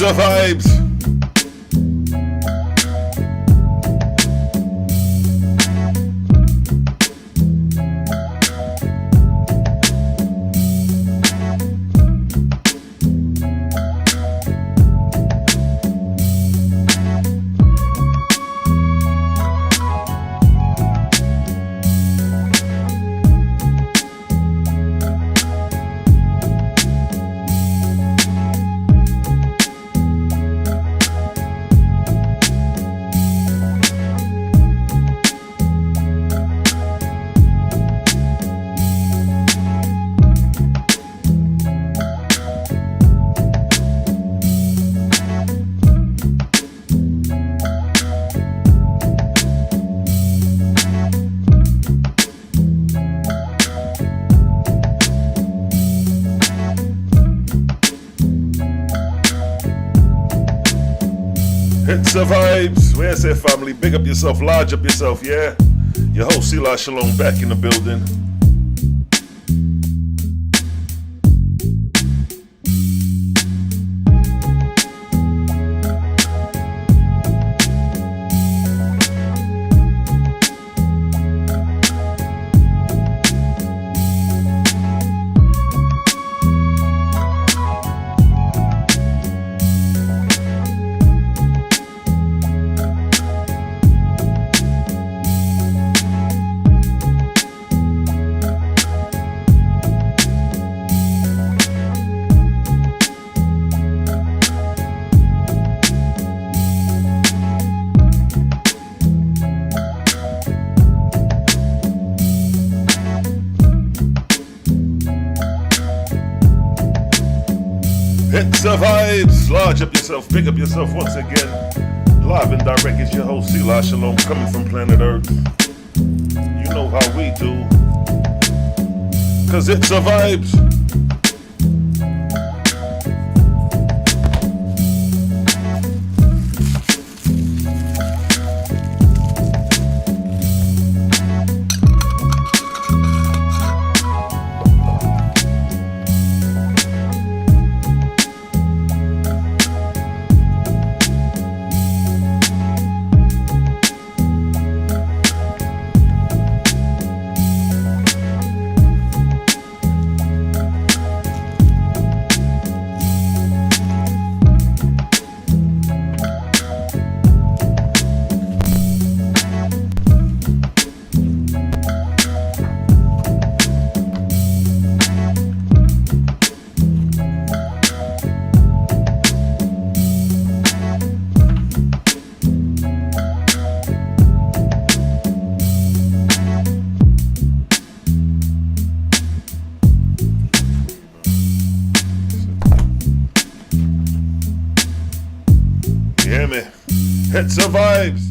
the vibes. It's the vibes. Where I say family, big up yourself, large up yourself, yeah? Your host Selah Shalom back in the building. It's the vibes. Large up yourself, big up yourself once again. Live and direct, it's your host Selah Shalom coming from planet Earth. You know how we do. Cause it's the vibes. Hear me? It's the vibes.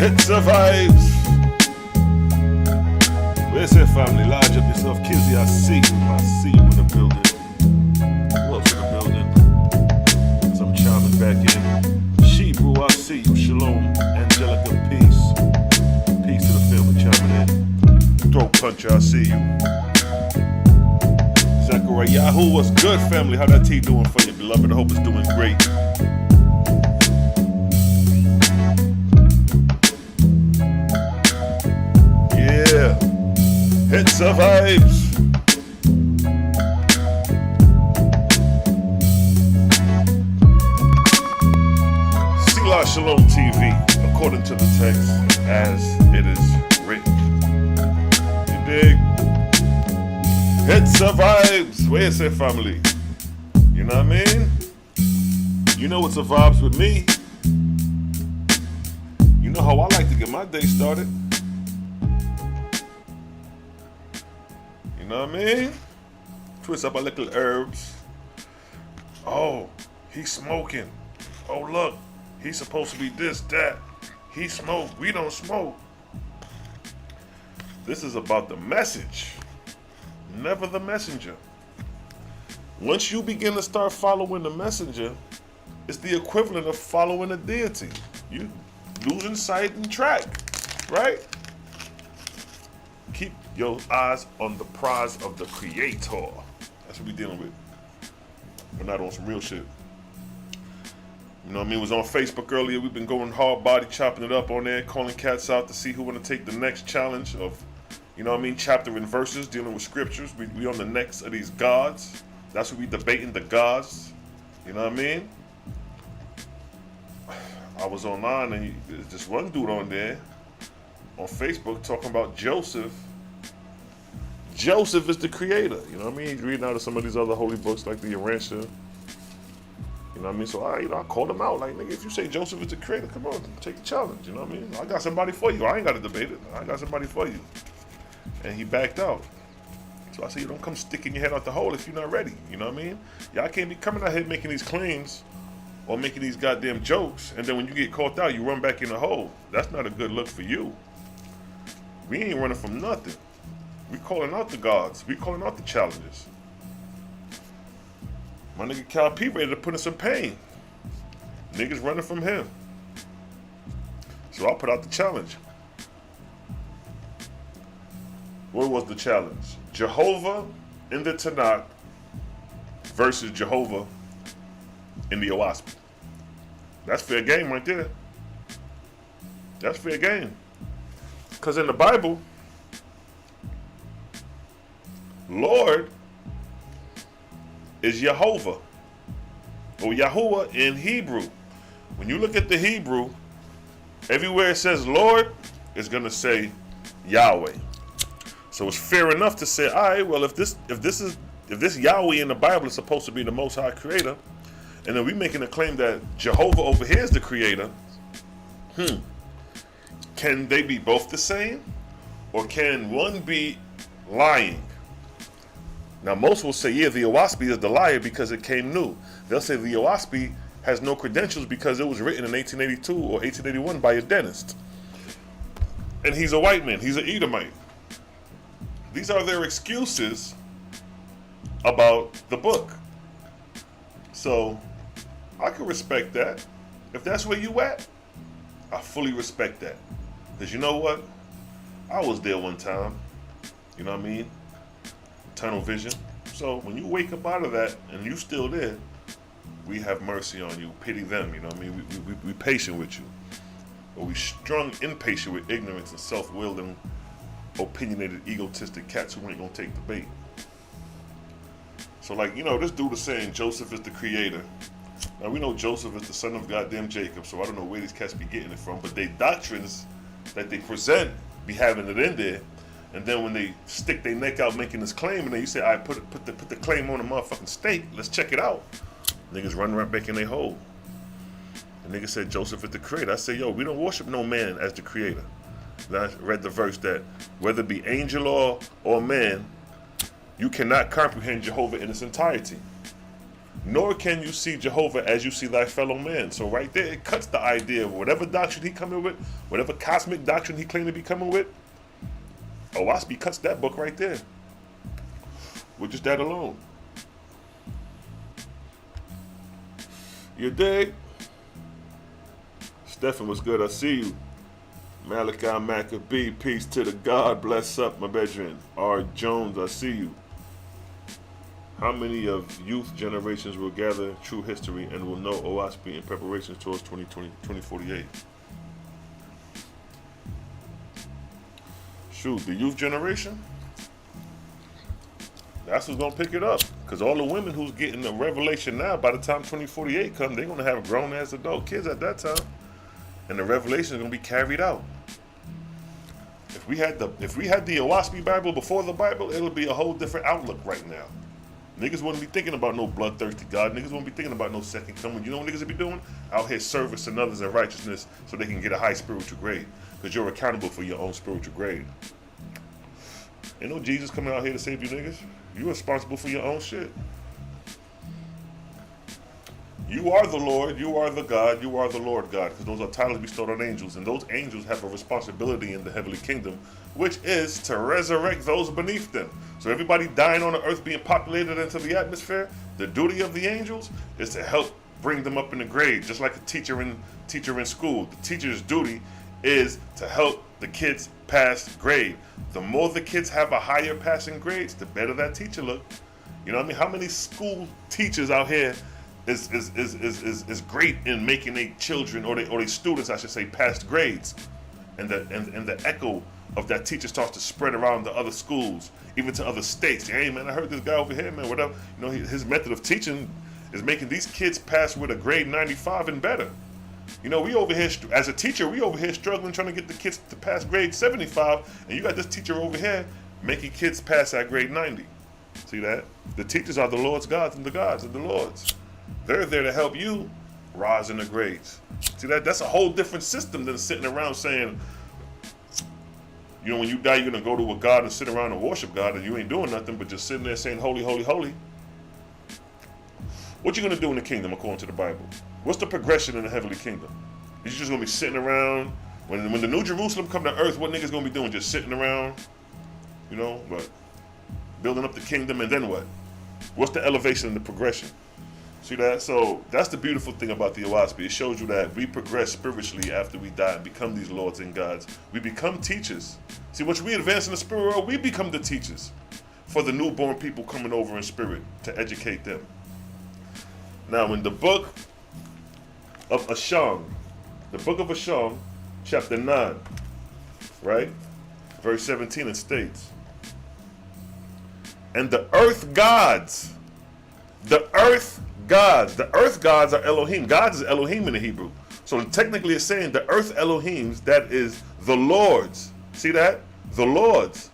It's the vibes. Where's that family? Lodge up yourself. Kizzy, I see you. I see you in the building. Who else in the building? Some chiming back in. Shebrew, I see you. Shalom. Angelica, peace. Peace to the family chiming in. Throat puncher, I see you. Zachariah Yahoo, what's good, family? How that tea doing for you, beloved? I hope it's doing great. Yeah, it's the vibes. Selah Shalom TV, according to the text, as it is written. You dig? It's the vibes. Where is it, family? You know what I mean? You know what's the vibes with me? You know how I like to get my day started. You know what I mean? Twist up my little herbs. Oh, he's smoking. Oh, look, he's supposed to be this, that. He smoked. We don't smoke. This is about the message. Never the messenger. Once you begin to start following the messenger, it's the equivalent of following a deity. You losing sight and track, right? Keep your eyes on the prize of the creator. That's what we're dealing with. We're not on some real shit. You know what I mean? It was on Facebook earlier. We've been going hard body, chopping it up on there, calling cats out to see who want to take the next challenge of, you know what I mean, chapter and verses, dealing with scriptures. We on the next of these gods. That's what we debating, the gods. You know what I mean? I was online and there's this one dude on there on Facebook talking about Joseph. Joseph is the creator. You know what I mean? He's reading out of some of these other holy books like the Urantia. You know what I mean? So I called him out. Like, nigga, if you say Joseph is the creator, come on, take the challenge. You know what I mean? I got somebody for you. I ain't got to debate it. I got somebody for you. And he backed out. So I said, you don't come sticking your head out the hole if you're not ready. You know what I mean? Y'all can't be coming out here making these claims or making these goddamn jokes, and then when you get caught out, you run back in the hole. That's not a good look for you. We ain't running from nothing. We calling out the gods. We calling out the challenges. My nigga Cal P ready to put in some pain. Niggas running from him. So I put out the challenge. What was the challenge? Jehovah in the Tanakh versus Jehovah in the Oahspe. That's fair game right there. That's fair game. Because in the Bible, Lord is Jehovah, or Yahuwah in Hebrew. When you look at the Hebrew, everywhere it says Lord, it's going to say Yahweh. So it's fair enough to say, all right, well, if this Yahweh in the Bible is supposed to be the Most High Creator, and then we making a claim that Jehovah over here is the Creator, can they be both the same, or can one be lying? Now, most will say, yeah, the Oahspe is the liar because it came new. They'll say the Oahspe has no credentials because it was written in 1882 or 1881 by a dentist, and he's a white man. He's an Edomite. These are their excuses about the book. So I can respect that. If that's where you at, I fully respect that. Because you know what? I was there one time. You know what I mean? Tunnel vision. So when you wake up out of that and you still there, we have mercy on you. Pity them. You know what I mean? We patient with you. But we strong impatient with ignorance and self-wielding, opinionated, egotistic cats who ain't gonna take the bait. So, like, you know, this dude is saying Joseph is the creator. Now, we know Joseph is the son of goddamn Jacob, so I don't know where these cats be getting it from, but they doctrines that they present be having it in there, and then when they stick their neck out making this claim, and then you say, I put the claim on the motherfucking stake, let's check it out. Niggas run right back in their hole. The nigga said Joseph is the creator. I say, yo, we don't worship no man as the creator. I read the verse that whether it be angel or man, you cannot comprehend Jehovah in its entirety. nor can you see Jehovah as you see thy fellow man. So right there, it cuts the idea of whatever doctrine he coming with, whatever cosmic doctrine he claimed to be coming with. Oahspe cuts that book right there. With just that alone. You dig? Stephen, what's good? I see you. Malachi Maccabee, peace to the God. Bless up, my brethren. R. Jones, I see you. How many of youth generations will gather true history and will know Oahspe in preparations towards 2048? Shoot, the youth generation? That's who's gonna pick it up. Because all the women who's getting the revelation now, by the time 2048 comes, they're gonna have grown ass adult kids at that time. And the revelation is gonna be carried out. If we had the Oahspe Bible before the Bible, it'll be a whole different outlook right now. Niggas wouldn't be thinking about no bloodthirsty God. Niggas wouldn't be thinking about no second coming. You know what niggas would be doing? Out here servicing others in righteousness so they can get a high spiritual grade. Because you're accountable for your own spiritual grade. Ain't no Jesus coming out here to save you niggas. You're responsible for your own shit. You are the Lord, you are the God, you are the Lord God. Because those are titles bestowed on angels. And those angels have a responsibility in the heavenly kingdom, which is to resurrect those beneath them. So everybody dying on the earth being populated into the atmosphere, the duty of the angels is to help bring them up in the grade. Just like a teacher in school. The teacher's duty is to help the kids pass grade. The more the kids have a higher passing grades, the better that teacher look. You know what I mean? How many school teachers out here is great in making their children or their students, I should say, pass grades, and the echo of that teacher starts to spread around the other schools, even to other states. Hey man, I heard this guy over here, man, whatever. You know, his method of teaching is making these kids pass with a grade 95 and better. You know, we over here, as a teacher, we over here struggling trying to get the kids to pass grade 75, and you got this teacher over here making kids pass that grade 90. See that? The teachers are the Lord's gods and the gods of the Lord's. They're there to help you rise in the grades. See that? That's a whole different system than sitting around saying, you know, when you die, you're going to go to a God and sit around and worship God, and you ain't doing nothing but just sitting there saying, holy, holy, holy. What you going to do in the kingdom according to the Bible? What's the progression in the heavenly kingdom? You just going to be sitting around? When the New Jerusalem come to earth, what niggas going to be doing? Just sitting around? You know, but building up the kingdom, and then what? What's the elevation and the progression? See that? So that's the beautiful thing about the Oahspe. It shows you that we progress spiritually after we die and become these lords and gods. We become teachers. See, once we advance in the spirit world, we become the teachers for the newborn people coming over in spirit to educate them. Now, in the book of Asham, chapter 9, right? Verse 17, it states, and the earth gods are Elohim. Gods is Elohim in the Hebrew. So technically it's saying the earth Elohims, that is the Lords. See that? The Lords,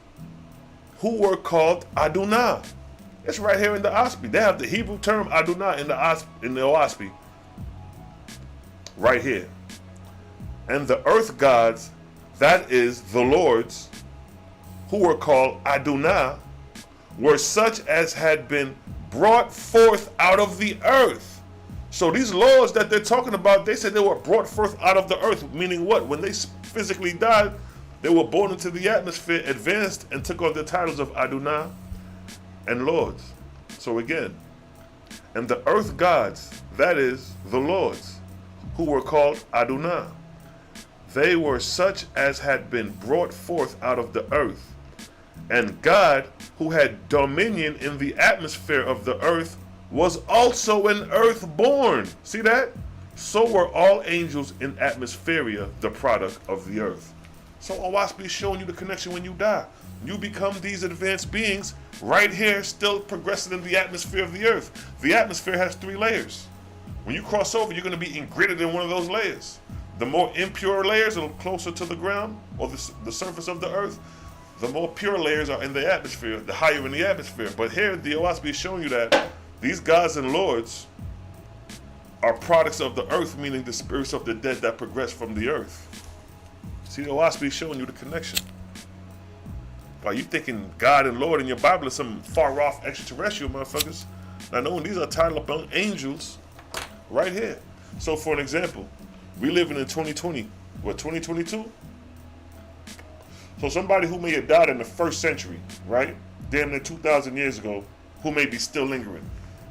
who were called Adonai. It's right here in the Oahspe. They have the Hebrew term Adonai in the Oahspe. Right here. And the earth gods, that is the Lords, who were called Adonai, were such as had been brought forth out of the earth. So these lords that they're talking about, they said they were brought forth out of the earth, meaning what? When they physically died, they were born into the atmosphere, advanced, and took on the titles of Adonai and Lords. So again, and the earth gods, that is the Lords, who were called Adonai, they were such as had been brought forth out of the earth. And God, who had dominion in the atmosphere of the earth, was also an earth-born. See that? So were all angels in atmospheria, the product of the earth. So Oahspe is showing you the connection when you die. You become these advanced beings right here, still progressing in the atmosphere of the earth. The atmosphere has 3 layers. When you cross over, you're going to be ingrided in one of those layers. The more impure layers are closer to the ground or the surface of the earth. The more pure layers are in the atmosphere, the higher in the atmosphere. But here, the Oahspe is showing you that these gods and lords are products of the earth, meaning the spirits of the dead that progress from the earth. See, the Oahspe is showing you the connection. Are you thinking God and Lord in your Bible is some far-off extraterrestrial motherfuckers? Now, knowing these are titled upon angels right here. So, for an example, we living in 2020, what, 2022? So somebody who may have died in the first century, right? Damn near 2,000 years ago, who may be still lingering.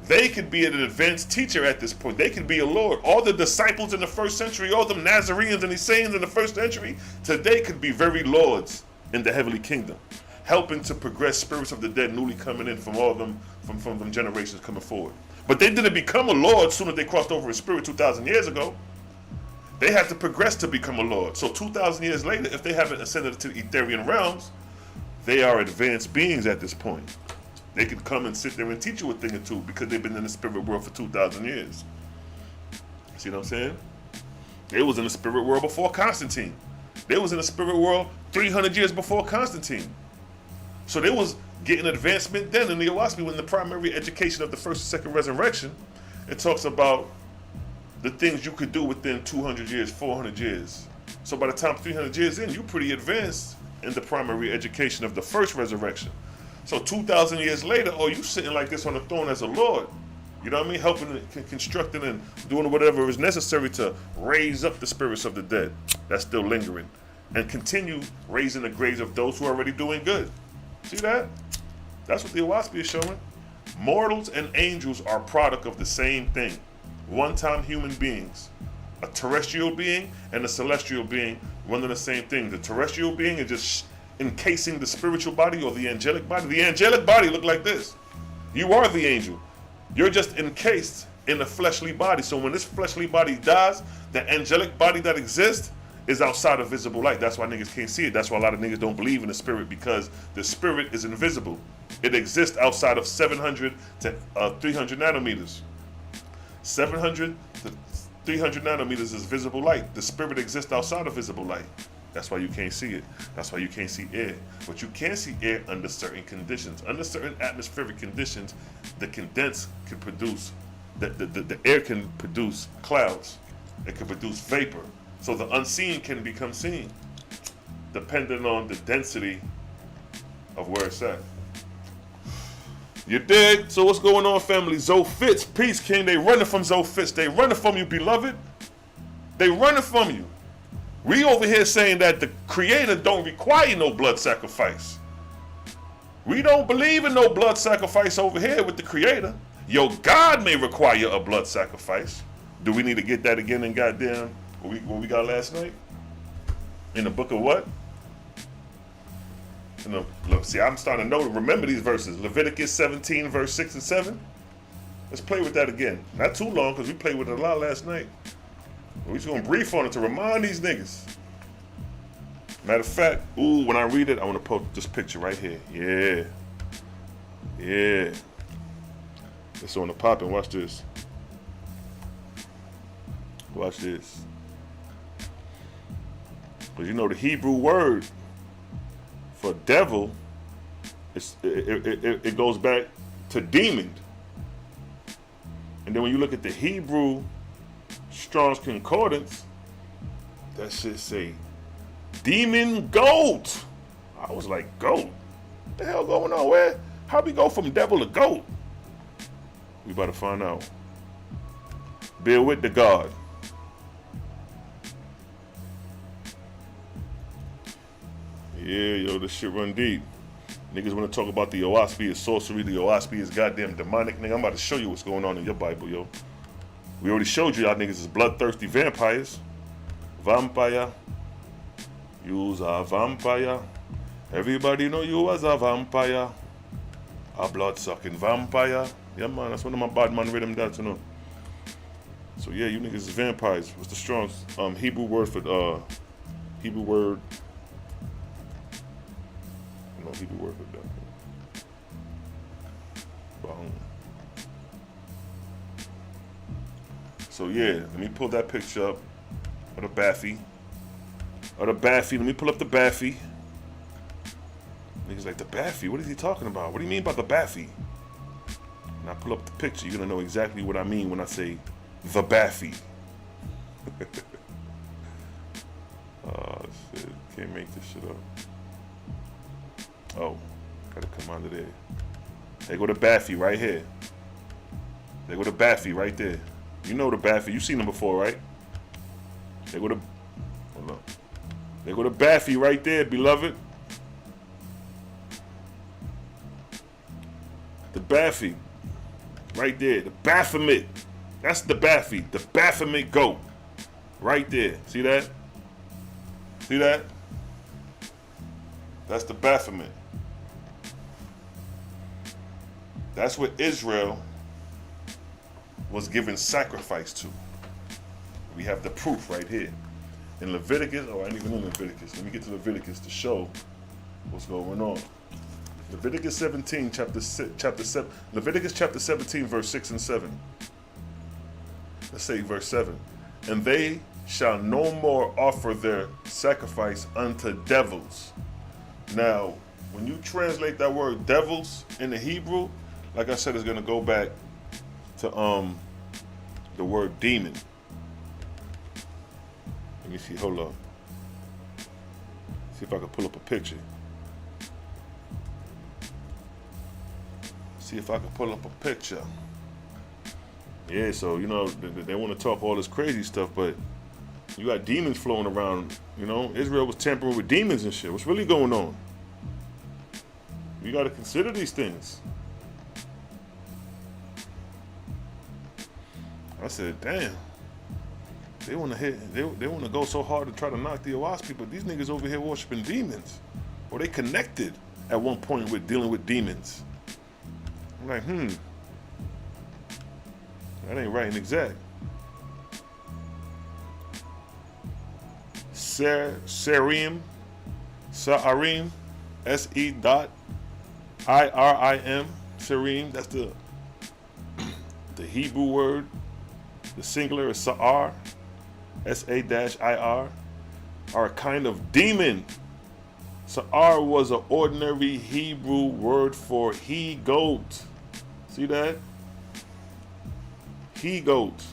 They could be an advanced teacher at this point. They could be a Lord. All the disciples in the first century, all the Nazarenes and Essenes in the first century, today could be very lords in the heavenly kingdom, helping to progress spirits of the dead newly coming in from all them, from them generations coming forward. But they didn't become a Lord as soon as they crossed over in spirit 2,000 years ago. They had to progress to become a Lord. So 2,000 years later, if they haven't ascended to the Etherian realms, they are advanced beings at this point. They can come and sit there and teach you a thing or two because they've been in the spirit world for 2,000 years. See what I'm saying? They was in the spirit world before Constantine. They was in the spirit world 300 years before Constantine. So they was getting advancement then in the Oahspe when the primary education of the first and second resurrection. It talks about the things you could do within 200 years, 400 years. So by the time 300 years in, you're pretty advanced in the primary education of the first resurrection. So 2,000 years later, oh, you sitting like this on the throne as a Lord. You know what I mean? Helping, constructing and doing whatever is necessary to raise up the spirits of the dead that's still lingering. And continue raising the graves of those who are already doing good. See that? That's what the Oahspe is showing. Mortals and angels are product of the same thing. One-time human beings. A terrestrial being and a celestial being, one and the same thing. The terrestrial being is just encasing the spiritual body or the angelic body. The angelic body look like this. You are the angel. You're just encased in a fleshly body. So when this fleshly body dies, the angelic body that exists is outside of visible light. That's why niggas can't see it. That's why a lot of niggas don't believe in the spirit, because the spirit is invisible. It exists outside of 700 to 300 nanometers. 700 to 300 nanometers is visible light. The spirit exists outside of visible light. That's why you can't see it. That's why you can't see air. But you can see air under certain conditions. Under certain atmospheric conditions, the condense can produce, the air can produce clouds. It can produce vapor. So the unseen can become seen, depending on the density of where it's at. You dig? So what's going on, family? Zoe Fitz, peace, king. They running from Zoe Fitz. They running from you, beloved. They running from you. We over here saying that the Creator don't require no blood sacrifice. We don't believe in no blood sacrifice over here with the Creator. Your God may require a blood sacrifice. Do we need to get that again in goddamn what we got last night? In the book of what? Look, see, I'm starting to remember these verses. Leviticus 17, verse 6 and 7. Let's play with that again. Not too long, because we played with it a lot last night. We're just going to brief on it to remind these niggas. Matter of fact, when I read it, I want to post this picture right here. Yeah. It's on the popping. Watch this. Watch this. Because you know the Hebrew word for devil, it goes back to demon. And then when you look at the Hebrew Strong's Concordance, that shit say demon goat. I was like, goat? What the hell going on? Where? How we go from devil to goat? We about to find out. Bear with the God. Yeah, yo, this shit run deep. Niggas want to talk about the Oahspe is sorcery. The Oahspe is goddamn demonic. Nigga, I'm about to show you what's going on in your Bible, yo. We already showed you y'all niggas is bloodthirsty vampires. Vampire. You's a vampire. Everybody know you was a vampire. A blood-sucking vampire. Yeah, man, that's one of my bad man rhythm that, you know. So, yeah, you niggas is vampires. What's the strong Hebrew word for, Hebrew word? No Hebrew word for that. Boom. So yeah, let me pull that picture up of the Baffy. Let me pull up the Baffy. Niggas like, the Baffy? What is he talking about? What do you mean by the Baffy? And I pull up the picture, you're gonna know exactly what I mean when I say the Baffy. Oh shit, can't make this shit up. Oh, gotta come under there. There go the Baffy right here. They go to Baffy right there. You know the Baffy. You've seen them before, right? They go to, hold on. They go to Baffy right there, beloved. The Baffy. Right there. The Baphomet. That's the Baffy. The Baphomet goat. Right there. See that? See that? That's the Baphomet. That's what Israel was given sacrifice to. We have the proof right here. In Leviticus, oh, I ain't even in Leviticus. Let me get to Leviticus to show what's going on. Leviticus 17, chapter 7. Leviticus chapter 17, verse 6 and 7. Let's say verse 7. And they shall no more offer their sacrifice unto devils. Now, when you translate that word devils in the Hebrew, like I said, it's going to go back to the word demon. Let me see, hold on. See if I can pull up a picture. See if I can pull up a picture. Yeah, so, you know, they want to talk all this crazy stuff, but you got demons flowing around, you know. Israel was tampering with demons and shit. What's really going on? You got to consider these things. I said, damn. They want to hit. They want to go so hard to try to knock the Oahspe, but these niggas over here worshiping demons, or they connected at one point with dealing with demons. I'm like, that ain't right and exact. Sa'arim, S-E.I-R-I-M, Sa'arim. That's the Hebrew word. The singular is Sa'ar, S-A-I-R, are a kind of demon. Sa'ar was an ordinary Hebrew word for he-goat. See that? He-goat.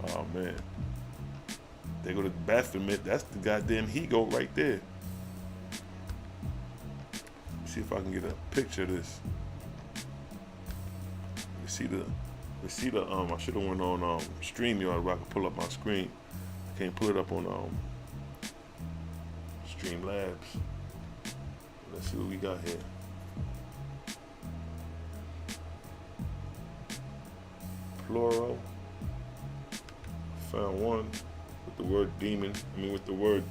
Oh, man. They go to Baphomet. That's the goddamn he-goat right there. Let's see if I can get a picture of this. You see the I should have went on StreamYard where I could pull up my screen. I can't pull it up on Streamlabs. Let's see what we got here. Plural. Found one with the word demon. I mean with the word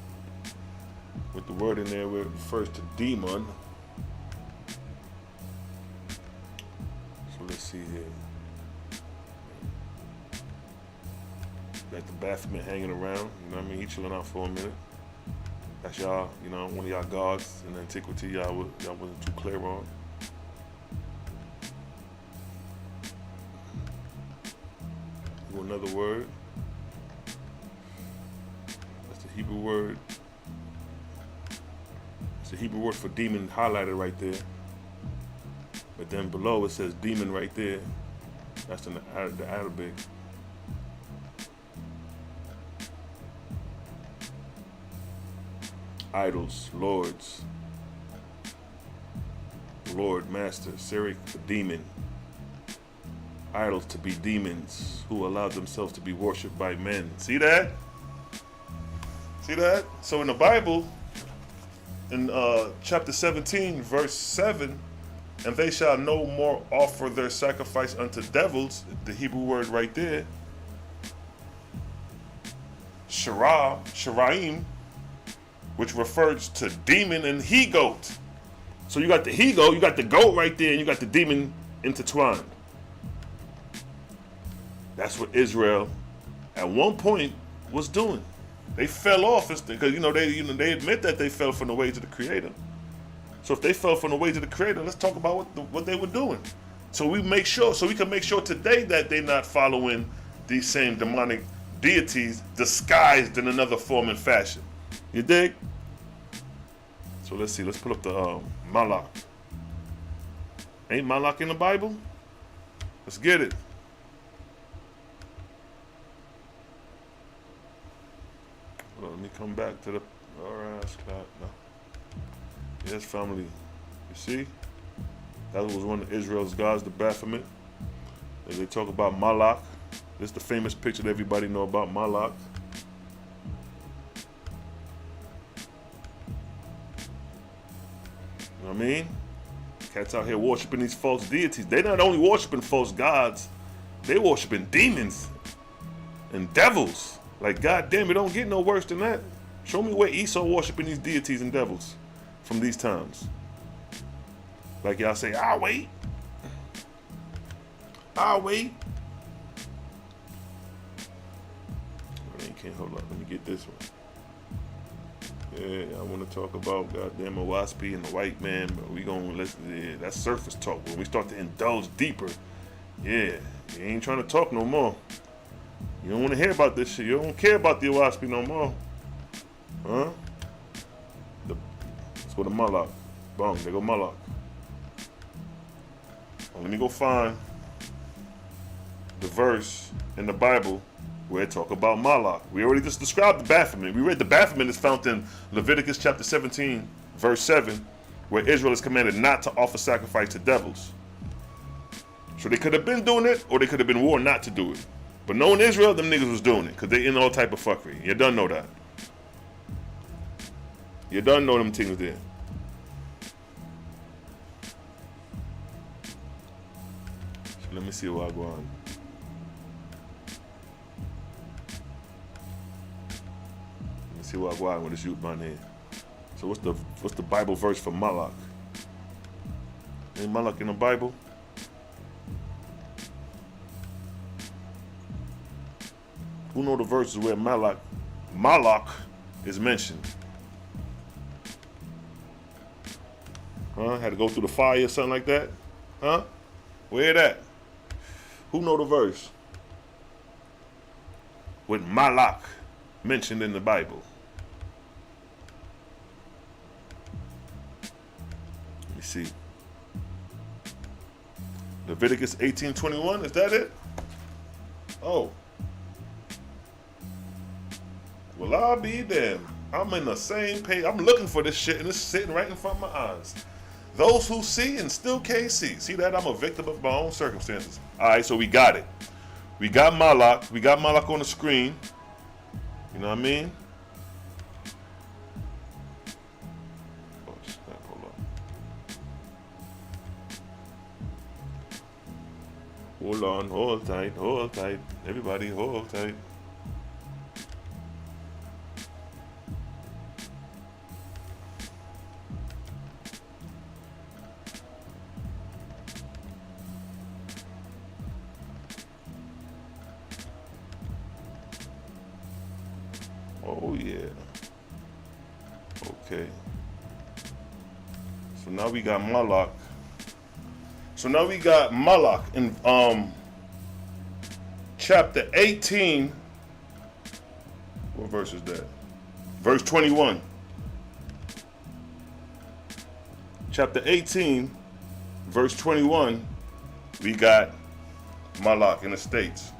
in there where it refers to demon. So let's see here. Got the Baphomet hanging around, you know what I mean? He chilling out for a minute. That's y'all, you know, one of y'all gods in antiquity y'all wasn't too clear on. Another word. That's the Hebrew word. It's the Hebrew word for demon highlighted right there. But then below it says demon right there. That's in the Arabic. Idols, lords, Lord, master, Syriac for demon. Idols to be demons who allowed themselves to be worshipped by men. See that? See that? So in the Bible, in chapter 17, verse 7, and they shall no more offer their sacrifice unto devils, the Hebrew word right there, Sharaim, which refers to demon and he-goat. So you got the he-goat, you got the goat right there, and you got the demon intertwined. That's what Israel, at one point, was doing. They fell off because they admit that they fell from the ways of the Creator. So if they fell from the ways of the Creator, let's talk about what they were doing. So we can make sure today that they're not following these same demonic deities disguised in another form and fashion. You dig? So let's see. Let's put up the Malak. Ain't Malak in the Bible? Let's get it. Well, let me come back to the. All right, Scott. No. Yes, family. You see? That was one of Israel's gods, the Baphomet. And they talk about Moloch. This is the famous picture that everybody know about, Moloch. You know what I mean? Cats out here worshiping these false deities. They not only worshiping false gods, they worshiping demons and devils. Like, goddamn, it don't get no worse than that. Show me where Esau worshiping these deities and devils from these times. Like y'all say, I'll wait. I'll wait. I can't hold up. Let me get this one. Yeah, I want to talk about goddamn Oahspe and the white man, but we gonna listen. Yeah, that's surface talk. When we start to indulge deeper, yeah, you ain't trying to talk no more. You don't want to hear about this shit. You don't care about the Oahspe no more, huh? Let's go to Moloch. Boom, there go Moloch. Well, let me go find the verse in the Bible where it talk about Moloch. We already just described the Baphomet. We read the Baphomet is found in Leviticus chapter 17, verse 7, where Israel is commanded not to offer sacrifice to devils. So they could have been doing it, or they could have been warned not to do it. But knowing Israel, them niggas was doing it, because they in all type of fuckery. You done know that. You done know them things there. So let me see what I go on. See what I go out with this youth man here. So what's the Bible verse for Moloch? Ain't Moloch in the Bible? Who know the verses where Moloch is mentioned? Huh? Had to go through the fire or something like that? Huh? Where that? Who know the verse with Moloch mentioned in the Bible? Let me see. Leviticus 18:21, is that it? Oh. Well, I'll be damned. I'm in the same page. I'm looking for this shit and it's sitting right in front of my eyes. Those who see and still can't see. See that? I'm a victim of my own circumstances. All right, so we got it. We got Moloch. We got Moloch on the screen. You know what I mean? Oh, snap, hold on. Hold tight. Everybody, hold tight. Oh yeah. Okay. So now we got Moloch. In chapter 18. What verse is that? Verse 21. Chapter 18, verse 21, we got Moloch in the States.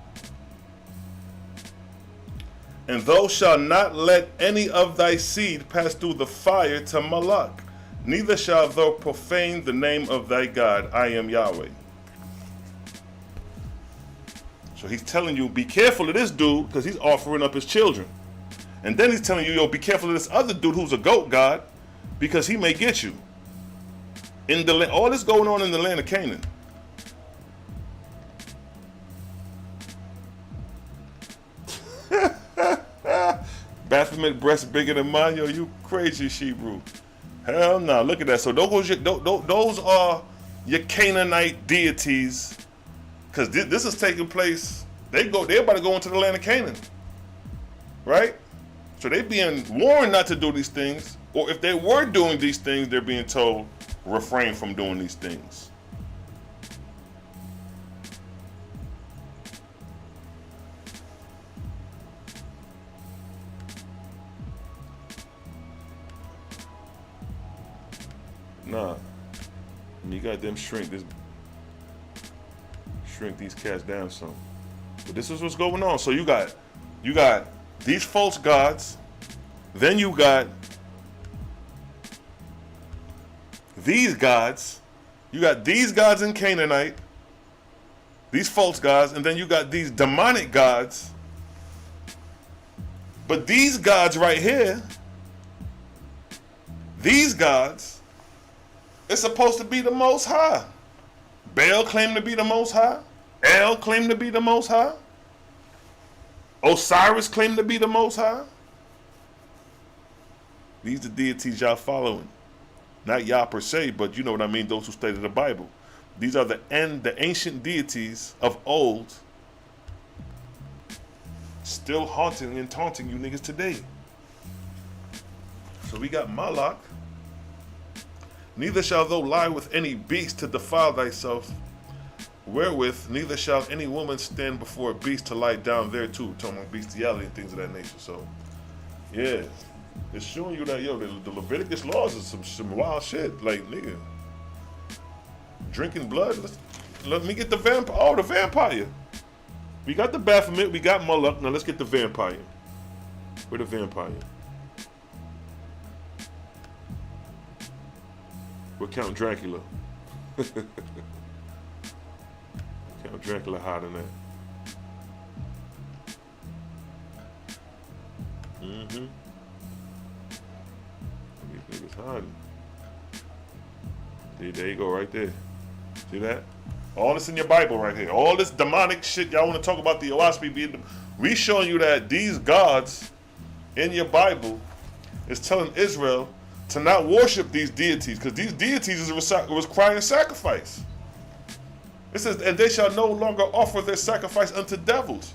And thou shalt not let any of thy seed pass through the fire to Moloch, neither shalt thou profane the name of thy God. I am Yahweh. So he's telling you, be careful of this dude, because he's offering up his children. And then he's telling you, yo, be careful of this other dude who's a goat god, because he may get you. In the land, all this going on in the land of Canaan. Baphomet breast bigger than mine, yo, you crazy Hebrew. Hell no, look at that. So those are your Canaanite deities, because this is taking place. They're about to go into the land of Canaan, right? So they being warned not to do these things, or if they were doing these things, they're being told refrain from doing these things. Nah, you got them shrink these cats down some. But this is what's going on. So you got these false gods, then you got these gods, You got these gods in Canaanite, these false gods, and then you got these demonic gods. But these gods right here, these gods, it's supposed to be the Most High. Baal claimed to be the Most High. El claimed to be the Most High. Osiris claimed to be the Most High. These are deities y'all following. Not y'all per se, but you know what I mean, those who study the Bible. These are the ancient deities of old, still haunting and taunting you niggas today. So we got Moloch. Neither shall thou lie with any beast to defile thyself, wherewith neither shall any woman stand before a beast to lie down there too. Talking about bestiality and things of that nature. So, yeah, it's showing you that, yo, the Leviticus laws is some wild shit. Like, nigga, drinking blood. Let me get the vampire. Oh, the vampire. We got the Baphomet. We got Moloch. Now let's get the vampire. Where the vampire? We're Count Dracula. Count Dracula hiding that. These niggas hiding. See, there you go, right there. See that? All this in your Bible right here. All this demonic shit y'all want to talk about the Oahspe. We showing you that these gods in your Bible is telling Israel to not worship these deities, because these deities was crying sacrifice. It says, and they shall no longer offer their sacrifice unto devils.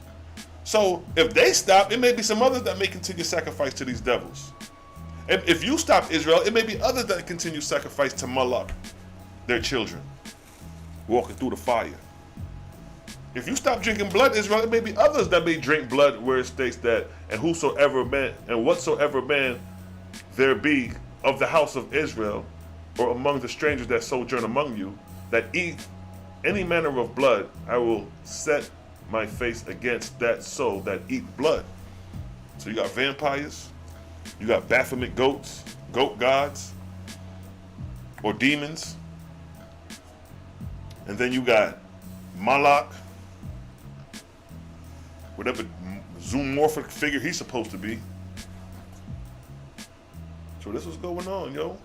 So if they stop, it may be some others that may continue sacrifice to these devils. And if you stop Israel, it may be others that continue sacrifice to Moloch, their children, walking through the fire. If you stop drinking blood, Israel, it may be others that may drink blood, where it states that, and whosoever man, and whatsoever man there be of the house of Israel, or among the strangers that sojourn among you, that eat any manner of blood, I will set my face against that soul that eat blood. So you got vampires, you got Baphomet goats, goat gods, or demons, and then you got Moloch, whatever zoomorphic figure he's supposed to be. So this was going on, yo.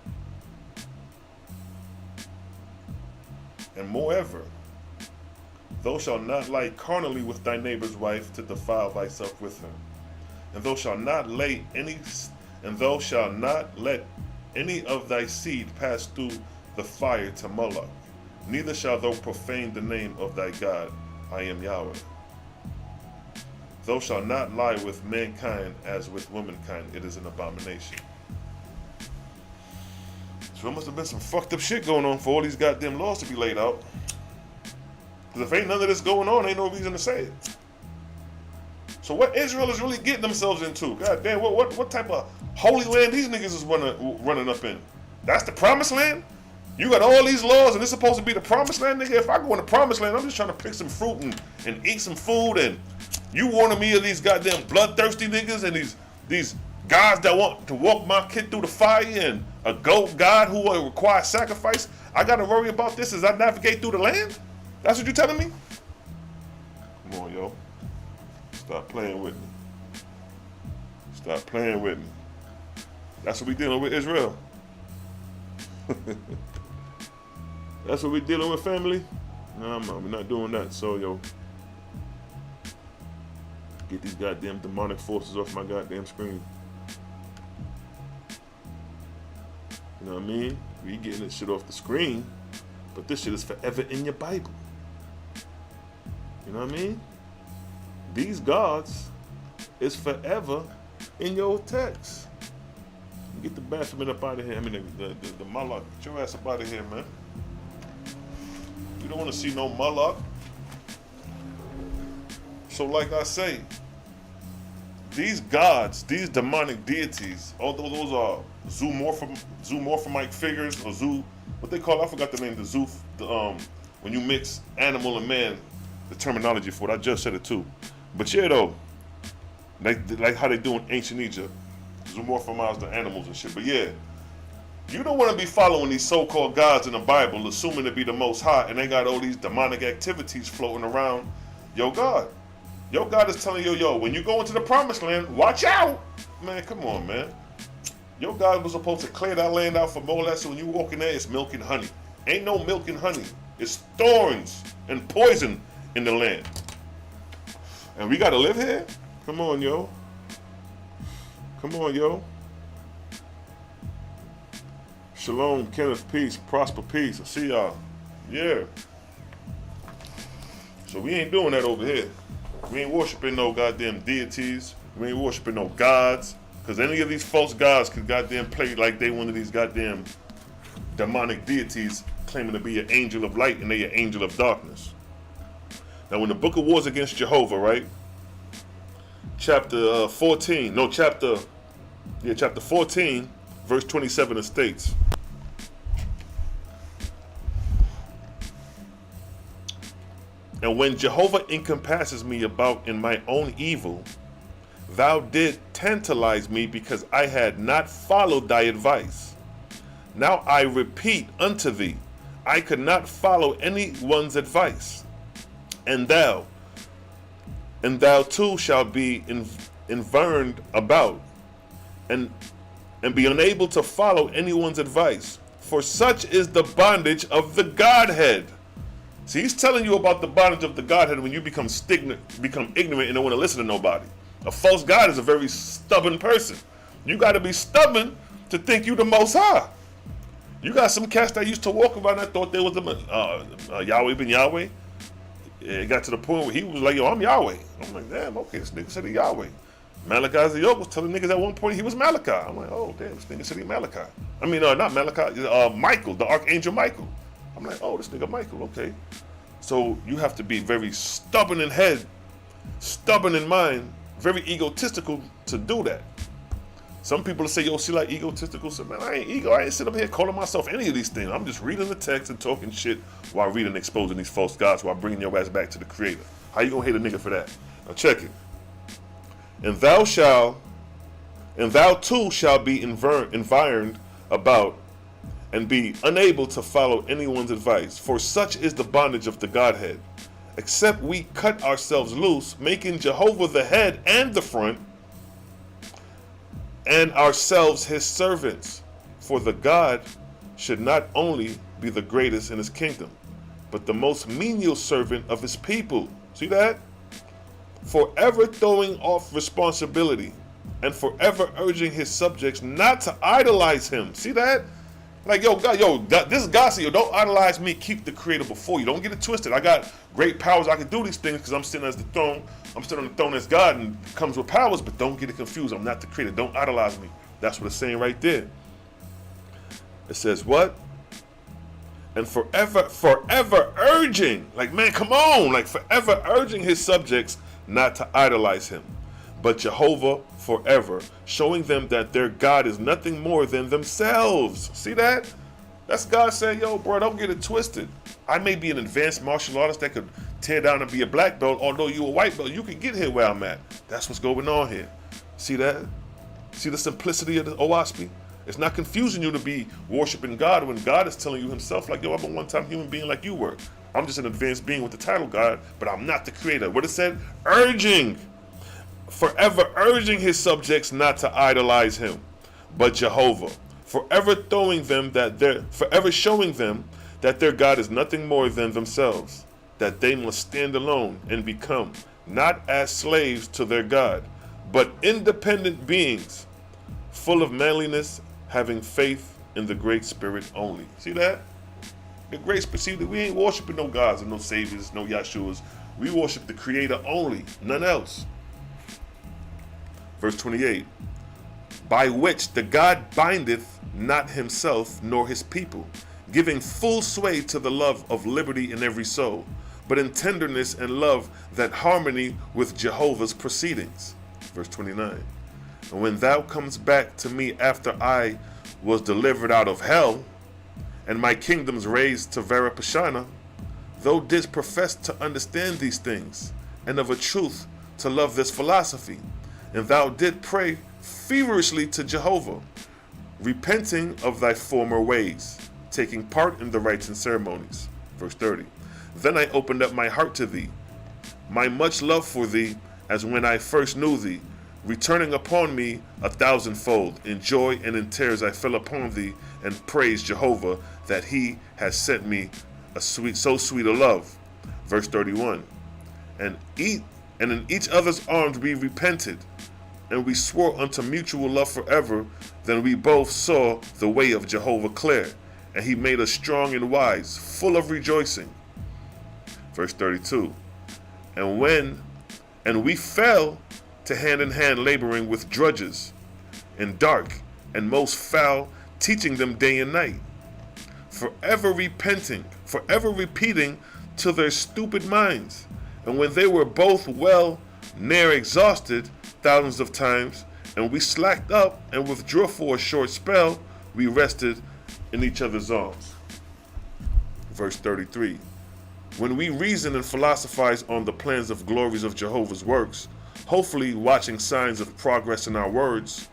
And moreover, thou shalt not lie carnally with thy neighbor's wife to defile thyself with her. And thou shalt not let any of thy seed pass through the fire to Moloch. Neither shalt thou profane the name of thy God. I am Yahweh. Thou shalt not lie with mankind as with womankind. It is an abomination. So there must have been some fucked up shit going on for all these goddamn laws to be laid out. Because if ain't none of this going on, ain't no reason to say it. So what Israel is really getting themselves into? God damn, what type of holy land these niggas is running up in? That's the promised land? You got all these laws and it's supposed to be the promised land, nigga? If I go in the promised land, I'm just trying to pick some fruit and eat some food, and you warning me of these goddamn bloodthirsty niggas and these gods that want to walk my kid through the fire, and a goat god who will require sacrifice. I got to worry about this as I navigate through the land? That's what you're telling me? Come on, yo. Stop playing with me. Stop playing with me. That's what we dealing with, Israel. That's what we dealing with, family? No, we're not doing that. So, yo, get these goddamn demonic forces off my goddamn screen. You know what I mean? We getting this shit off the screen, but this shit is forever in your Bible. You know what I mean? These gods is forever in your text. Get the Baphomet up out of here. I mean, the Moloch. Get your ass up out of here, man. You don't want to see no Moloch. So like I say, these gods, these demonic deities, although those are zoomorphomite figures, or what they call, I forgot the name, when you mix animal and man, the terminology for it, I just said it too. But yeah, though, like how they do in ancient Egypt, zoomorphomize the animals and shit. But yeah, You don't want to be following these so-called gods in the Bible, assuming to be the Most High, and they got all these demonic activities floating around your God. Your God is telling you, yo, when you go into the promised land, watch out. Man, come on, man. Your God was supposed to clear that land out from all that, so when you walk in there, it's milk and honey. Ain't no milk and honey. It's thorns and poison in the land. And we got to live here? Come on, yo. Come on, yo. Shalom, Kenneth, peace, prosper, peace. I see y'all. Yeah. So we ain't doing that over here. We ain't worshiping no goddamn deities. We ain't worshiping no gods. Because any of these false gods could goddamn play like they one of these goddamn demonic deities claiming to be an angel of light and they an angel of darkness. Now when the book of Wars Against Jehovah, right? Chapter 14, verse 27, it states, and when Jehovah encompasses me about in my own evil, thou did tantalize me because I had not followed thy advice. Now I repeat unto thee, I could not follow any one's advice. And thou too shalt be environed about, and be unable to follow anyone's advice. For such is the bondage of the Godhead. See, he's telling you about the bondage of the Godhead when you become ignorant and don't want to listen to nobody. A false God is a very stubborn person. You got to be stubborn to think you the Most High. You got some cats that used to walk around and thought they was the Yahweh ben Yahweh. It got to the point where he was like, yo, I'm Yahweh. I'm like, damn, okay, this nigga said he Yahweh. Malachi Zayok was telling niggas at one point he was Malachi. I'm like, oh, damn, this nigga said he Malachi. I mean, not Malachi, Michael, the Archangel Michael. I'm like, oh, this nigga Michael, okay. So you have to be very stubborn in head, stubborn in mind, very egotistical to do that. Some people say, yo, see, like egotistical. So, man, I ain't ego. I ain't sit up here calling myself any of these things. I'm just reading the text and talking shit while reading and exposing these false gods while bringing your ass back to the Creator. How you gonna hate a nigga for that? Now check it. And thou too shall be environed about and be unable to follow anyone's advice. For such is the bondage of the Godhead. Except we cut ourselves loose, making Jehovah the head and the front, and ourselves his servants. For the God should not only be the greatest in his kingdom, but the most menial servant of his people. See that? Forever throwing off responsibility and forever urging his subjects not to idolize him. See that? Like, yo, God, this God said, yo, don't idolize me, keep the Creator before you. Don't get it twisted. I got great powers. I can do these things because I'm sitting as the throne. I'm sitting on the throne as God and comes with powers, but don't get it confused. I'm not the Creator. Don't idolize me. That's what it's saying right there. It says what? And forever urging, like, man, come on, like forever urging his subjects not to idolize him, but Jehovah forever, showing them that their God is nothing more than themselves. See that? That's God saying, yo, bro, don't get it twisted. I may be an advanced martial artist that could tear down and be a black belt, although you a white belt, you can get here where I'm at. That's what's going on here. See that? See the simplicity of the Oahspe? It's not confusing you to be worshiping God when God is telling you himself, like, yo, I'm a one-time human being like you were. I'm just an advanced being with the title God, but I'm not the Creator. What it said? Urging. Forever urging his subjects not to idolize him, but Jehovah, forever showing them that their God is nothing more than themselves, that they must stand alone and become not as slaves to their God, but independent beings, full of manliness, having faith in the Great Spirit only. See that? The Great Spirit. See, we ain't worshiping no gods and no saviors, no Yahshuas. We worship the Creator only, none else. Verse 28, by which the God bindeth not himself nor his people, giving full sway to the love of liberty in every soul, but in tenderness and love that harmony with Jehovah's proceedings. Verse 29, and when thou comest back to me after I was delivered out of hell, and my kingdoms raised to Varapashana, thou didst profess to understand these things, and of a truth to love this philosophy, and thou did pray feverishly to Jehovah, repenting of thy former ways, taking part in the rites and ceremonies. Verse 30. Then I opened up my heart to thee, my much love for thee, as when I first knew thee, returning upon me 1,000-fold. In joy and in tears I fell upon thee, and praised Jehovah that he has sent me so sweet a love. Verse 31. And in each other's arms we repented, and we swore unto mutual love forever. Then we both saw the way of Jehovah clear, and he made us strong and wise, full of rejoicing. Verse 32. And we fell to hand in hand laboring with drudges, in dark and most foul, teaching them day and night, forever repenting, forever repeating to their stupid minds. And when they were both well near exhausted thousands of times, and we slacked up and withdrew for a short spell, we rested in each other's arms. Verse 33. When we reason and philosophize on the plans of glories of Jehovah's works, hopefully watching signs of progress in our words,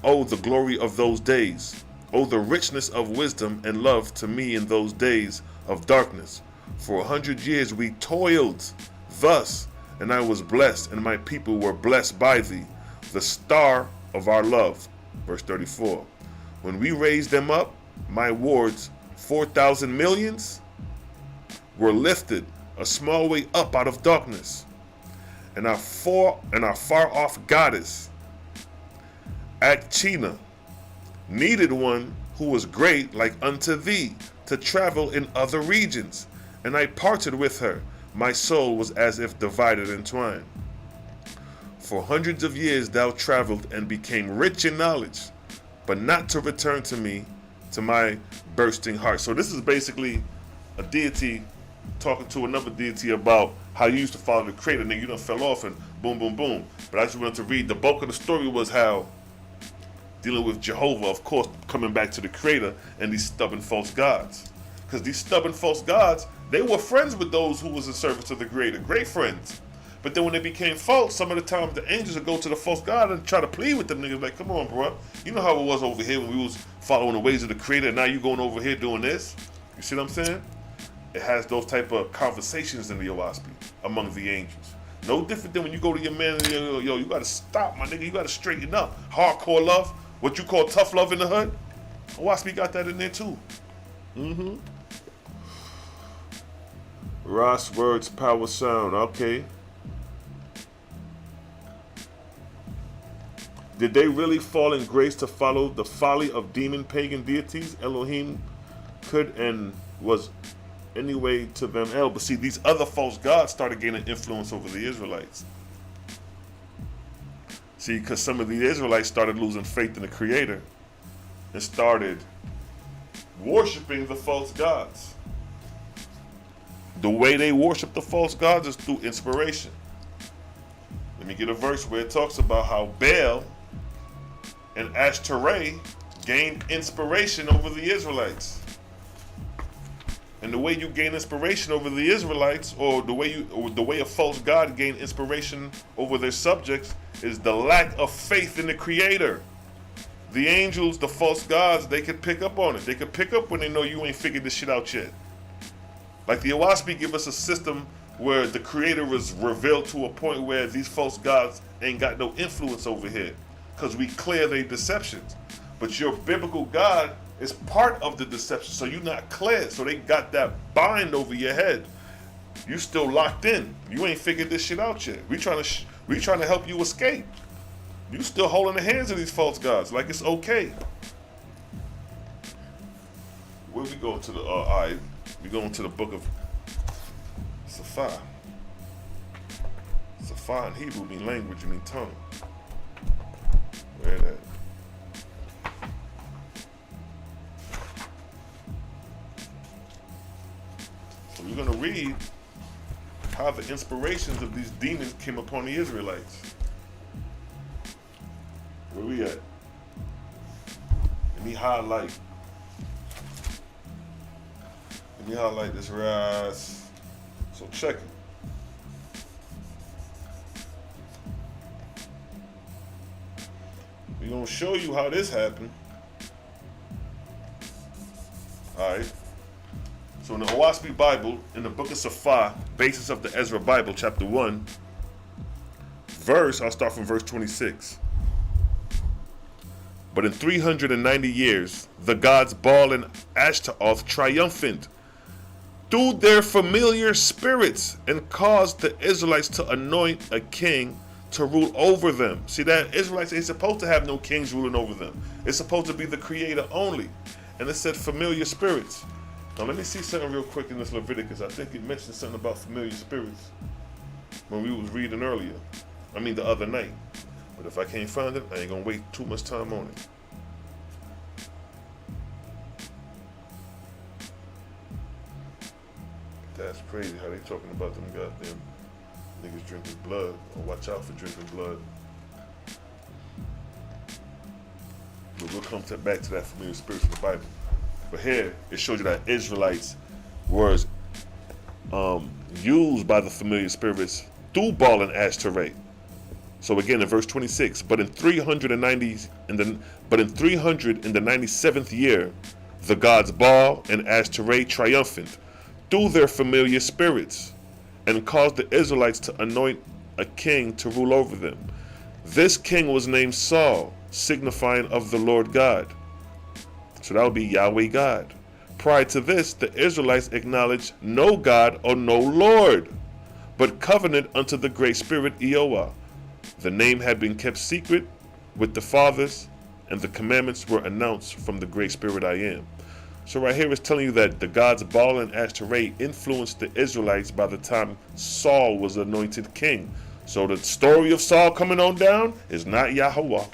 oh, the glory of those days, oh, the richness of wisdom and love to me in those days of darkness. For 100 years we toiled thus, and I was blessed, and my people were blessed by thee, the star of our love. Verse 34. When we raised them up, my wards, 4,000 millions, were lifted a small way up out of darkness, and our far off goddess, Akchina, needed one who was great like unto thee to travel in other regions, and I parted with her. My soul was as if divided and twined. For hundreds of years thou traveled and became rich in knowledge, but not to return to me, to my bursting heart. So this is basically a deity talking to another deity about how you used to follow the creator, and then you done fell off and boom, boom, boom. But I just wanted to read, the bulk of the story was how dealing with Jehovah, of course, coming back to the creator and these stubborn false gods. Because these stubborn false gods, they were friends with those who was in service to the creator, great friends. But then when they became false, some of the time the angels would go to the false god and try to plead with them niggas like, come on, bro. You know how it was over here when we was following the ways of the creator, and now you going over here doing this? You see what I'm saying? It has those type of conversations in the Oahspe among the angels. No different than when you go to your man and yo, you gotta stop, my nigga. You gotta straighten up. Hardcore love, what you call tough love in the hood. Oahspe got that in there too. Ross words, power sound. Okay. Did they really fall in grace to follow the folly of demon pagan deities? Elohim could and was anyway to them hell. But see, these other false gods started gaining influence over the Israelites. See, because some of the Israelites started losing faith in the Creator and started worshiping the false gods. The way they worship the false gods is through inspiration. Let me get a verse where it talks about how Baal and Ashtoreth gained inspiration over the Israelites. And the way you gain inspiration over the Israelites, or the way a false god gained inspiration over their subjects, is the lack of faith in the Creator. The angels, the false gods, they could pick up on it. They could pick up when they know you ain't figured this shit out yet. Like the Oahspe give us a system where the Creator was revealed to a point where these false gods ain't got no influence over here, because we clear their deceptions. But your biblical God is part of the deception, so you're not clear. So they got that bind over your head. You still locked in. You ain't figured this shit out yet. We trying to help you escape. You still holding the hands of these false gods like it's okay. Where we going to the? Alright, we going to the book of Selah. Selah in Hebrew mean language, mean tongue. Where that? So we're going to read how the inspirations of these demons came upon the Israelites. Where we at? Let me highlight this rise. So check it. We're going to show you how this happened. Alright. So in the Oahspe Bible, in the book of Selah, basis of the Ezra Bible, chapter 1, I'll start from verse 26. But in 390 years, the gods Baal and Ashtaroth triumphant through their familiar spirits and caused the Israelites to anoint a king to rule over them. See, that Israelites ain't supposed to have no kings ruling over them. It's supposed to be the creator only. And it said familiar spirits. Now let me see something real quick in this Leviticus. I think it mentioned something about familiar spirits when we was reading earlier. The other night. But if I can't find it, I ain't gonna wait too much time on it. That's crazy how they talking about them goddamn niggas drinking blood, or watch out for drinking blood. But we'll come back to that familiar spirits in the Bible. But here, it shows you that Israelites were used by the familiar spirits through Baal and Ashtaroth. So again, in verse 26, but in 397th year, the gods Baal and Ashtaroth triumphant through their familiar spirits and caused the Israelites to anoint a king to rule over them. This king was named Saul, signifying of the Lord God. So that would be Yahweh God. Prior to this, the Israelites acknowledged no God or no Lord, but covenant unto the Great Spirit Eoah. The name had been kept secret with the fathers, and the commandments were announced from the Great Spirit I Am. So right here is telling you that the gods Baal and Ashtaroth influenced the Israelites by the time Saul was anointed king. So the story of Saul coming on down is not Yahweh.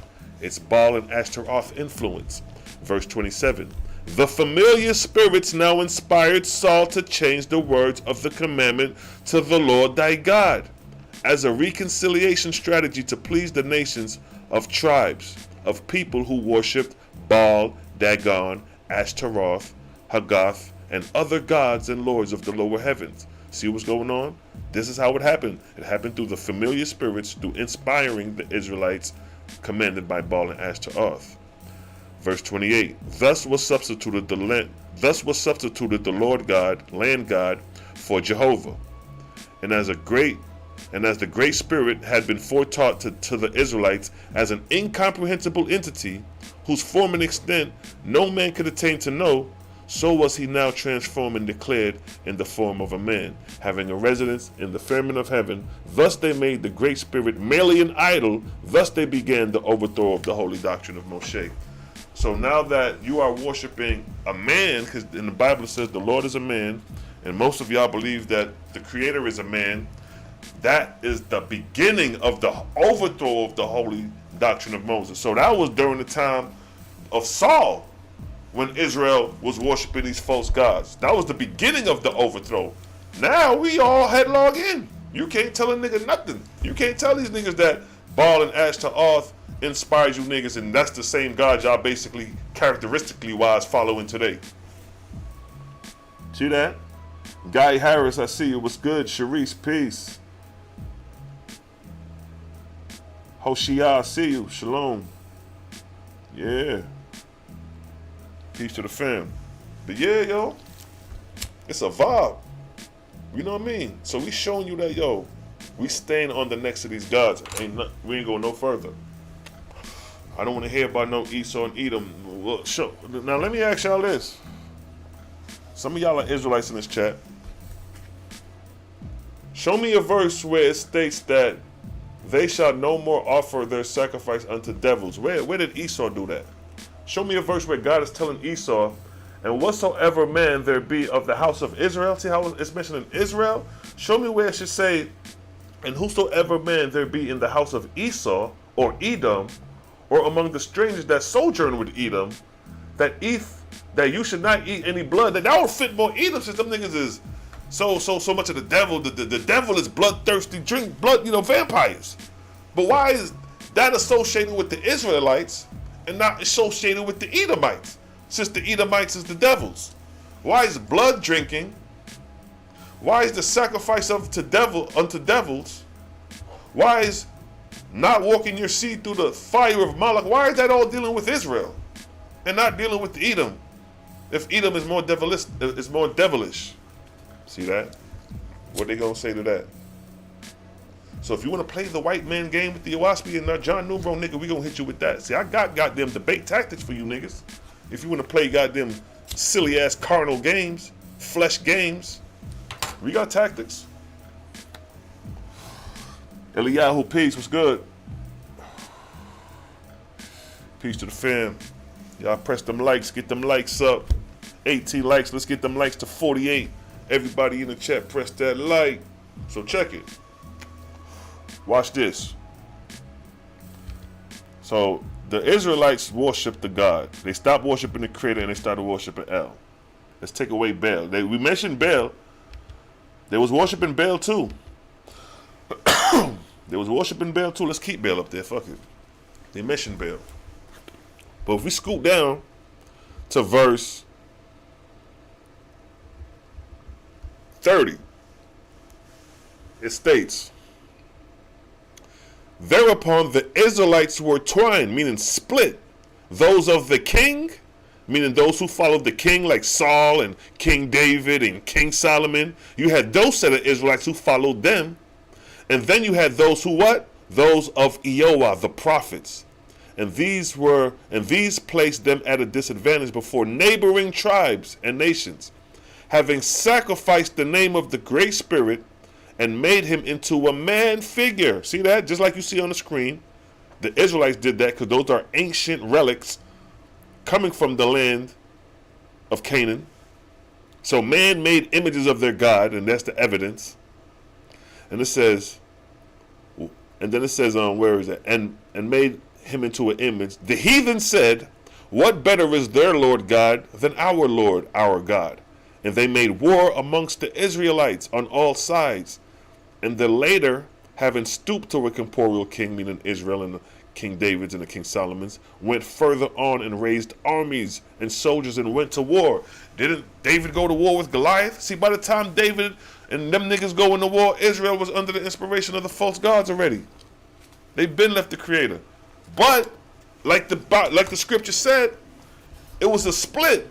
It's Baal and Ashtaroth influence. Verse 27. The familiar spirits now inspired Saul to change the words of the commandment to the Lord thy God, as a reconciliation strategy to please the nations of tribes of people who worshipped Baal, Dagon, Ashtaroth, Hagath, and other gods and lords of the lower heavens. See what's going on? This is how it happened. It happened through the familiar spirits, through inspiring the Israelites, commanded by Baal and Ashtaroth. Verse 28. Thus was substituted the Lord God, land God, for Jehovah. And as the Great Spirit had been foretaught to the Israelites as an incomprehensible entity, whose form and extent no man could attain to know, so was he now transformed and declared in the form of a man, having a residence in the firmament of heaven. Thus they made the Great Spirit merely an idol. Thus they began the overthrow of the holy doctrine of Moshe. So now that you are worshiping a man, because in the Bible it says the Lord is a man, and most of y'all believe that the Creator is a man, that is the beginning of the overthrow of the holy doctrine of Moses. So that was during the time of Saul, when Israel was worshiping these false gods. That was the beginning of the overthrow. Now we all headlong in. You can't tell a nigga nothing. You can't tell these niggas that Baal and Ashtaroth inspires you niggas, and that's the same God y'all basically characteristically wise following today. See that? Guy Harris, I see you. What's good? Sharice, peace. Hoshia, I see you. Shalom. Yeah. Peace to the fam. But yeah, yo, it's a vibe. You know what I mean? So we showing you that, yo, we staying on the necks of these gods. We ain't going no further. I don't want to hear about no Esau and Edom. Well, now let me ask y'all this. Some of y'all are Israelites in this chat. Show me a verse where it states that they shall no more offer their sacrifice unto devils. Where did Esau do that? Show me a verse where God is telling Esau, and whatsoever man there be of the house of Israel. See how it's mentioned in Israel? Show me where it should say, and whosoever man there be in the house of Esau or Edom, or among the strangers that sojourn with Edom, that you should not eat any blood. That would fit more Edom, since them niggas is so much of the devil. The devil is bloodthirsty, drink blood, vampires. But why is that associated with the Israelites and not associated with the Edomites, since the Edomites is the devils? Why is blood drinking? Why is the sacrifice unto devils? Why is not walking your seed through the fire of Moloch? Why is that all dealing with Israel and not dealing with Edom? If Edom is more devilish. See that? What they gonna say to that? So if you want to play the white man game with the Oahspe and John Numero, nigga, we gonna hit you with that. See, I got goddamn debate tactics for you niggas. If you want to play goddamn silly ass carnal games, flesh games, we got tactics. Eliyahu, peace, what's good? Peace to the fam. Y'all press them likes, get them likes up. 18 likes, let's get them likes to 48. Everybody in the chat, press that like. So check it. Watch this. So the Israelites worshiped the God. They stopped worshiping the Creator and they started worshiping El. Let's take away Baal. We mentioned Baal. They was worshiping Baal too. They was worshiping Baal too. Let's keep Baal up there. Fuck it. They mentioned Baal. But if we scoot down to verse 30, it states, thereupon the Israelites were twined, meaning split. Those of the king, meaning those who followed the king like Saul and King David and King Solomon. You had those set of Israelites who followed them. And then you had those who what? Those of Eoah, the prophets. And these placed them at a disadvantage before neighboring tribes and nations, having sacrificed the name of the Great Spirit and made him into a man figure. See that? Just like you see on the screen. The Israelites did that because those are ancient relics coming from the land of Canaan. So man made images of their God, and that's the evidence. And it says, where is it? And made him into an image. The heathen said, what better is their Lord God than our Lord, our God? And they made war amongst the Israelites on all sides. And the later, having stooped to a corporeal king, meaning Israel and the King David's and the King Solomon's, went further on and raised armies and soldiers and went to war. Didn't David go to war with Goliath? See, by the time David and them niggas go into war, Israel was under the inspiration of the false gods already. They've been left the Creator. But, like the scripture said, it was a split.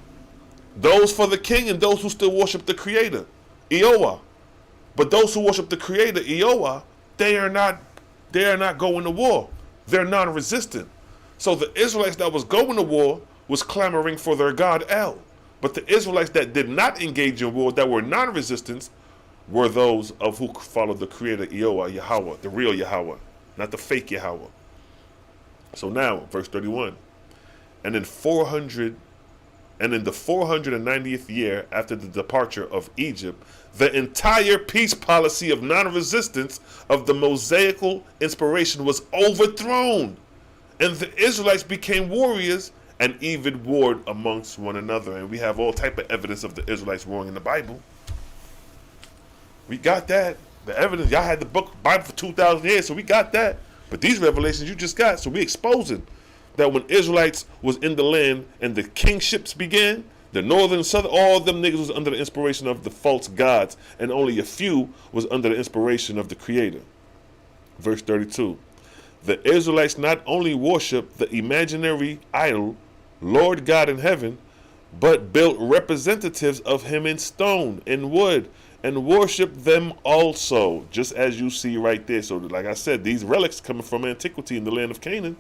Those for the king and those who still worship the Creator, Eoah. But those who worship the Creator, Eoah, they are not going to war. They're non-resistant. So the Israelites that was going to war was clamoring for their God El. But the Israelites that did not engage in war, that were non-resistant, were those of who followed the Creator, Eoah, Yahweh, the real Yahweh, not the fake Yahweh. So now, verse 31, and in the 490th year after the departure of Egypt, the entire peace policy of non-resistance of the Mosaical inspiration was overthrown, and the Israelites became warriors and even warred amongst one another. And we have all type of evidence of the Israelites warring in the Bible. We got that. The evidence, y'all had the Bible for 2,000 years, so we got that. But these revelations you just got, so we exposing that when Israelites was in the land and the kingships began, the northern and southern, all them niggas was under the inspiration of the false gods, and only a few was under the inspiration of the Creator. Verse 32. The Israelites not only worshiped the imaginary idol, Lord God in heaven, but built representatives of him in stone, in wood, and worship them also, just as you see right there. So like I said, these relics coming from antiquity in the land of Canaan.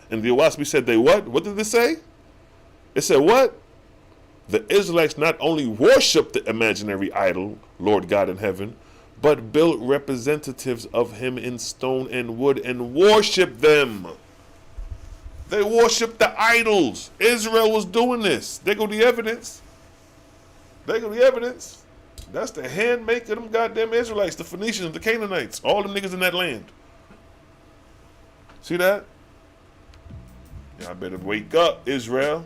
And the Oahspe said they what? What did it say? It said what? The Israelites not only worshiped the imaginary idol, Lord God in heaven, but built representatives of him in stone and wood and worshiped them. They worshiped the idols. Israel was doing this. There go the evidence. There go the evidence. That's the handmaker of them goddamn Israelites, the Phoenicians, the Canaanites, all them niggas in that land. See that? Y'all better wake up, Israel.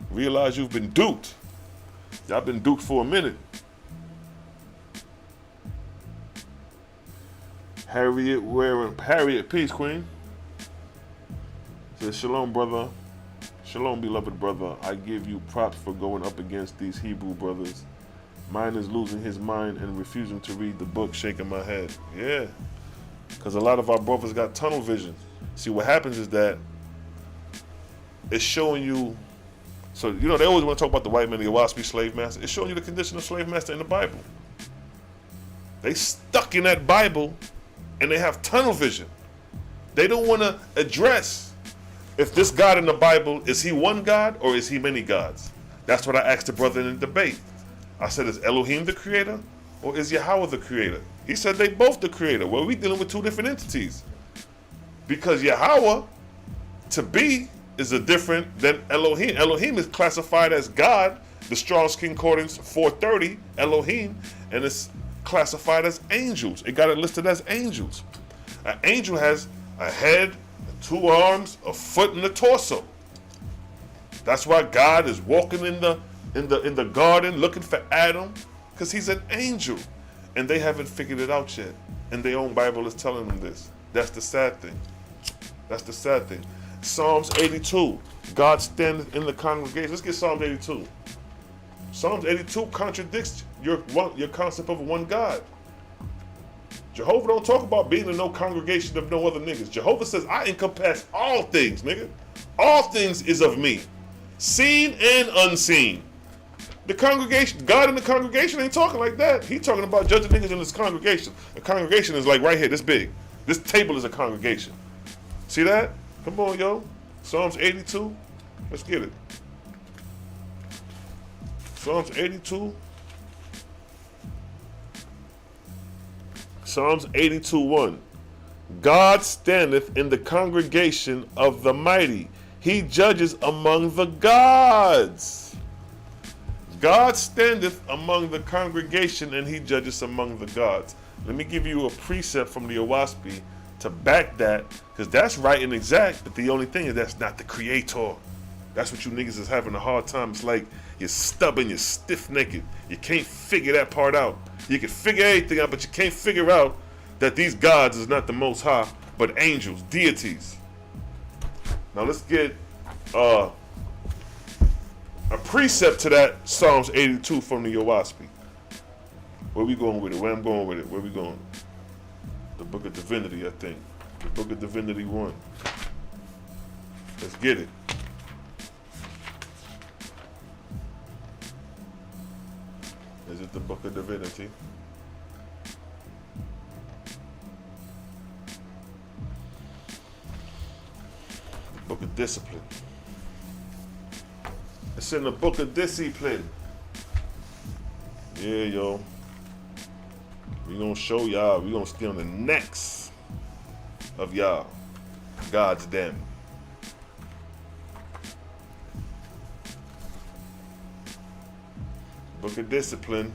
Realize you've been duped. Y'all been duped for a minute. Harriet, peace, queen. Says, Shalom, brother. Shalom, beloved brother. I give you props for going up against these Hebrew brothers. Mine is losing his mind and refusing to read the book, shaking my head. Yeah, because a lot of our brothers got tunnel vision. See, what happens is that it's showing you So, you know, they always want to talk about the white man, the Oahspe slave master. It's showing you the condition of slave master in the Bible. They stuck in that Bible and they have tunnel vision. They don't want to address if this God in the Bible, is he one God or is he many gods? That's what I asked the brother in the debate. I said, is Elohim the creator or is Yahweh the creator? He said they both the creator. Well, we dealing with two different entities. Because Yahweh, to be, is a different than Elohim. Elohim is classified as God, the Strong's Concordance 430, Elohim, and it's classified as angels. It got it listed as angels. An angel has a head, 2 arms, a foot, and a torso. That's why God is walking in the garden looking for Adam, because he's an angel. And they haven't figured it out yet. And their own Bible is telling them this. That's the sad thing. That's the sad thing. Psalms 82, God standeth in the congregation. Let's get Psalms 82. Psalms 82 contradicts your concept of one God. Jehovah don't talk about being in no congregation of no other niggas. Jehovah says, I encompass all things, nigga. All things is of me. Seen and unseen. The congregation, God in the congregation ain't talking like that. He talking about judging niggas in this congregation. The congregation is like right here, this big. This table is a congregation. See that? Come on, yo. Psalms 82. Let's get it. Psalms 82. Psalms 82:1. God standeth in the congregation of the mighty. He judges among the gods. God standeth among the congregation and he judges among the gods. Let me give you a precept from the Oahspe to back that, because that's right and exact, but the only thing is that's not the creator. That's what you niggas is having a hard time. It's like you're stubborn, you're stiff-necked. You can't figure that part out. You can figure everything out, but you can't figure out that these gods is not the Most High, but angels, deities. Now let's get a precept to that Psalms 82 from the Oahspe. Where we going with it? Where I'm going with it? Where we going? The Book of Divinity, I think. The Book of Divinity 1. Let's get it. Is it the Book of Divinity? The Book of Discipline. It's in the Book of Discipline. Yeah, yo. We gonna show y'all. We gonna stay on the necks of y'all. God's them. Book of Discipline.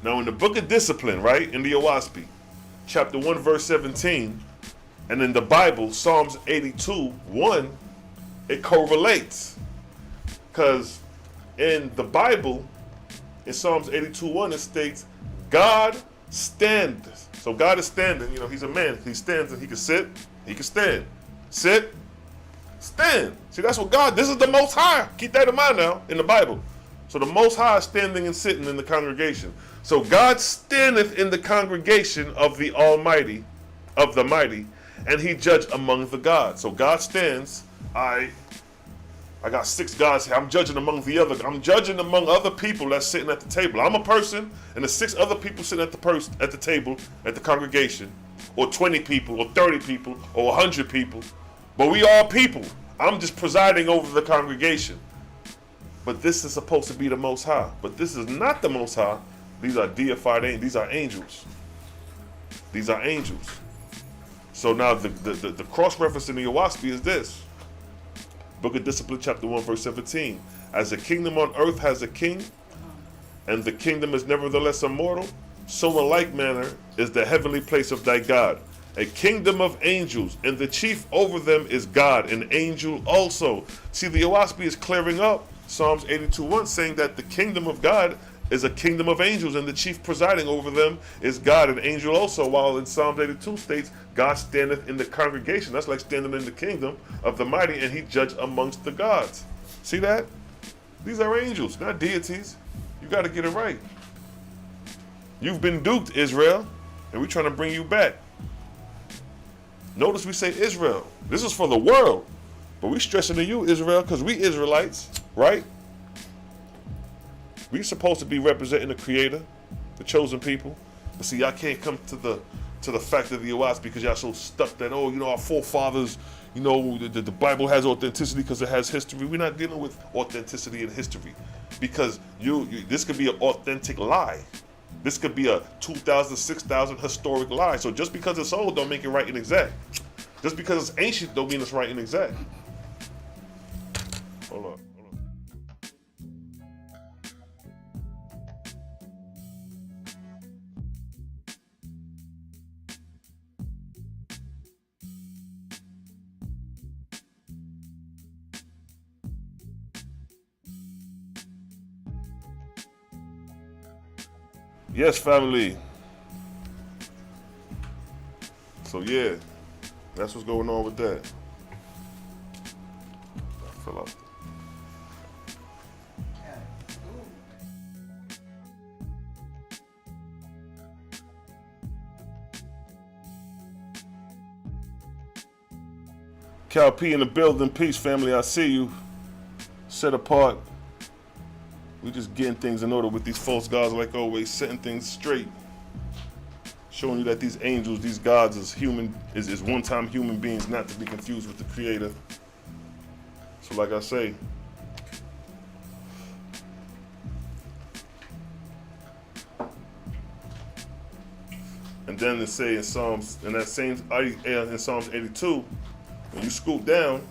Now in the Book of Discipline, right, in the Oahspe, chapter 1, verse 17, and in the Bible, Psalms 82:1, it correlates. Because in the Bible, in Psalms 82:1, it states, God stands. So God is standing, you know, he's a man. He stands and he can sit, he can stand. Sit, stand. See, that's what God, this is the Most High. Keep that in mind now, in the Bible. So the Most High is standing and sitting in the congregation. So God standeth in the congregation of the Almighty, of the mighty, and he judged among the gods. So God stands, I got 6 gods here. I'm judging among the other. I'm judging among other people that's sitting at the table. I'm a person, and there's 6 other people sitting at the table at the congregation, or 20 people, or 30 people, or 100 people. But we all people. I'm just presiding over the congregation. But this is supposed to be the Most High. But this is not the Most High. These are deified angels. These are angels. These are angels. So now the cross-reference in the Oahspe is this. Book of Discipline, chapter 1, verse 17. As the kingdom on earth has a king, and the kingdom is nevertheless immortal, so in like manner is the heavenly place of thy God. A kingdom of angels, and the chief over them is God, an angel also. See, the Oahspe is clearing up Psalms 82:1, saying that the kingdom of God is a kingdom of angels, and the chief presiding over them is God, an angel also, while in Psalms 82 states, God standeth in the congregation. That's like standing in the kingdom of the mighty, and he judged amongst the gods. See that? These are angels, not deities. You got to get it right. You've been duped, Israel, and we're trying to bring you back. Notice we say Israel. This is for the world. But we stressing to you, Israel, because we Israelites, right? We supposed to be representing the Creator, the chosen people. But see, y'all can't come to the fact of the Oahspe because y'all so stuck that, oh, you know, our forefathers, you know, the Bible has authenticity because it has history. We're not dealing with authenticity and history because this could be an authentic lie. This could be a 2,000, 6,000 historic lie. So just because it's old don't make it right and exact. Just because it's ancient don't mean it's right and exact. Hold on. Yes, family. So yeah, that's what's going on with that. I fell off. Cal P in the building. Peace, family. I see you. Set apart. We just getting things in order with these false gods, like always, setting things straight. Showing you that these angels, these gods is one-time human beings, not to be confused with the Creator. So like I say, and then they say in Psalms 82, when you scoop down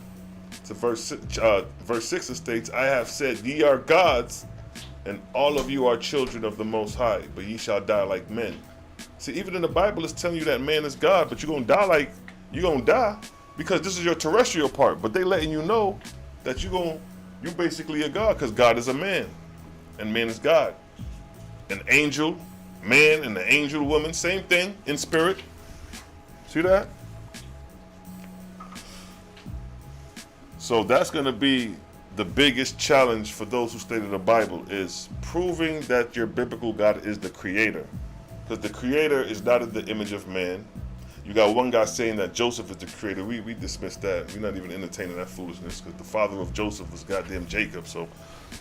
to verse 6, it states, I have said, ye are gods, and all of you are children of the Most High, but ye shall die like men. See, even in the Bible, it's telling you that man is God, but you're going to die because this is your terrestrial part. But they letting you know that you're basically a God because God is a man, and man is God. An angel, man, and the angel woman, same thing in spirit. See that? So that's going to be the biggest challenge for those who study the Bible, is proving that your biblical God is the Creator. Because the Creator is not in the image of man. You got one guy saying that Joseph is the Creator. We dismiss that. We're not even entertaining that foolishness because the father of Joseph was goddamn Jacob. So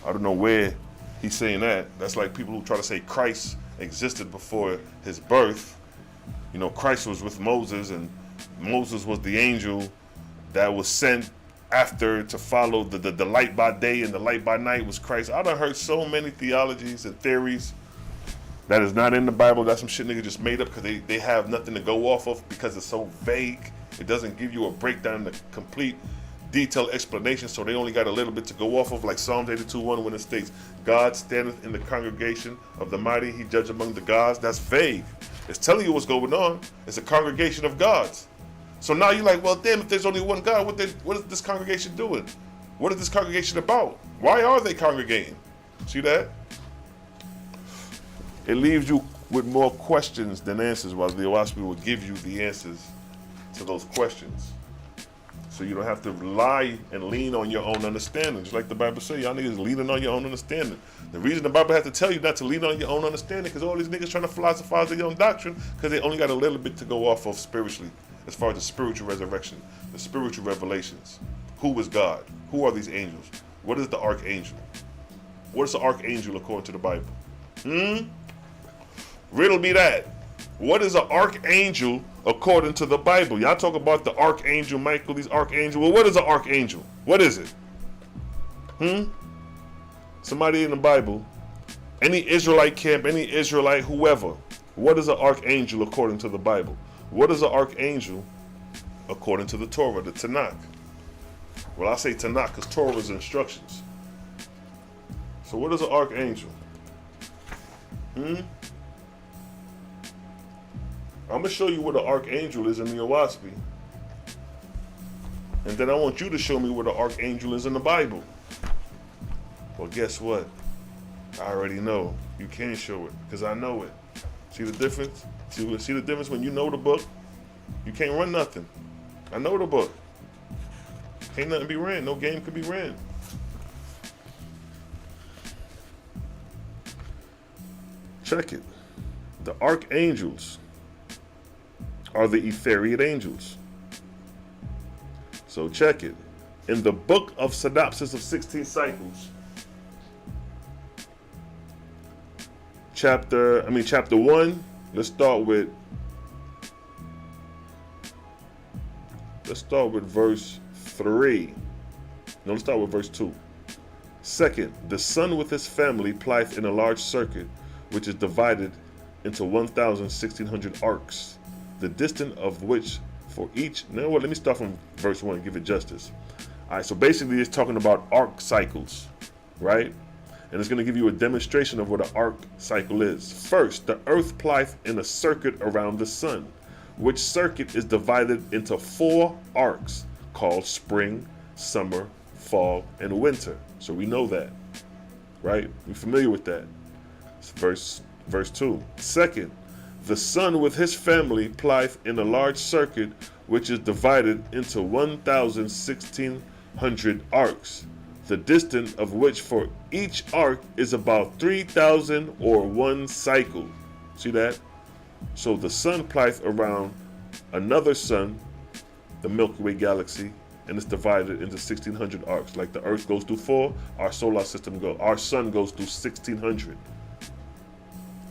I don't know where he's saying that. That's like people who try to say Christ existed before his birth. You know, Christ was with Moses, and Moses was the angel that was sent after to follow the light by day, and the light by night was Christ. I done heard so many theologies and theories that is not in the Bible. That's some shit niggas just made up because they have nothing to go off of because it's so vague. It doesn't give you a breakdown, the complete detailed explanation, so they only got a little bit to go off of, like Psalms 82:1 when it states, God standeth in the congregation of the mighty, he judge among the gods. That's vague. It's telling you what's going on. It's a congregation of gods. So now you're like, well, damn, if there's only one God, what is this congregation doing? What is this congregation about? Why are they congregating? See that? It leaves you with more questions than answers, while the Oahspe will give you the answers to those questions. So you don't have to rely and lean on your own understanding. Just like the Bible says, y'all niggas leaning on your own understanding. The reason the Bible has to tell you not to lean on your own understanding because all these niggas trying to philosophize their own doctrine because they only got a little bit to go off of spiritually, as far as the spiritual resurrection, the spiritual revelations. Who is God? Who are these angels? What is the archangel? What is the archangel according to the Bible? Riddle me that. What is an archangel according to the Bible? Y'all talk about the archangel Michael, these archangels. Well, what is an archangel? What is it? Somebody in the Bible, any Israelite camp, any Israelite, whoever. What is an archangel according to the Bible? What is an archangel according to the Torah, the Tanakh? Well, I say Tanakh because Torah is instructions. So what is an archangel? I'm going to show you what an archangel is in the Oahspe. And then I want you to show me what an archangel is in the Bible. Well, guess what? I already know. You can't show it because I know it. See the difference? See the difference when you know the book? You can't run nothing. I know the book. Can't nothing be ran. No game could be ran. Check it. The archangels are the etherian angels. So check it. In the book of Synopsis of 16 Cycles, chapter 1, let's start with verse 3. No, let's start with verse 2. Second, the sun with his family plieth in a large circuit, which is divided into 1,600 arcs, the distance of which for each. Now, let me start from verse 1 and give it justice. All right, so basically it's talking about arc cycles, right? And it's going to give you a demonstration of what an arc cycle is. First, the earth plieth in a circuit around the sun, which circuit is divided into 4 arcs called spring, summer, fall, and winter. So we know that, right? We're familiar with that. It's verse 2. Second, the sun with his family plieth in a large circuit, which is divided into 1,600 arcs, the distance of which for each arc is about 3,000 or 1 cycle. See that? So the sun plieth around another sun, the Milky Way galaxy, and it's divided into 1,600 arcs. Like the Earth goes through 4, our solar system our sun goes through 1,600.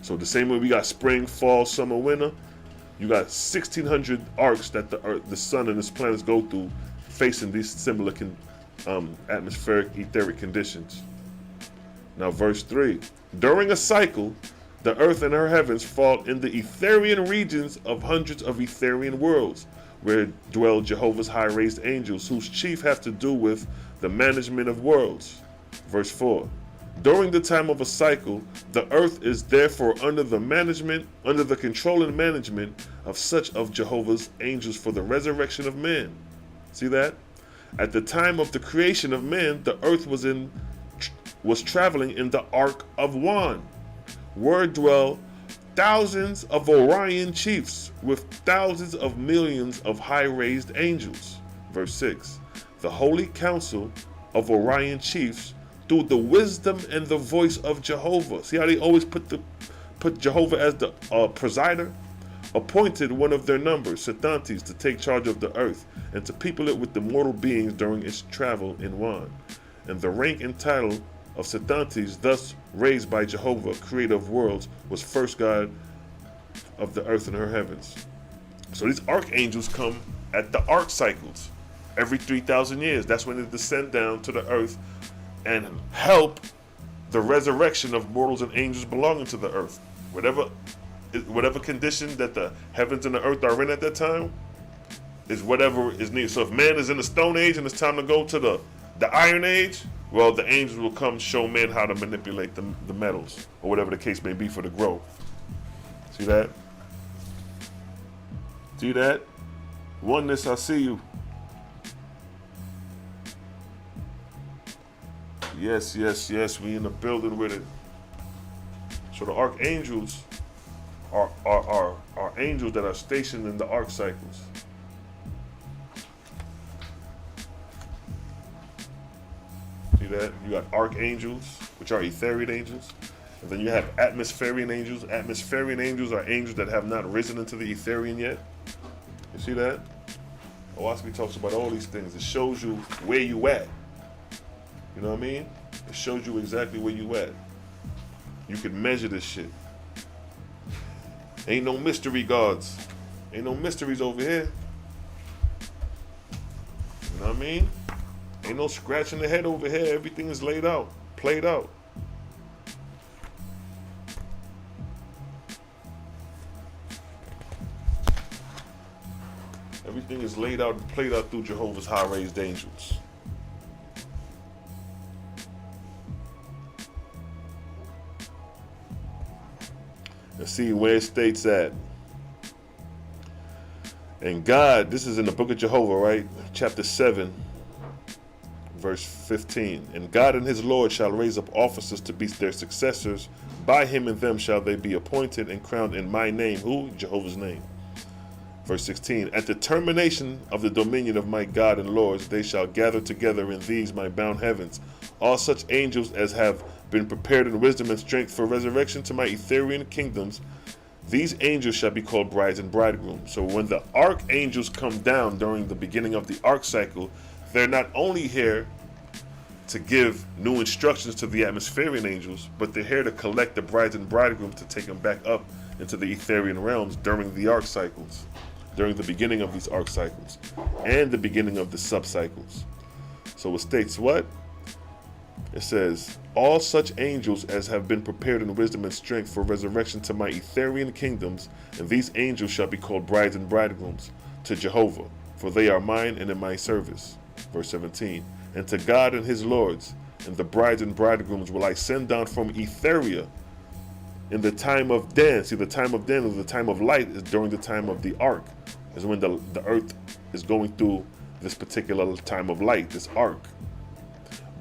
So the same way we got spring, fall, summer, winter, you got 1,600 arcs that the sun and its planets go through, facing these similar atmospheric etheric conditions. Now verse 3. During a cycle, the earth and her heavens fall in the Etherian regions of hundreds of Etherian worlds, where dwell Jehovah's high-raised angels, whose chief have to do with the management of worlds. Verse 4. During the time of a cycle, the earth is therefore under the control and management of such of Jehovah's angels for the resurrection of man. See that? At the time of the creation of man, the earth was traveling in the Ark of Wan, where dwell thousands of Orion chiefs with thousands of millions of high-raised angels. Verse 6. The holy council of Orion chiefs, through the wisdom and the voice of Jehovah. See how they always put Jehovah as the presider? Appointed one of their numbers, Sethantes, to take charge of the earth and to people it with the mortal beings during its travel in Wan. And the rank and title of Sethantes, thus raised by Jehovah, creator of worlds, was first God of the earth and her heavens. So these archangels come at the arc cycles every 3,000 years. That's when they descend down to the earth and help the resurrection of mortals and angels belonging to the earth. Whatever condition that the heavens and the earth are in at that time is whatever is needed. So if man is in the Stone Age and it's time to go to the Iron Age, well, the angels will come show man how to manipulate the metals, or whatever the case may be, for the growth. See that? See that? Oneness, I see you. Yes, yes, yes, we in the building with it. So the archangels are angels that are stationed in the arc cycles. See that? You got archangels, which are etherian angels. And then you have atmospherian angels. Atmospherian angels are angels that have not risen into the etherian yet. You see that? Oahspe talks about all these things. It shows you where you at. You know what I mean? It shows you exactly where you at. You can measure this shit. Ain't no mystery gods. Ain't no mysteries over here. You know what I mean? Ain't no scratching the head over here. Everything is laid out, played out. Everything is laid out and played out through Jehovah's high-raised angels. And see where it states at. And God, this is in the book of Jehovah, right? Chapter 7, verse 15. And God and his Lord shall raise up officers to be their successors. By him and them shall they be appointed and crowned in my name. Who? Jehovah's name. Verse 16. At the termination of the dominion of my God and Lords, they shall gather together in these my bound heavens all such angels as have been prepared in wisdom and strength for resurrection to my Etherian kingdoms, These angels shall be called brides and bridegrooms. So when the archangels come down during the beginning of the arc cycle, they're not only here to give new instructions to the atmospherian angels, but they're here to collect the brides and bridegrooms to take them back up into the etherian realms during the arc cycles, during the beginning of these arc cycles, and the beginning of the sub-cycles. So it states what? It says, all such angels as have been prepared in wisdom and strength for resurrection to my etherian kingdoms, and these angels shall be called brides and bridegrooms to Jehovah, for they are mine and in my service. Verse 17, and to God and his lords, and the brides and bridegrooms will I send down from Etheria in the time of Dan. See, the time of Dan, or the time of light, is during the time of the ark, is when the earth is going through this particular time of light, this ark.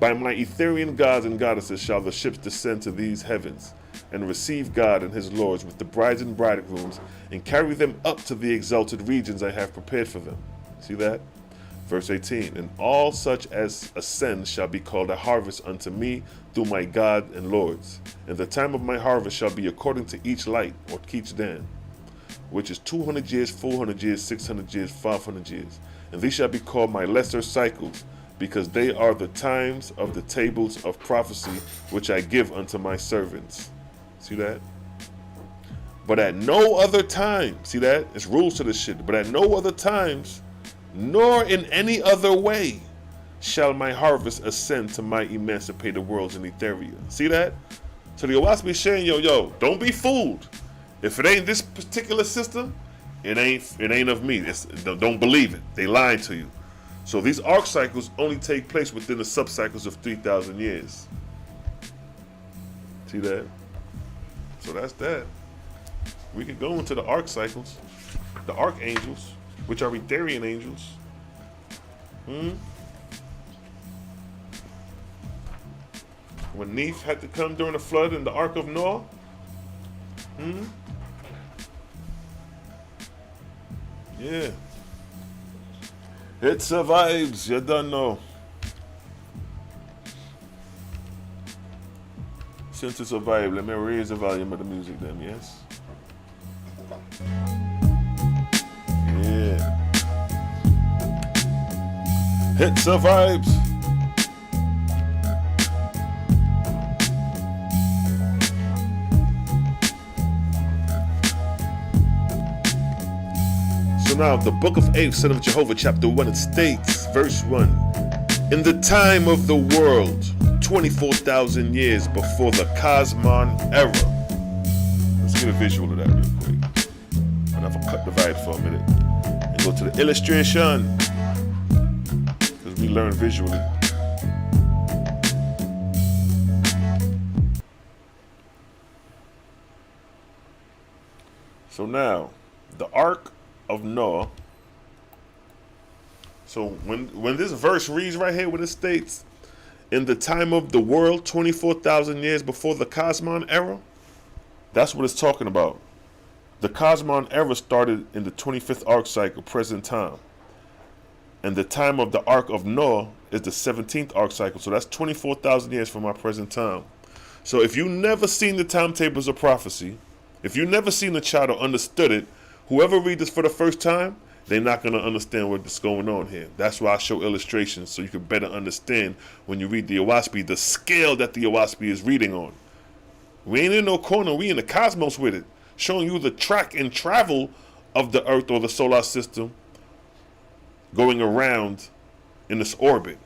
By my Etherian gods and goddesses shall the ships descend to these heavens, and receive God and his lords with the brides and bridegrooms, and carry them up to the exalted regions I have prepared for them. See that? Verse 18, and all such as ascend shall be called a harvest unto me through my God and lords. And the time of my harvest shall be according to each light, or each Dan, which is 200 years, 400 years, 600 years, 500 years. And these shall be called my lesser cycles, because they are the times of the tables of prophecy which I give unto my servants. See that? But at no other time, see that? It's rules to this shit. But at no other times, nor in any other way, shall my harvest ascend to my emancipated worlds in Etheria. See that? So the Oahspe is saying, yo, don't be fooled. If it ain't this particular system, it ain't of me. Don't believe it. They lying to you. So these arc cycles only take place within the sub-cycles of 3,000 years. See that? So that's that. We could go into the arc cycles, the archangels, which are Etherian angels. When Neith had to come during the flood in the Ark of Noah. Yeah. It survives, you don't know. Since it survived, let me raise the volume of the music then, yes? Yeah. It survives. So now, the book of Oahspe, son of Jehovah, chapter 1, it states, verse 1, in the time of the world, 24,000 years before the Cosmon era. Let's get a visual of that real quick. And I'll cut the vibe for a minute and go to the illustration, because we learn visually. So now, the Ark of Noah. So when this verse reads right here, when it states, in the time of the world, 24,000 years before the Cosmon era, that's what it's talking about. The Cosmon era started in the 25th arc cycle, present time. And the time of the Ark of Noah is the 17th arc cycle. So that's 24,000 years from our present time. So if you never seen the timetables of prophecy, if you never seen the chart or understood it, whoever read this for the first time, they're not going to understand what's going on here. That's why I show illustrations, so you can better understand when you read the Oahspe, the scale that the Oahspe is reading on. We ain't in no corner, we in the cosmos with it, showing you the track and travel of the Earth or the solar system going around in this orbit.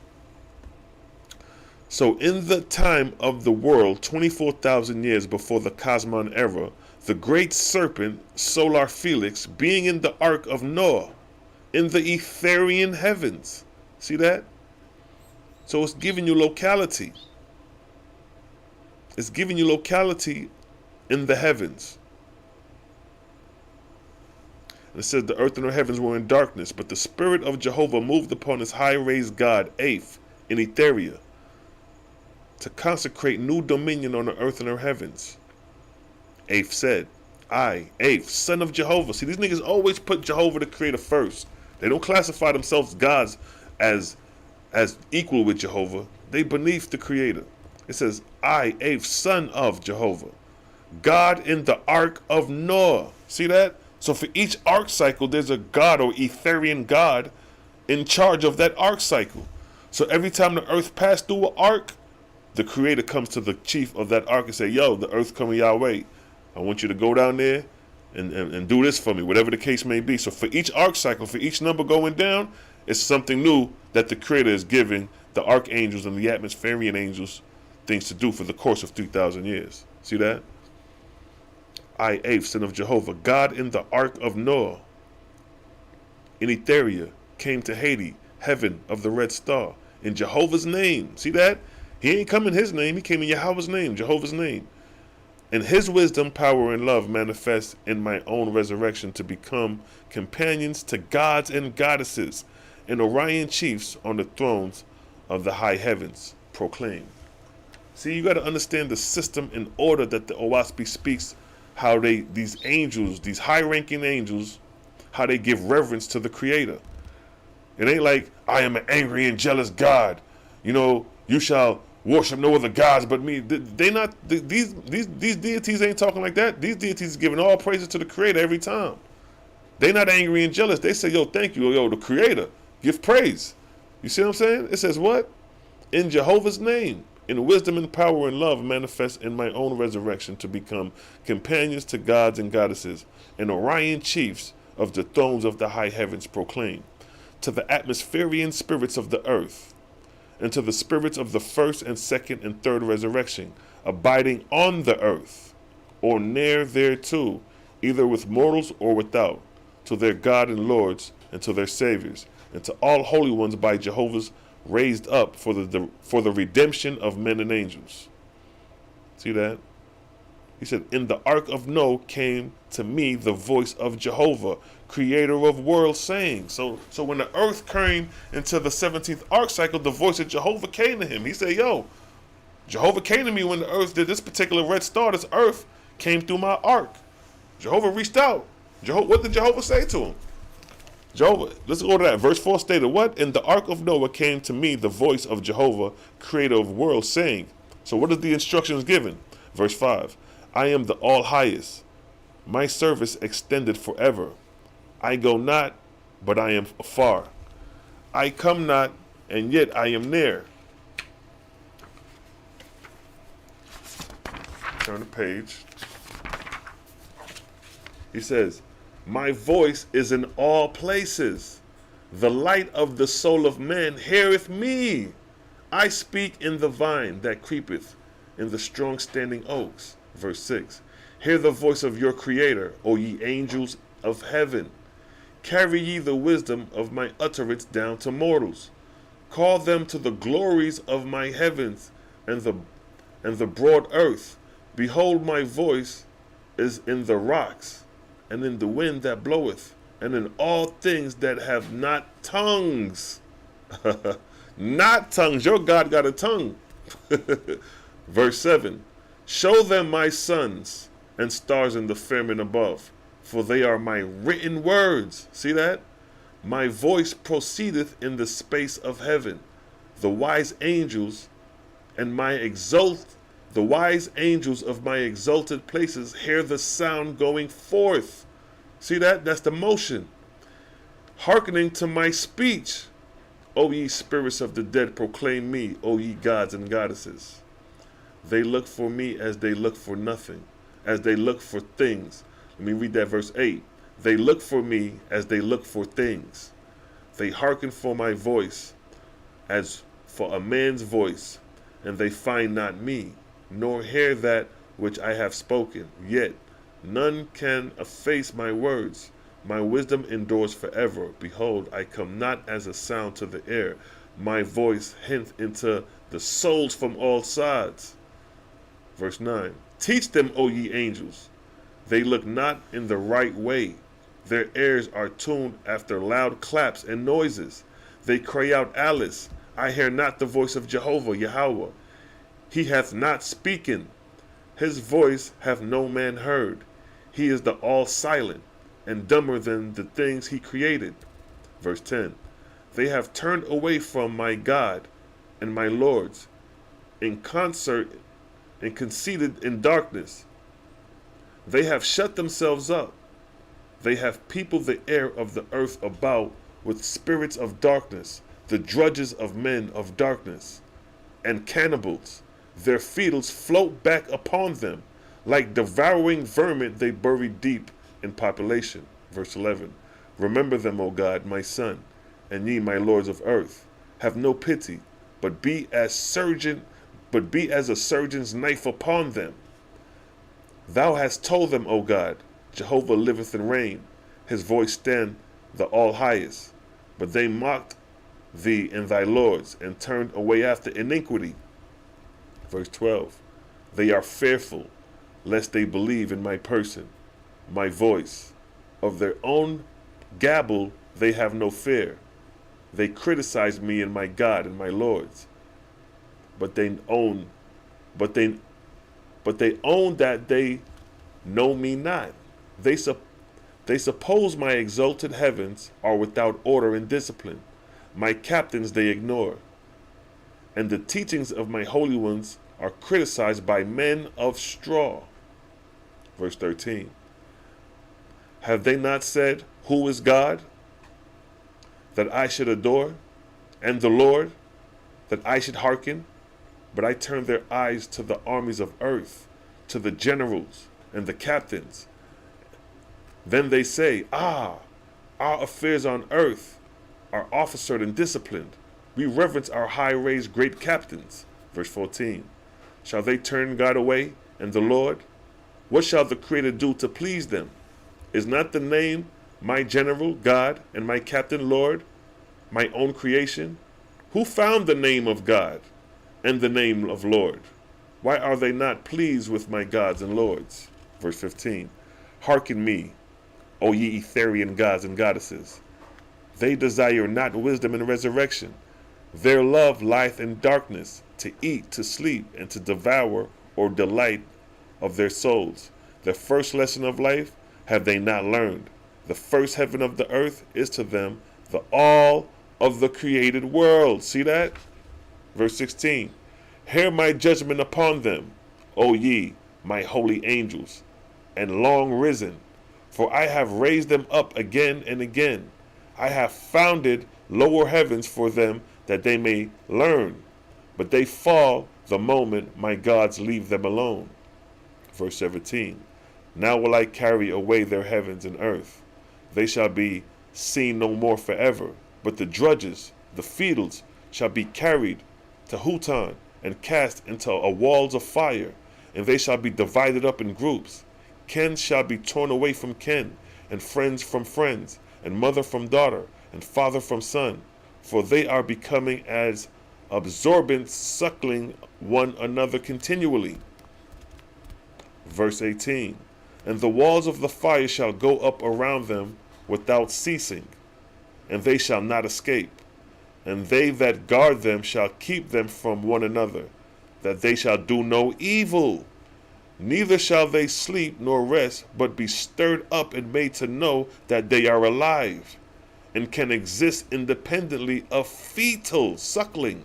So in the time of the world, 24,000 years before the Cosmon era, the great serpent, Solar Felix, being in the Ark of Noah, in the Etherian heavens. See that? So it's giving you locality. It's giving you locality in the heavens. And it says the earth and the heavens were in darkness, but the Spirit of Jehovah moved upon his high-raised God, Oahspe, in Etheria, to consecrate new dominion on the earth and the heavens. Oahspe said, I, Oahspe, son of Jehovah. See, these niggas always put Jehovah the Creator first. They don't classify themselves gods as equal with Jehovah. They beneath the Creator. It says, I, Oahspe, son of Jehovah, God in the ark of Noah. See that? So for each ark cycle, there's a god or Etherian god in charge of that ark cycle. So every time the earth passed through an ark, the creator comes to the chief of that ark and say, yo, the earth coming your way. I want you to go down there and do this for me, whatever the case may be. So for each arc cycle, for each number going down, it's something new that the creator is giving the archangels and the atmospherian angels things to do for the course of 3,000 years. See that? I, Ave, son of Jehovah, God in the ark of Noah, in Etheria, came to Haiti, heaven of the red star, in Jehovah's name. See that? He ain't come in his name, he came in Yahweh's name, Jehovah's name. And his wisdom, power, and love manifest in my own resurrection to become companions to gods and goddesses and Orion chiefs on the thrones of the high heavens proclaim. See, you got to understand the system and order that the Oahspe speaks, how these angels, these high-ranking angels, how they give reverence to the Creator. It ain't like, I am an angry and jealous God. You know, you shall worship no other gods but me. These deities ain't talking like that. These deities are giving all praises to the Creator every time. They not angry and jealous. They say, yo, thank you. Yo, the Creator, give praise. You see what I'm saying? It says what? In Jehovah's name, in wisdom and power and love manifest in my own resurrection to become companions to gods and goddesses and Orion chiefs of the thrones of the high heavens proclaim. To the atmospherian spirits of the earth, and to the spirits of the first and second and third resurrection, abiding on the earth, or near thereto, either with mortals or without, to their God and Lords, and to their Saviors, and to all holy ones by Jehovah's raised up for the redemption of men and angels. See that? He said, in the ark of Noah came to me the voice of Jehovah, creator of worlds, saying. So when the earth came into the 17th ark cycle, the voice of Jehovah came to him. He said, yo, Jehovah came to me when the earth did this particular red star, this earth came through my ark. Jehovah reached out. What did Jehovah say to him? Jehovah, let's go to that. Verse 4 stated, what? In the ark of Noah came to me the voice of Jehovah, creator of worlds, saying. So what is the instructions given? Verse 5. I am the all-highest. My service extended forever. I go not, but I am afar. I come not, and yet I am near. Turn the page. He says, my voice is in all places. The light of the soul of man heareth me. I speak in the vine that creepeth in the strong standing oaks. Verse 6. Hear the voice of your Creator, O ye angels of heaven. Carry ye the wisdom of my utterance down to mortals. Call them to the glories of my heavens and the broad earth. Behold, my voice is in the rocks, and in the wind that bloweth, and in all things that have not tongues. Not tongues. Your God got a tongue. Verse 7. Show them my sons and stars in the firmament above, for they are my written words. See that? My voice proceedeth in the space of heaven. The wise angels of my exalted places hear the sound going forth. See that? That's the motion. Hearkening to my speech. O ye spirits of the dead, proclaim me, O ye gods and goddesses. They look for me as they look for nothing, as they look for things. Let me read that verse 8. They look for me as they look for things. They hearken for my voice as for a man's voice, and they find not me, nor hear that which I have spoken. Yet none can efface my words. My wisdom endures forever. Behold, I come not as a sound to the air. My voice hint into the souls from all sides. Verse 9. Teach them, O ye angels. They look not in the right way. Their ears are tuned after loud claps and noises. They cry out, Alice. I hear not the voice of Jehovah, Yahweh. He hath not spoken. His voice hath no man heard. He is the all silent, and dumber than the things he created. Verse 10. They have turned away from my God and my Lord's, in concert and conceited in darkness. They have shut themselves up. They have peopled the air of the earth about with spirits of darkness, the drudges of men of darkness, and cannibals. Their feetles float back upon them. Like devouring vermin, they bury deep in population. Verse 11. Remember them, O God, my son, and ye, my lords of earth. Have no pity, but be as a surgeon's knife upon them. Thou hast told them, O God, Jehovah liveth and reign. His voice stand the all highest. But they mocked thee and thy lords, and turned away after iniquity. Verse 12. They are fearful, lest they believe in my person, my voice. Of their own gabble they have no fear. They criticize me and my God and my lords. But they own that they know me not. They suppose my exalted heavens are without order and discipline. My captains they ignore. And the teachings of my holy ones are criticized by men of straw. Verse 13. Have they not said, who is God, that I should adore, and the Lord, that I should hearken? But I turn their eyes to the armies of earth, to the generals and the captains. Then they say, our affairs on earth are officered and disciplined. We reverence our high-raised great captains. Verse 14. Shall they turn God away and the Lord? What shall the Creator do to please them? Is not the name my general, God, and my captain, Lord, my own creation? Who found the name of God and the name of Lord? Why are they not pleased with my gods and lords? Verse 15. Hearken me, O ye Etherian gods and goddesses. They desire not wisdom and resurrection. Their love lieth in darkness, to eat, to sleep, and to devour or delight of their souls. The first lesson of life have they not learned. The first heaven of the earth is to them the all of the created world. See that? Verse 16. Hear my judgment upon them, O ye, my holy angels, and long risen. For I have raised them up again and again. I have founded lower heavens for them, that they may learn. But they fall the moment my gods leave them alone. Verse 17. Now will I carry away their heavens and earth. They shall be seen no more forever. But the drudges, the feetles, shall be carried to Hutan and cast into a walls of fire. And they shall be divided up in groups. Kin shall be torn away from kin, and friends from friends, and mother from daughter, and father from son. For they are becoming as absorbent, suckling one another continually. Verse 18. And the walls of the fire shall go up around them without ceasing, and they shall not escape. And they that guard them shall keep them from one another, that they shall do no evil. Neither shall they sleep nor rest, but be stirred up and made to know that they are alive, and can exist independently of fetal suckling.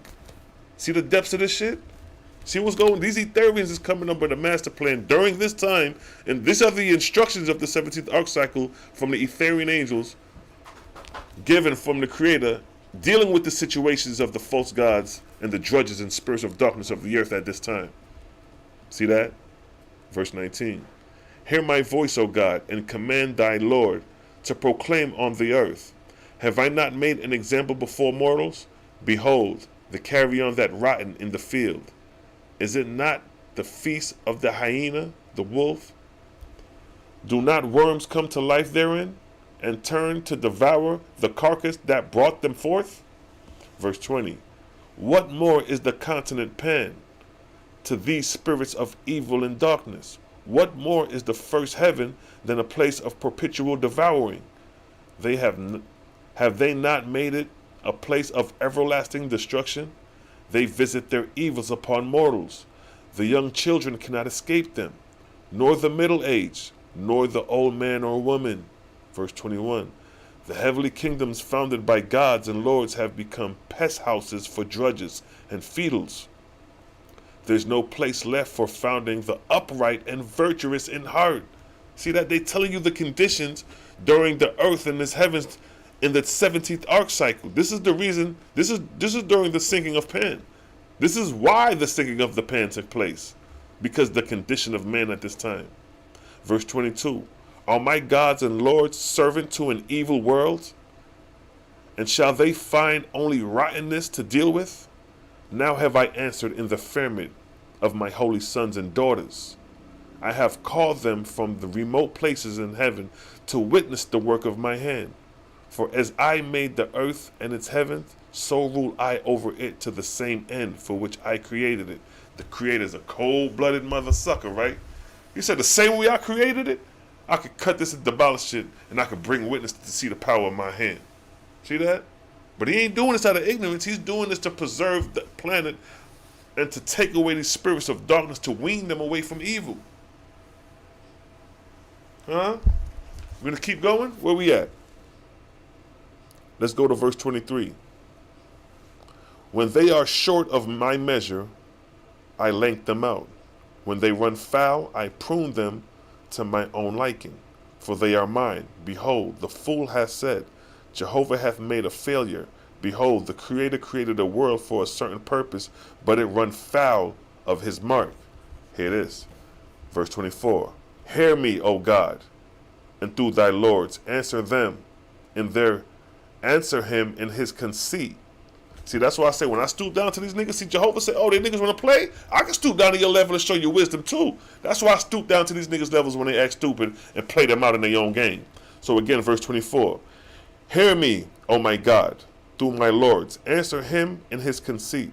See the depths of this shit? See what's going on? These Etherians is coming up with a master plan during this time, and these are the instructions of the 17th arc cycle from the Etherian angels, given from the Creator, dealing with the situations of the false gods and the drudges and spirits of darkness of the earth at this time. See that? Verse 19. Hear my voice, O God, and command thy Lord to proclaim on the earth. Have I not made an example before mortals? Behold, the carrion that rotten in the field. Is it not the feast of the hyena, the wolf? Do not worms come to life therein, and turn to devour the carcass that brought them forth? Verse 20. What more is the continent Pan to these spirits of evil and darkness? What more is the first heaven than a place of perpetual devouring? Have they not made it a place of everlasting destruction? They visit their evils upon mortals. The young children cannot escape them, nor the middle age, nor the old man or woman. Verse 21. The heavenly kingdoms founded by gods and lords have become pest houses for drudges and feetles. There's no place left for founding the upright and virtuous in heart. See that? They telling you the conditions during the earth and its heavens in the 17th arc cycle. This is the reason. This is during the sinking of Pan. This is why the sinking of the Pan took place, because the condition of man at this time. Verse 22. Are my gods and lords servant to an evil world? And shall they find only rottenness to deal with? Now have I answered in the firmament of my holy sons and daughters. I have called them from the remote places in heaven to witness the work of my hand. For as I made the earth and its heavens, so rule I over it to the same end for which I created it. The Creator's a cold-blooded mother sucker, right? He said the same way I created it, I could cut this and demolish it, and I could bring witness to see the power of my hand. See that? But he ain't doing this out of ignorance. He's doing this to preserve the planet and to take away these spirits of darkness, to wean them away from evil. Huh? We're going to keep going? Where we at? Let's go to verse 23. When they are short of my measure, I length them out. When they run foul, I prune them to my own liking. For they are mine. Behold, the fool hath said, Jehovah hath made a failure. Behold, the Creator created a world for a certain purpose, but it run foul of his mark. Here it is. Verse 24. Hear me, O God, and through thy lords answer them answer him in his conceit. See, that's why I say when I stoop down to these niggas, see Jehovah say, oh, they niggas want to play? I can stoop down to your level and show you wisdom too. That's why I stoop down to these niggas' levels when they act stupid and play them out in their own game. So again, verse 24. Hear me, O my God, through my lords. Answer him in his conceit.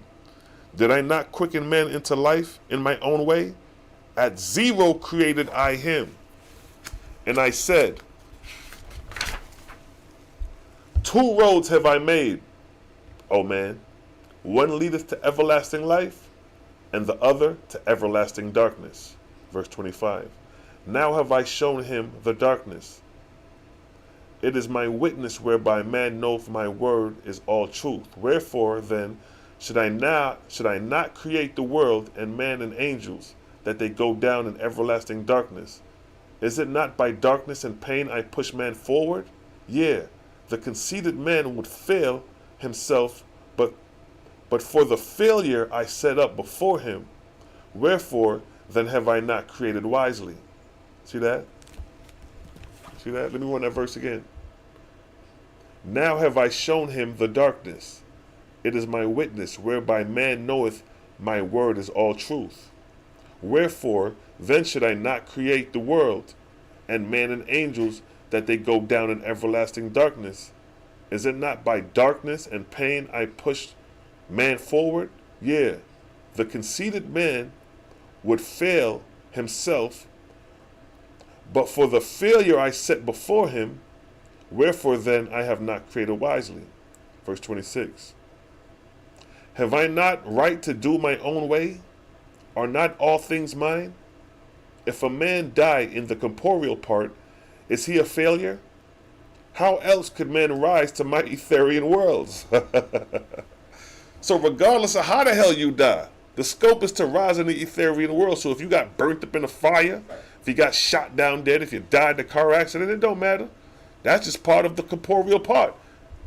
Did I not quicken man into life in my own way? At zero created I him. And I said, two roads have I made, O man. One leadeth to everlasting life, and the other to everlasting darkness. Verse 25. Now have I shown him the darkness. It is my witness whereby man knoweth my word is all truth. Wherefore then should I not create the world and man and angels, that they go down in everlasting darkness? Is it not by darkness and pain I push man forward? Yea, the conceited man would fail himself, but for the failure I set up before him. Wherefore then have I not created wisely? See that? See that? Let me run that verse again. Now have I shown him the darkness. It is my witness whereby man knoweth my word is all truth. Wherefore then should I not create the world and man and angels, that they go down in everlasting darkness? Is it not by darkness and pain I pushed man forward? Yea, the conceited man would fail himself, but for the failure I set before him. Wherefore then I have not created wisely. Verse 26. Have I not right to do my own way? Are not all things mine? If a man die in the corporeal part, is he a failure? How else could man rise to my etherian worlds? So regardless of how the hell you die, the scope is to rise in the etherian world. So if you got burnt up in a fire, if you got shot down dead, if you died in a car accident, it don't matter. That's just part of the corporeal part.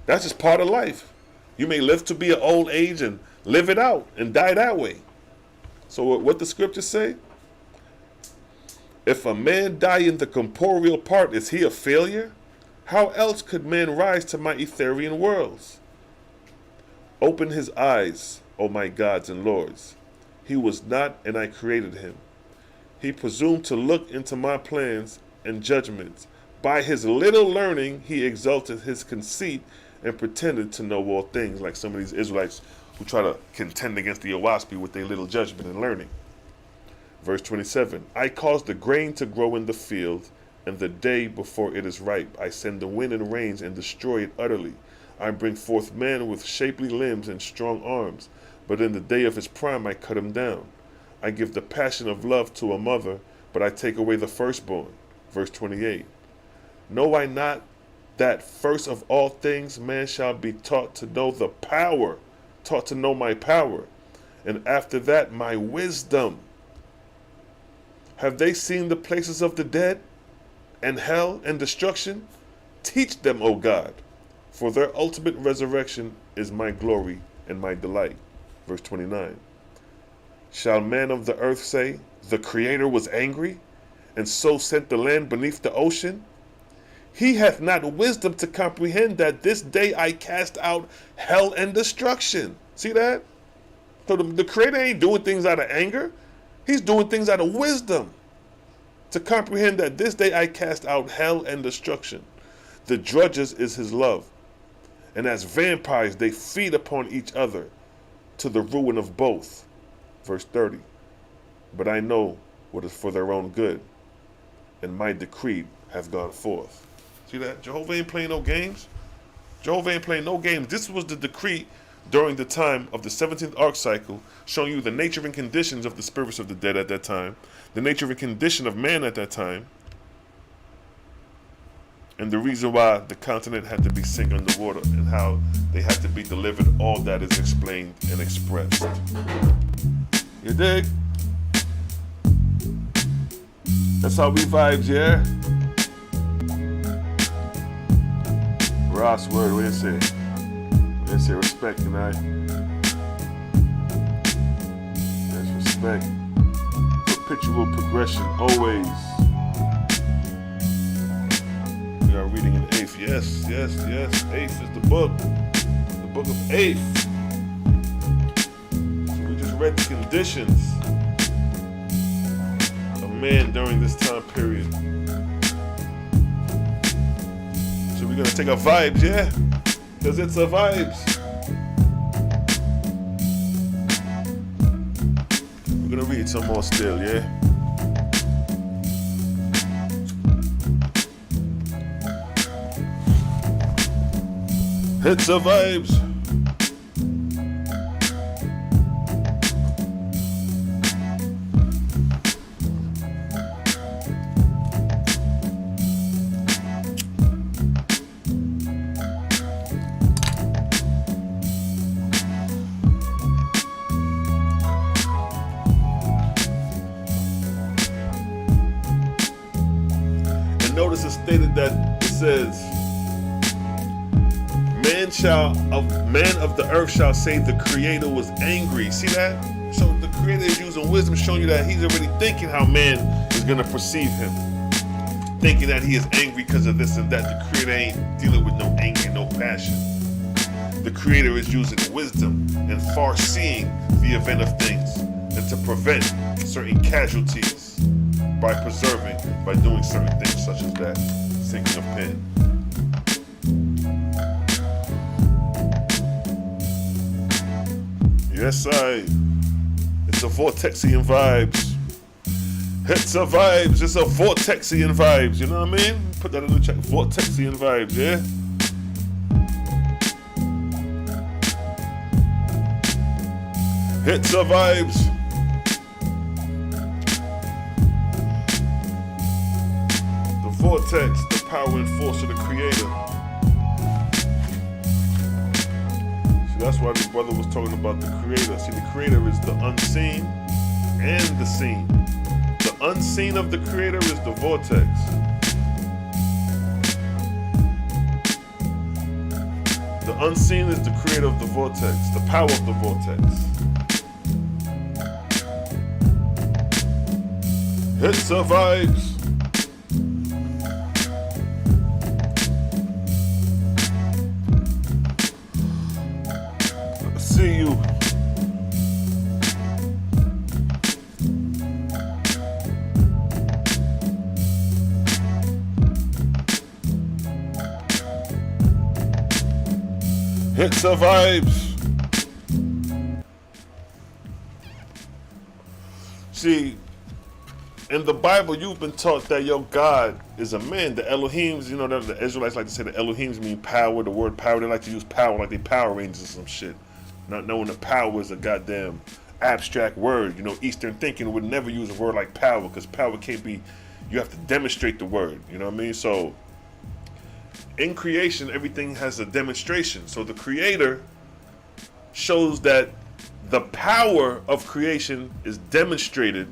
That's just part of life. You may live to be an old age and live it out and die that way. So what the scriptures say? If a man die in the corporeal part, is he a failure? How else could man rise to my etherian worlds? Open his eyes, O my gods and lords. He was not, and I created him. He presumed to look into my plans and judgments. By his little learning, he exalted his conceit and pretended to know all things, like some of these Israelites who try to contend against the Oahspe with their little judgment and learning. Verse 27, I cause the grain to grow in the field, and the day before it is ripe, I send the wind and rains and destroy it utterly. I bring forth man with shapely limbs and strong arms, but in the day of his prime I cut him down. I give the passion of love to a mother, but I take away the firstborn. Verse 28, know I not that first of all things man shall be taught to know the power, taught to know my power, and after that my wisdom. Have they seen the places of the dead? and hell and destruction? Teach them, O God, for their ultimate resurrection is my glory and my delight. Verse 29. Shall man of the earth say, the Creator was angry, and so sent the land beneath the ocean? He hath not wisdom to comprehend that this day I cast out hell and destruction. See that? So the Creator ain't doing things out of anger. He's doing things out of wisdom. To comprehend that this day I cast out hell and destruction. The drudges is his love. And as vampires they feed upon each other to the ruin of both. Verse 30. But I know what is for their own good, and my decree hath gone forth. See that? Jehovah ain't playing no games. Jehovah ain't playing no games. This was the decree during the time of the 17th arc cycle, showing you the nature and conditions of the spirits of the dead at that time, the nature and condition of man at that time, and the reason why the continent had to be sink underwater and how they had to be delivered. All that is explained and expressed. You dig? That's how we vibes, yeah? Ross word, what do you say? What do you say? Respect, you know? Yes, respect. Perpetual progression, always. We are reading in 8th. Yes. 8th is the book. The book of 8th. So we just read the conditions of man during this time period. So we're gonna take our vibes, yeah? Because it's a vibes. We're gonna read some more still, yeah? It's a vibes. And notice it stated that it says, man of the earth shall say the Creator was angry. See that? So the Creator is using wisdom, showing you that he's already thinking how man is going to perceive him. Thinking that he is angry because of this and that. The Creator ain't dealing with no anger, no passion. The Creator is using wisdom and far-seeing the event of things and to prevent certain casualties by preserving, by doing certain things such as that. Sinking a pen. Yes, it's a vortexian vibes. It's a vibes. It's a vortexian vibes. You know what I mean? Put that in the chat. Vortexian vibes, yeah? It's a vibes. The vortex, the power and force of the Creator. That's why the brother was talking about the Creator. See, the Creator is the unseen and the seen. The unseen of the Creator is the vortex. The unseen is the Creator of the vortex, the power of the vortex. It's a vibes. See you. It's a vibes. See, in the Bible, you've been taught that your God is a man. The Elohims, you know, the Israelites like to say the Elohims mean power. The word power, they like to use power like they Power Rangers or some shit. Not knowing the power is a goddamn abstract word. You know, Eastern thinking would never use a word like power because power can't be, you have to demonstrate the word. You know what I mean? So, in creation, everything has a demonstration. So the Creator shows that the power of creation is demonstrated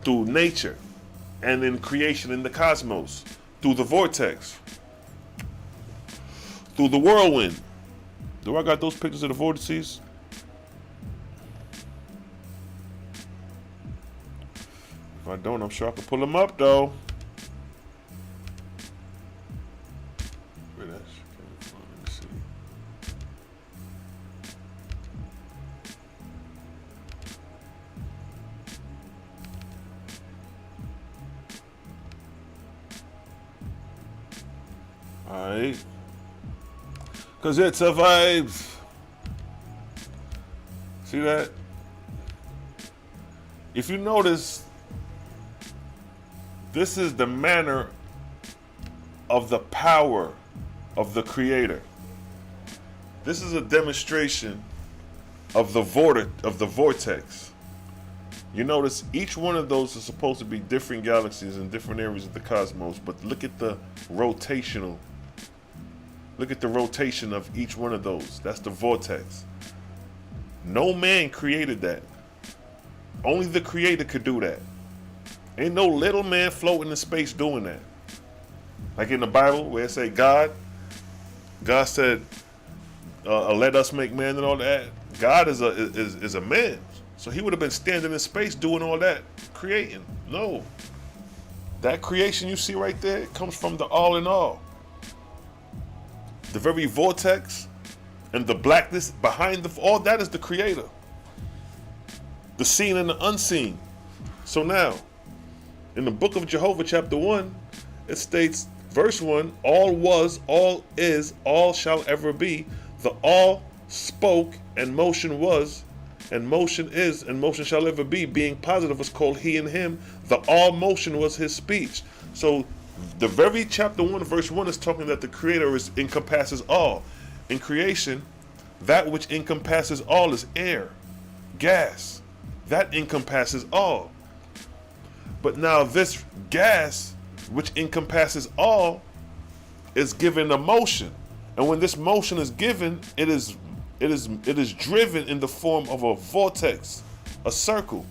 through nature. and in creation in the cosmos, through the vortex, through the whirlwind. Do I got those pictures of the vortices? If I don't, I'm sure I can pull them up though. Where that shit came from? Let me see. Alright. Cause it's a vibes. See that? If you notice, this is the manner of the power of the Creator. This is a demonstration of the vortex. You notice each one of those is supposed to be different galaxies in different areas of the cosmos, but look at the rotational. Look at the rotation of each one of those. That's the vortex. No man created that. Only the Creator could do that. Ain't no little man floating in space doing that. Like in the Bible where it say God said, let us make man and all that. God is a man. So he would have been standing in space doing all that, creating. No. That creation you see right there comes from the all in all. The very vortex and the blackness behind all that is the Creator. The seen and the unseen. So now, in the book of Jehovah, chapter 1, it states, verse 1, all was, all is, all shall ever be. The all spoke, and motion was, and motion is, and motion shall ever be. Being positive was called he and him. The all motion was his speech. So the very chapter 1, verse 1 is talking that the Creator encompasses all. In creation, that which encompasses all is air, gas. That encompasses all. But now this gas, which encompasses all, is given a motion. And when this motion is given, it is driven in the form of a vortex, a circle,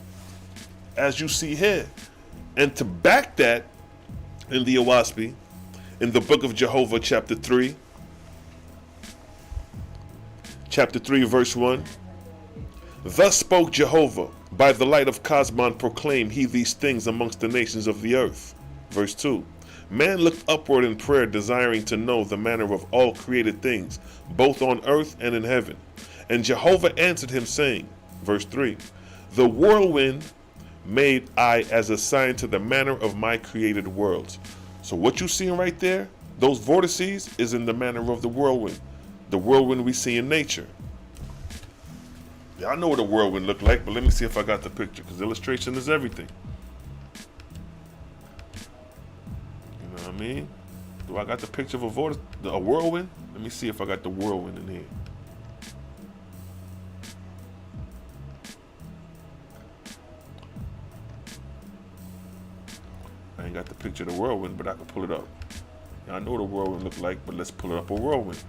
as you see here. And to back that, in the Oahspe, in the book of Jehovah, chapter 3, verse 1, thus spoke Jehovah, by the light of Cosmon proclaim he these things amongst the nations of the earth. Verse 2, man looked upward in prayer, desiring to know the manner of all created things, both on earth and in heaven. And Jehovah answered him, saying, verse 3, the whirlwind made I as a sign to the manner of my created worlds. So what you seeing right there, those vortices, is in the manner of the whirlwind we see in nature. Yeah, I know what a whirlwind look like, but let me see if I got the picture, because illustration is everything. You know what I mean? Do I got the picture of a whirlwind? Let me see if I got the whirlwind in here. I ain't got the picture of the whirlwind, but I can pull it up. Now, I know what a whirlwind look like, but let's pull it up a whirlwind.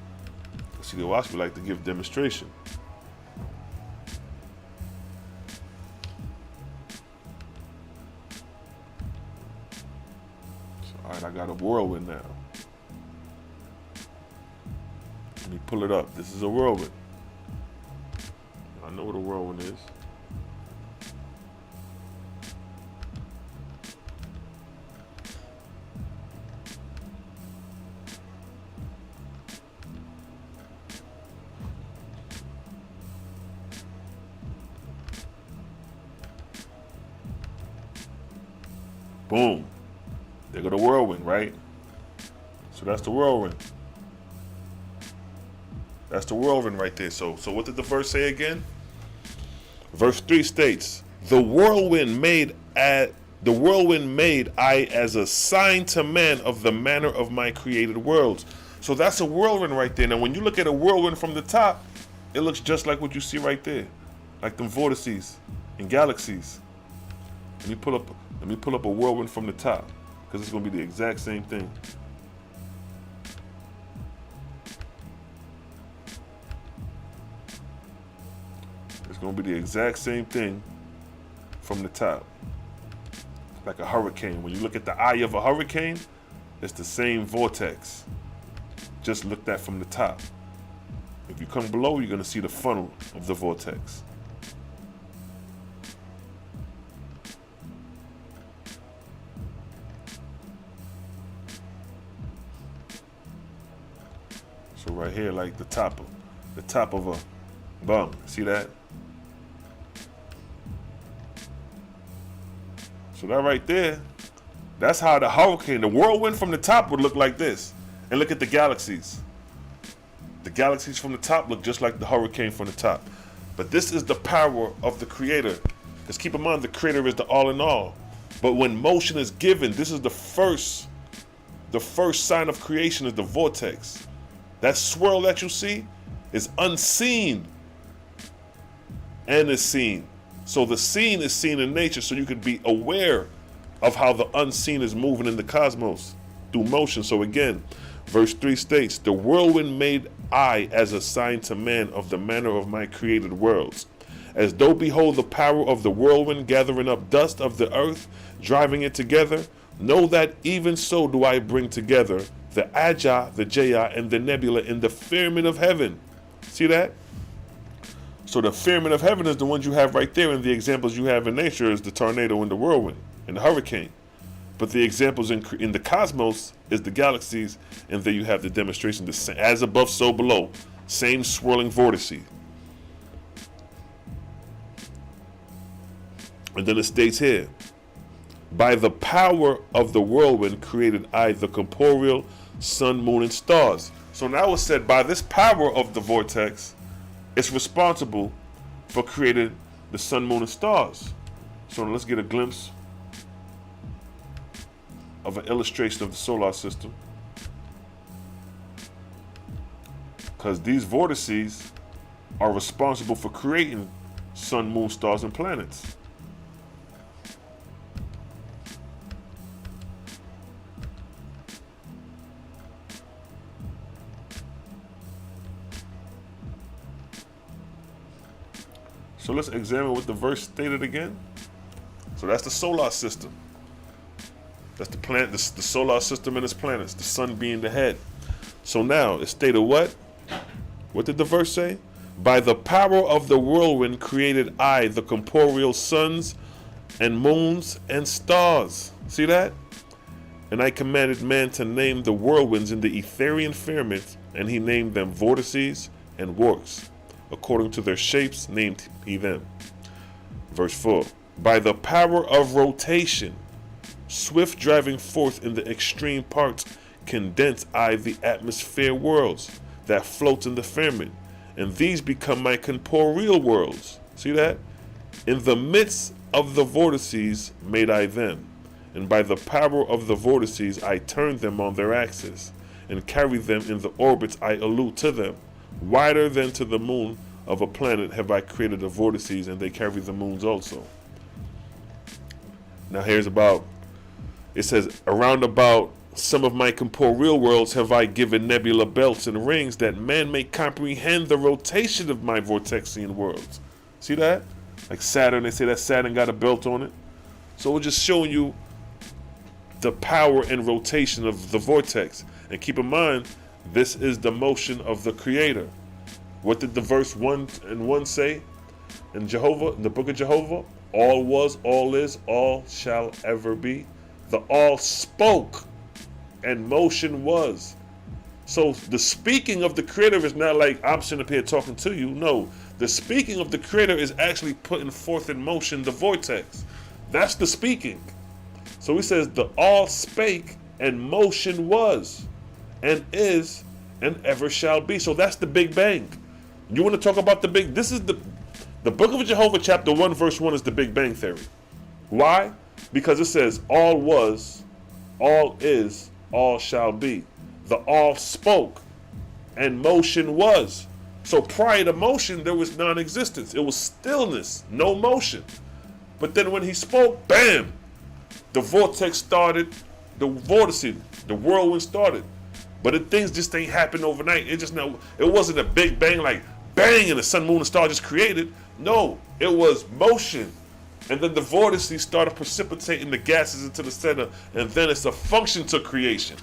See, the Oahspe like to give demonstration. So, all right, I got a whirlwind now. Let me pull it up. This is a whirlwind. I know what a whirlwind is. Boom. There go the whirlwind, right? So that's the whirlwind. That's the whirlwind right there. So what did the verse say again? Verse 3 states, the whirlwind made I as a sign to man of the manner of my created worlds. So that's a whirlwind right there. Now when you look at a whirlwind from the top, it looks just like what you see right there. Like them vortices and galaxies. Let me pull up a whirlwind from the top, because it's going to be the exact same thing. It's going to be the exact same thing from the top. like a hurricane. When you look at the eye of a hurricane, it's the same vortex, just looked at from the top. If you come below, you're going to see the funnel of the vortex. So right here, like the top of a bung. See that? So that right there, that's how the hurricane, the whirlwind from the top would look like this. And look at the galaxies. The galaxies from the top look just like the hurricane from the top. But this is the power of the Creator. Because keep in mind, the Creator is the all in all. But when motion is given, this is the first sign of creation is the vortex. That swirl that you see is unseen and is seen. So the seen is seen in nature, so you could be aware of how the unseen is moving in the cosmos through motion. So again, verse 3 states, the whirlwind made I as a sign to man of the manner of my created worlds. As though behold the power of the whirlwind gathering up dust of the earth, driving it together. Know that even so do I bring together the Ajah, the Jaya, and the nebula in the firmament of heaven. See that? So the firmament of heaven is the ones you have right there, and the examples you have in nature is the tornado and the whirlwind and the hurricane. But the examples in the cosmos is the galaxies, and there you have the demonstration, as above, so below. Same swirling vortex. And then it states here, by the power of the whirlwind created I the corporeal sun, moon, and stars. So now it's said by this power of the vortex, it's responsible for creating the sun, moon, and stars. So let's get a glimpse of an illustration of the solar system. Because these vortices are responsible for creating sun, moon, stars, and planets. So let's examine what the verse stated again. So that's the solar system. That's the planet, the solar system and its planets, the sun being the head. So now it stated what? What did the verse say? By the power of the whirlwind created I the corporeal suns and moons and stars. See that? And I commanded man to name the whirlwinds in the Etherian firmament, and he named them vortices and works. According to their shapes named he them. Verse 4. By the power of rotation, swift driving forth in the extreme parts, condense I the atmosphere worlds that float in the firmament, and these become my corporeal worlds. See that? In the midst of the vortices made I them, and by the power of the vortices I turned them on their axis, and carried them in the orbits I allude to them. Wider than to the moon of a planet have I created the vortices, and they carry the moons also. Now here's about, it says, around about some of my corporeal worlds have I given nebula belts and rings, that man may comprehend the rotation of my vortexian worlds. See that? Like Saturn, they say that Saturn got a belt on it. So we're just showing you the power and rotation of the vortex. And keep in mind, this is the motion of the Creator. What did the verse 1 say in Jehovah, in the book of Jehovah? All was, all is, all shall ever be. The all spoke and motion was. So the speaking of the Creator is not like I'm sitting up here talking to you. No, the speaking of the Creator is actually putting forth in motion the vortex. That's the speaking. So he says the all spake and motion was and is and ever shall be. So that's the Big Bang. You want to talk about the big, this is the book of Jehovah chapter 1 verse 1 is the Big Bang theory. Why? Because it says all was, all is, all shall be. The all spoke and motion was. So prior to motion there was non-existence. It was stillness, no motion. But then when he spoke, bam, the vortex started, the vortice, the whirlwind started. But things just ain't happen overnight. It wasn't a big bang like bang and the sun, moon, and star just created. No, it was motion. And then the vortices started precipitating the gases into the center, and then it's a function to creation.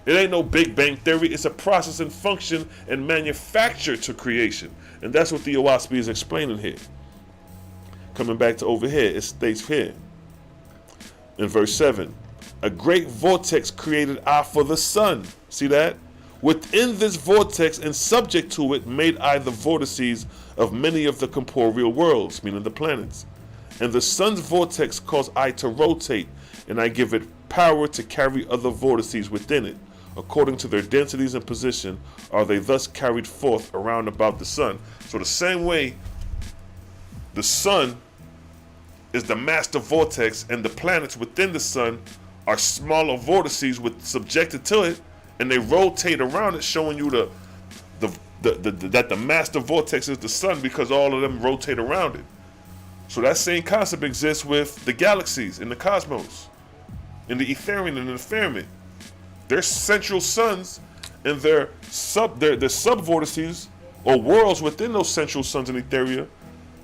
It ain't no Big Bang Theory. It's a process and function and manufacture to creation. And that's what the Oahspe is explaining here. Coming back to over here, it states here in verse 7, a great vortex created I for the sun. See that? Within this vortex and subject to it made I the vortices of many of the corporeal worlds, meaning the planets. And the sun's vortex caused I to rotate, and I give it power to carry other vortices within it. According to their densities and position, are they thus carried forth around about the sun. So the same way the sun is the master vortex, and the planets within the sun are smaller vortices subjected to it, and they rotate around it, showing you that the master vortex is the sun, because all of them rotate around it. So that same concept exists with the galaxies in the cosmos, in the etherian and in the firmament. Their central suns and their sub-vortices or worlds within those central suns and etheria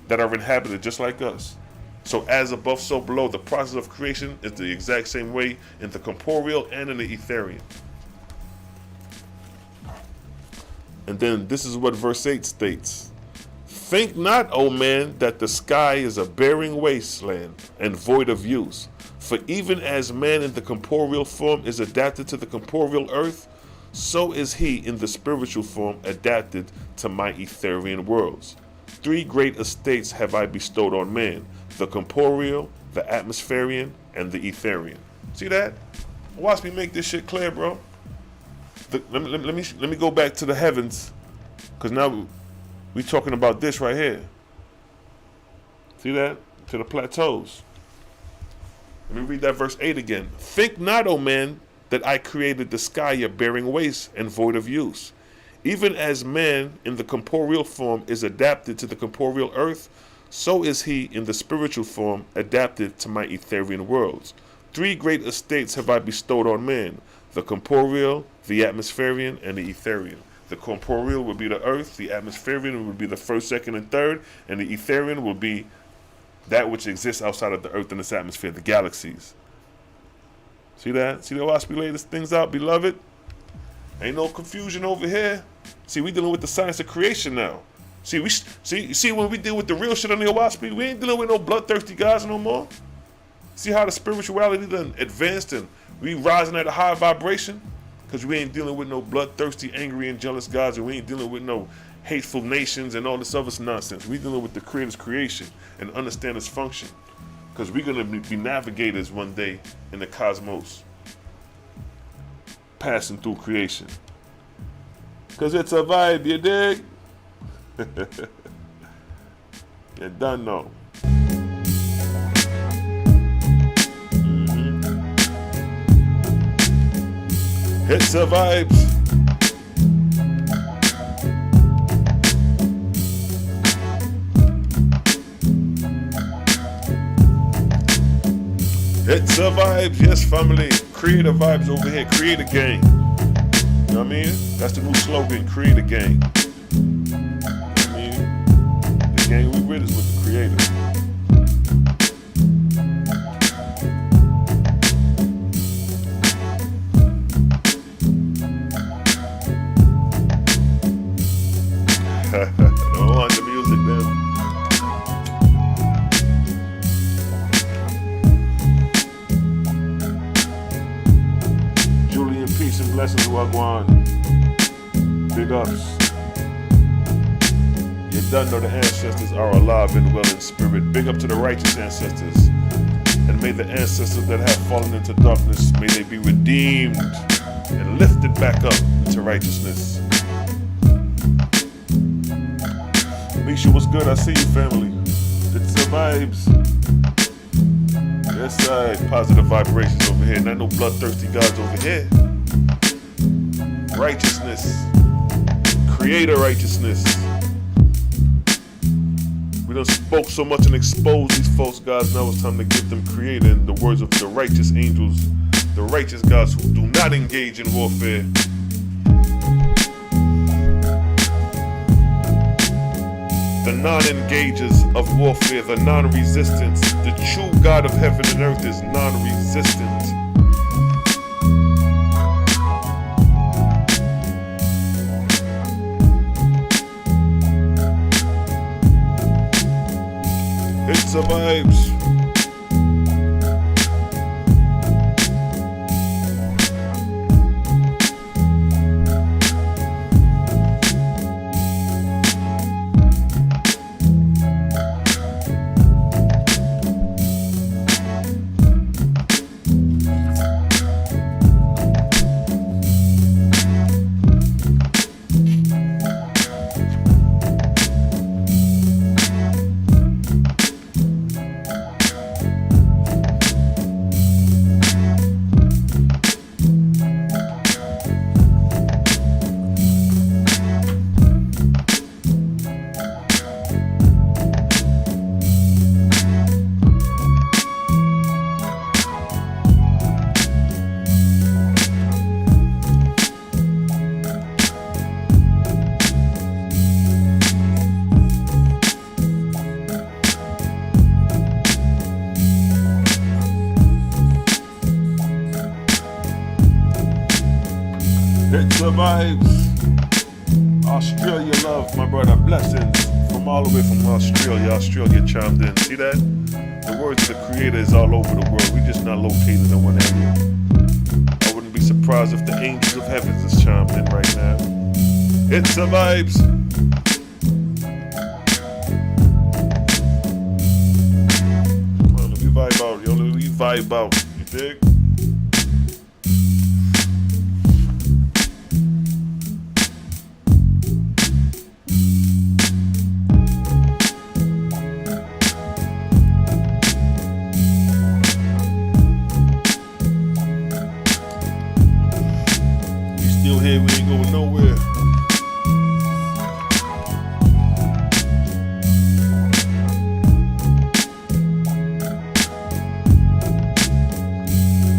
that are inhabited just like us. So as above, so below. The process of creation is the exact same way in the corporeal and in the etherian. And then this is what verse 8 states. Think not, O man, that the sky is a barren wasteland and void of use. For even as man in the corporeal form is adapted to the corporeal earth, so is he in the spiritual form adapted to my etherian worlds. 3 great estates have I bestowed on man, the corporeal, the atmospherian, and the etherian. See that? Watch me make this shit clear, bro. Let me go back to the heavens, because now we talking about this right here. See that? To the plateaus. Let me read that verse 8 again. Think not, O man, that I created the sky a barren waste and void of use. Even as man in the corporeal form is adapted to the corporeal earth, so is he in the spiritual form adapted to my etherian worlds. 3 great estates have I bestowed on man, the corporeal, the atmospherian, and the etherian. The corporeal would be the earth, the atmospherian would be the first, second, and third, and the etherian would be that which exists outside of the earth and its atmosphere, the galaxies. See that? See the Oahspe lay these things out, beloved? Ain't no confusion over here. See, we dealing with the science of creation now. See, when we deal with the real shit on the Oahspe, we ain't dealing with no bloodthirsty guys no more. See how the spirituality done advanced and we rising at a high vibration? Because we ain't dealing with no bloodthirsty, angry, and jealous gods, and we ain't dealing with no hateful nations and all this other nonsense. We dealing with the Creator's creation and understand its function. Because we're going to be navigators one day in the cosmos, passing through creation. Because it's a vibe, you dig? You done know. It's a vibes. It's a vibes, yes, family. Create a vibes over here. Create a gang. You know what I mean? That's the new slogan. Create a gang. You know what I mean? The gang we with is with the Creator. Don't want the music then. Julian, peace and blessings, Wagwan. Big ups. You done know the ancestors are alive and well in spirit. Big up to the righteous ancestors. And may the ancestors that have fallen into darkness, may they be redeemed and lifted back up into righteousness. Misha, what's good? I see you, family. It's the vibes. Yes, positive vibrations over here. Not no bloodthirsty gods over here. Righteousness. Creator righteousness. We done spoke so much and exposed these false gods. Now it's time to give them creator in the words of the righteous angels, the righteous gods who do not engage in warfare. The non-engagers of warfare, the non-resistance. The true God of heaven and earth is non-resistant. It's a vibes. It's the vibes. Australia love, my brother. Blessings from all the way from Australia. Australia chimed in. See that? The words of the Creator is all over the world. We just not located in one area. I wouldn't be surprised if the angels of heavens is chimed in right now. It's the vibes. Come on, let me vibe out, yo. Let me vibe out. You dig? Here, we ain't going nowhere.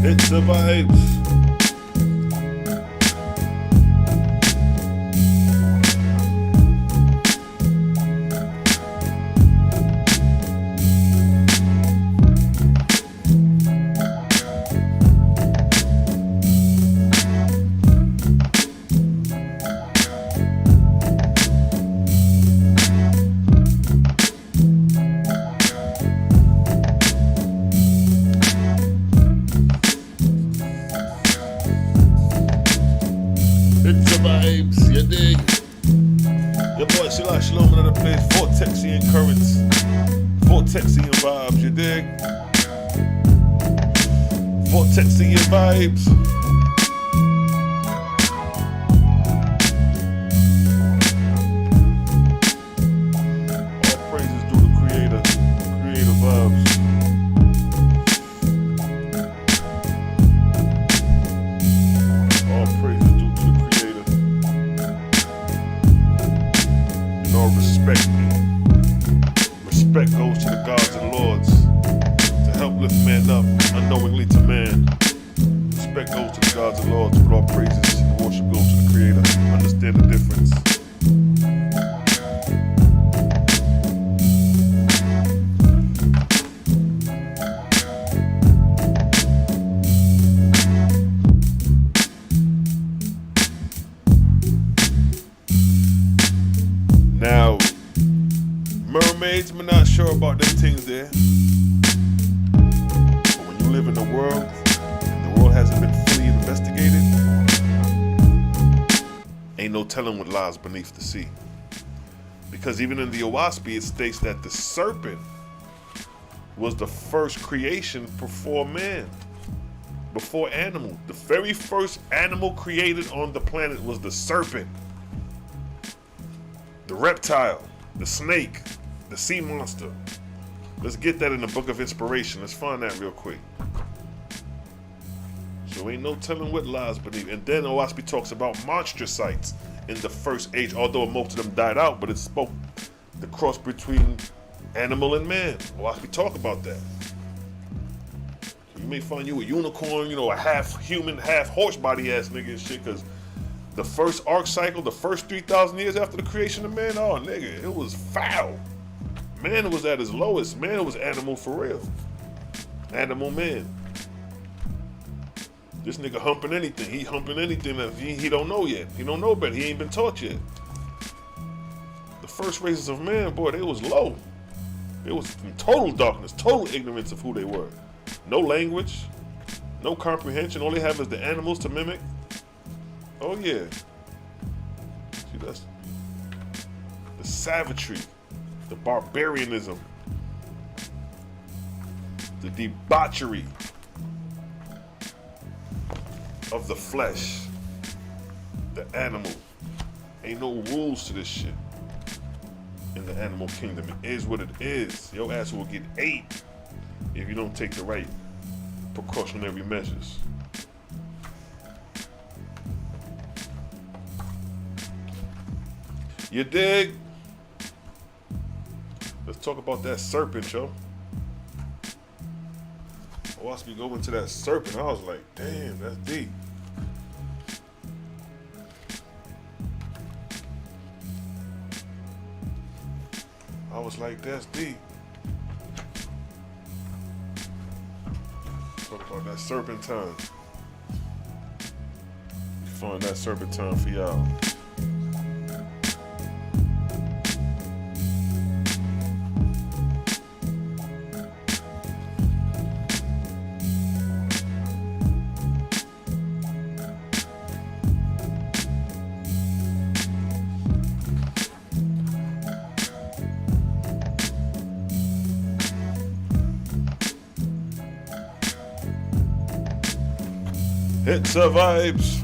It's the vibes. It's the vibes, you dig? Your boy Selah, Shalom, another place, vortexian currents, vortexian vibes, you dig? Vortexian vibes. All praises due to Creator, Creator vibes. All praises due to the Creator. And all respect me. Respect goes to the gods and lords to help lift man up unknowingly to man. Respect goes to the gods and lords, but all praises and worship goes to the Creator. Understand the difference. Now, mermaids, I'm not sure about them things there. But when you live in the world, and the world hasn't been fully investigated, ain't no telling what lies beneath the sea. Because even in the Oahspe, it states that the serpent was the first creation before man, before animal. The very first animal created on the planet was the serpent. The reptile, the snake, the sea monster. Let's get that in the Book of Inspiration. Let's find that real quick. So ain't no telling what lies beneath. And then Oahspe talks about monstrocytes in the first age, although most of them died out, but it spoke the cross between animal and man. Oahspe talk about that. So you may find you a unicorn, you know, a half human, half horse body ass nigga and shit, because The first arc cycle, the first 3,000 years after the creation of man, oh nigga, it was foul. Man was at his lowest. Man was animal for real. Animal man. This nigga humping anything. He humping anything that he don't know yet. He don't know better. He ain't been taught yet. The first races of man, boy, they was low. They was in total darkness, total ignorance of who they were. No language, no comprehension. All they have is the animals to mimic. Oh yeah. See, that's the savagery, the barbarianism, the debauchery of the flesh, the animal. Ain't no rules to this shit in the animal kingdom. It is what it is. Your ass will get ate if you don't take the right precautionary measures. You dig? Let's talk about that serpent, yo. Oahspe go into that serpent. I was like, damn, that's deep. I was like, that's deep. Talk about that serpentine. Find that serpentine for y'all. Hits the vibes.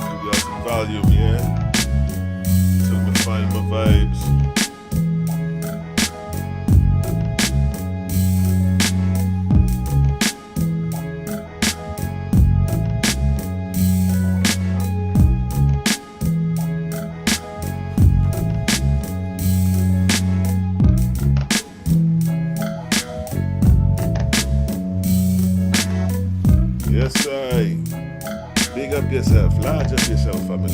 We got some volume, yeah. Till we find my vibes. Yes, I. Big up yourself, large up yourself, family.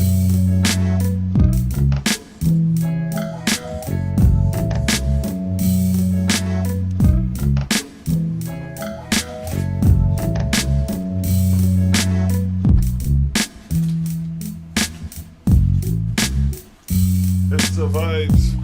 It's the vibes.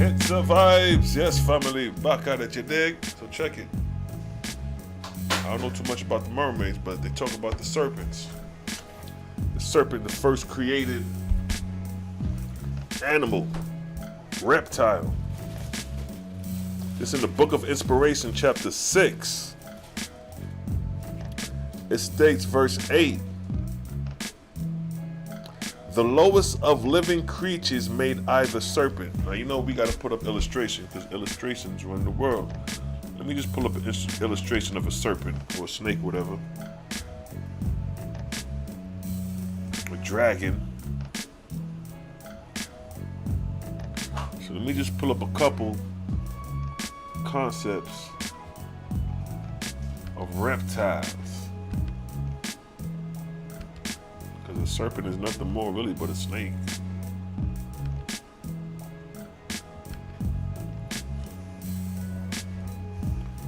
It's the vibes. Yes, family. Back at it, you dig? So check it. I don't know too much about the mermaids, but they talk about the serpents. The serpent, the first created animal, reptile. This in the Book of Inspiration, chapter 6. It states, verse 8. The lowest of living creatures made I the serpent. Now, you know we got to put up illustration because illustrations run the world. Let me just pull up an illustration of a serpent or a snake, whatever. A dragon. So let me just pull up a couple concepts of reptiles. Because a serpent is nothing more really but a snake.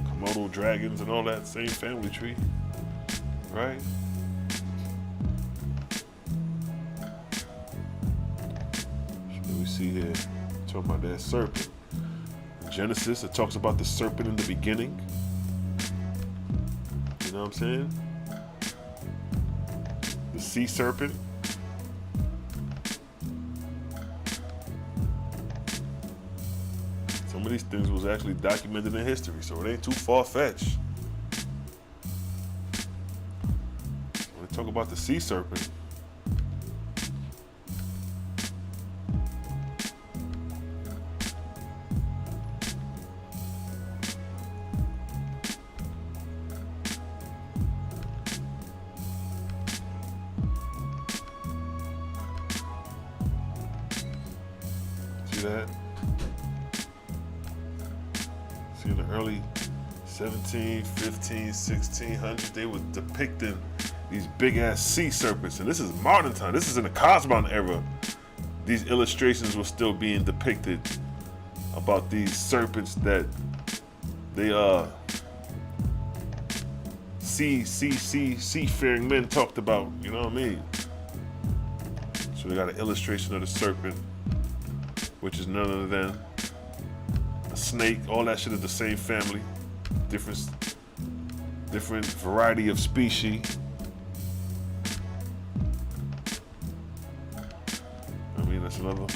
Komodo dragons and all that, same family tree, right? So let me see here. Talk about that serpent. In Genesis, it talks about the serpent in the beginning. You know what I'm saying? The sea serpent. Some of these things was actually documented in history, so it ain't too far-fetched. When we talk about the sea serpent, see that? See, in the early 17, 15, 1600s, they were depicting these big-ass sea serpents. And this is modern time. This is in the Cosmon era. These illustrations were still being depicted about these serpents that they seafaring men talked about. You know what I mean? So they got an illustration of the serpent, which is none other than a snake. All that shit is the same family, different variety of species. I mean, that's another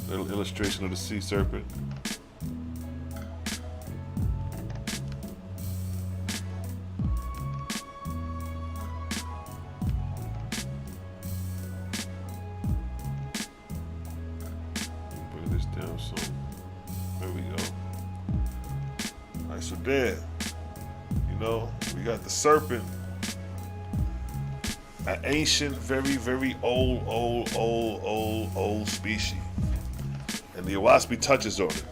little illustration of the sea serpent. Bring this down some. There we go. All right, so there, you know, we got the serpent, an ancient, very, very old species. And the Oahspe touches on it.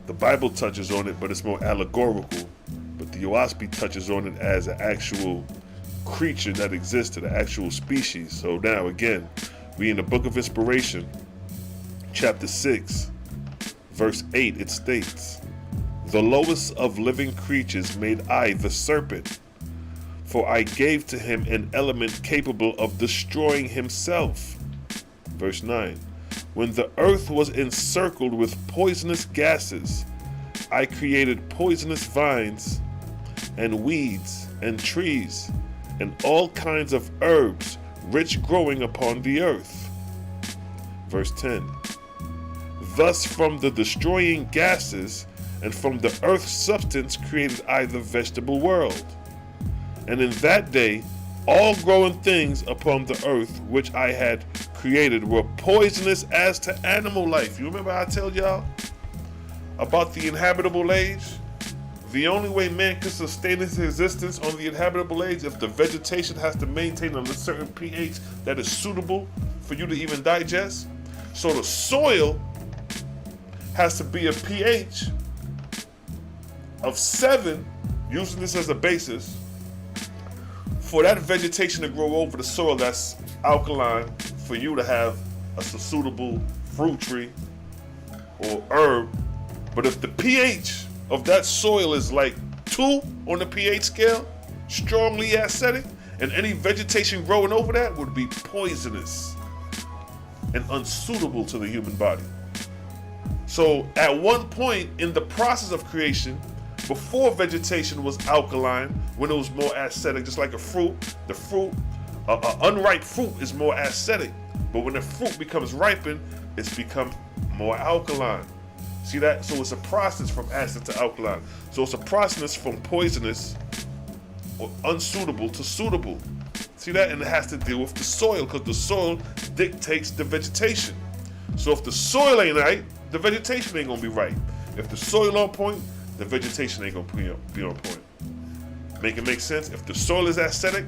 The Bible touches on it, but it's more allegorical. But the Oahspe touches on it as an actual creature that existed, an actual species. So now, again, we in the Book of Inspiration, chapter 6, verse 8, it states, "The lowest of living creatures made I the serpent, for I gave to him an element capable of destroying himself." Verse 9, "When the earth was encircled with poisonous gases, I created poisonous vines and weeds and trees and all kinds of herbs rich growing upon the earth." Verse 10, "Thus from the destroying gases and from the earth's substance created I the vegetable world. And in that day all growing things upon the earth which I had created were poisonous as to animal life." You remember I told y'all about the inhabitable age? The only way man can sustain his existence on the inhabitable age if the vegetation has to maintain a certain pH that is suitable for you to even digest. So the soil has to be a pH of 7, using this as a basis, for that vegetation to grow over the soil that's alkaline, for you to have a suitable fruit tree or herb. But if the pH of that soil is like 2 on the pH scale, strongly acidic, and any vegetation growing over that would be poisonous and unsuitable to the human body. So at one point in the process of creation, before vegetation was alkaline, when it was more acidic, just like a fruit, the fruit, unripe fruit is more acidic. But when the fruit becomes ripened, it's become more alkaline. See that? So it's a process from acid to alkaline. So it's a process from poisonous or unsuitable to suitable. See that? And it has to deal with the soil, because the soil dictates the vegetation. So if the soil ain't right, the vegetation ain't gonna be right. If the soil on point, the vegetation ain't gonna be on point. Make it make sense? If the soil is acidic,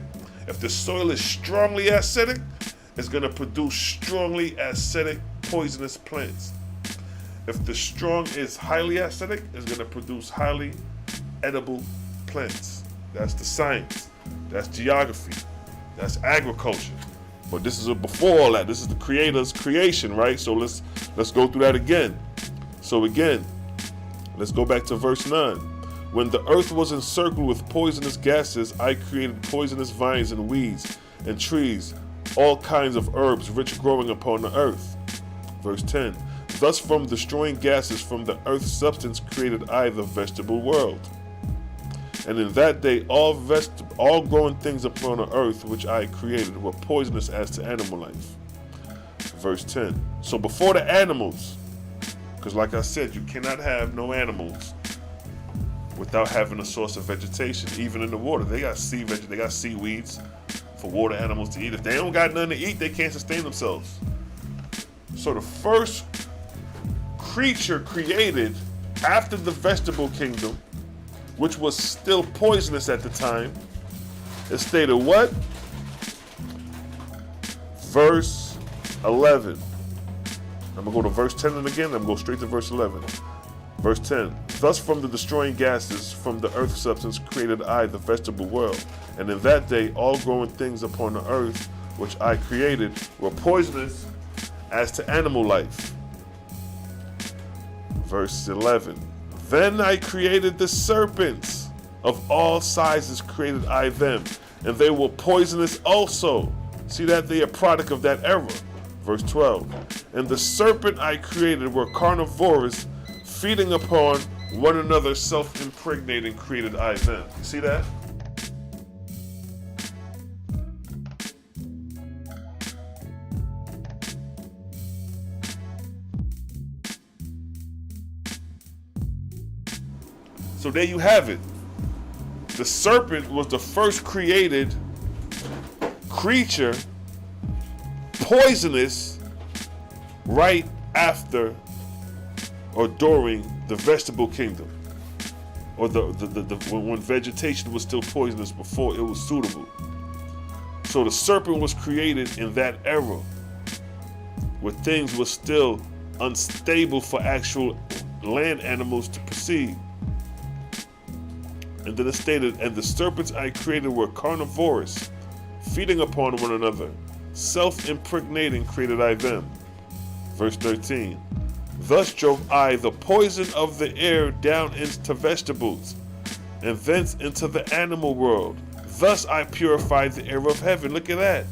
if the soil is strongly acidic, it's gonna produce strongly acidic poisonous plants. If the strong is highly acidic, it's gonna produce highly edible plants. That's the science. That's geography. That's agriculture. But this is before all that. This is the Creator's creation, right? So let's go through that again. So again, let's go back to verse 9. "When the earth was encircled with poisonous gases, I created poisonous vines and weeds and trees, all kinds of herbs rich growing upon the earth." Verse 10, "Thus from destroying gases from the earth's substance created I the vegetable world." And in that day all growing things upon the earth which I created were poisonous as to animal life. Verse 10. So before the animals, because like I said, you cannot have no animals without having a source of vegetation. Even in the water, they got they got seaweeds for water animals to eat. If they don't got nothing to eat, they can't sustain themselves. So the first creature created after the vegetable kingdom, which was still poisonous at the time, is stated what? Verse 11. I'm going to go to verse 10 and again, I'm going to go straight to verse 11. Verse 10. Thus from the destroying gases from the earth substance created I the vegetable world. And in that day all growing things upon the earth which I created were poisonous as to animal life. Verse 11. Then I created the serpents of all sizes, created I them, and they were poisonous also. See that? They are product of that era. Verse 12. And the serpent I created were carnivorous, feeding upon one another, self-impregnating, created I them. You see that? So there you have it. The serpent was the first created creature, poisonous, right after or during the vegetable kingdom, or when vegetation was still poisonous before it was suitable. So the serpent was created in that era, where things were still unstable for actual land animals to proceed. And then it stated, and the serpents I created were carnivorous, feeding upon one another, self-impregnating, created I them. Verse 13. Thus drove I the poison of the air down into vegetables, and thence into the animal world. Thus I purified the air of heaven. Look at that.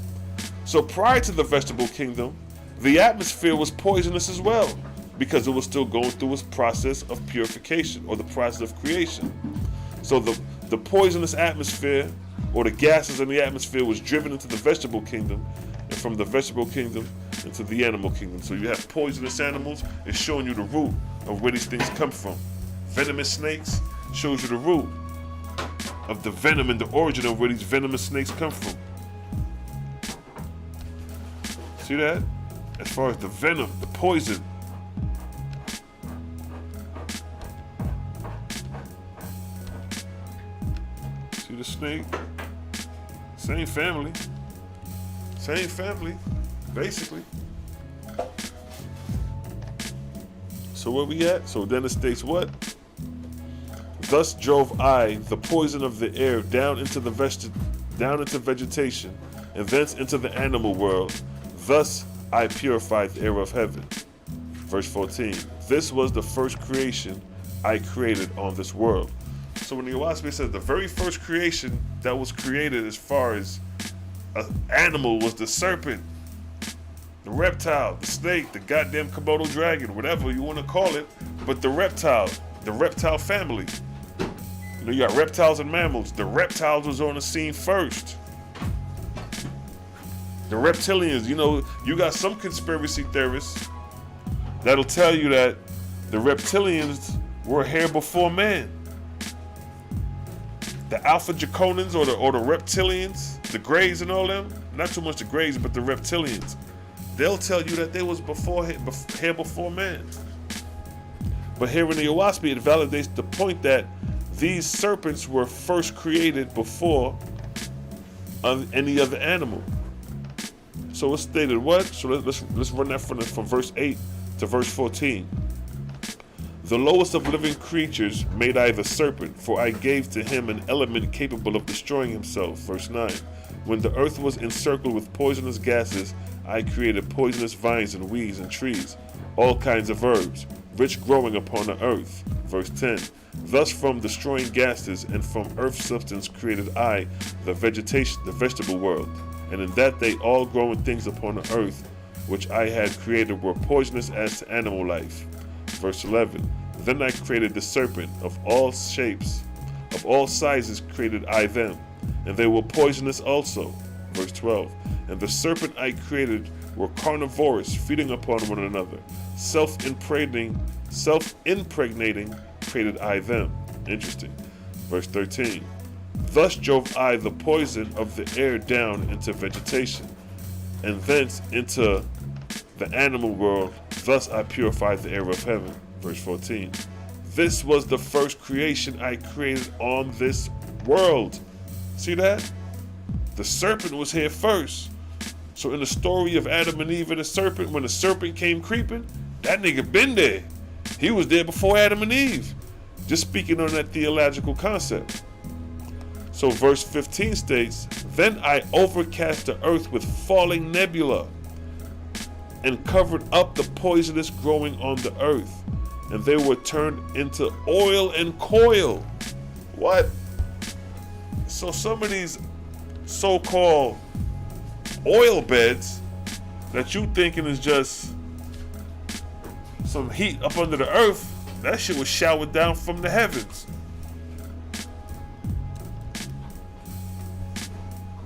So prior to the vegetable kingdom, the atmosphere was poisonous as well, because it was still going through its process of purification, or the process of creation. So the poisonous atmosphere, or the gases in the atmosphere, was driven into the vegetable kingdom, and from the vegetable kingdom into the animal kingdom. So you have poisonous animals. It's showing you the root of where these things come from. Venomous snakes shows you the root of the venom and the origin of where these venomous snakes come from. See that? As far as the venom, the poison. See the snake? Same family. Same family, basically. So where we at? So then it states what? Thus drove I the poison of the air down into vegetation, and thence into the animal world. Thus I purified the air of heaven. Verse 14. This was the first creation I created on this world. So when the Oahspe says the very first creation that was created as far as an animal was the serpent, the reptile, the snake, the goddamn Komodo dragon, whatever you want to call it, but the reptile family. You know, you got reptiles and mammals. The reptiles was on the scene first. The reptilians, you know, you got some conspiracy theorists that'll tell you that the reptilians were here before man. The Alpha Draconans or the reptilians, the Greys and all them, not too much the Greys, but the reptilians, they'll tell you that they was here before man. But here in the Oahspe, it validates the point that these serpents were first created before any other animal. So it's stated what? So let's run that from verse 8 to verse 14. The lowest of living creatures made I the serpent, for I gave to him an element capable of destroying himself. Verse 9. When the earth was encircled with poisonous gases, I created poisonous vines and weeds and trees, all kinds of herbs, rich growing upon the earth. Verse 10. Thus from destroying gases and from earth substance created I the vegetable world. And in that day all growing things upon the earth, which I had created, were poisonous as to animal life. Verse 11. Then I created the serpent of all shapes, of all sizes created I them, and they were poisonous also. Verse 12. And the serpent I created were carnivorous, feeding upon one another. Self-impregnating created I them. Interesting. Verse 13. Thus drove I the poison of the air down into vegetation, and thence into the animal world. Thus I purified the air of heaven. Verse 14. This was the first creation I created on this world. See that? The serpent was here first. So in the story of Adam and Eve and the serpent, when the serpent came creeping, that nigga been there. He was there before Adam and Eve. Just speaking on that theological concept. So verse 15 states, Then I overcast the earth with falling nebula, and covered up the poisonous growing on the earth, and they were turned into oil and coil. What? So some of these so-called oil beds that you thinking is just some heat up under the earth, that shit was showered down from the heavens.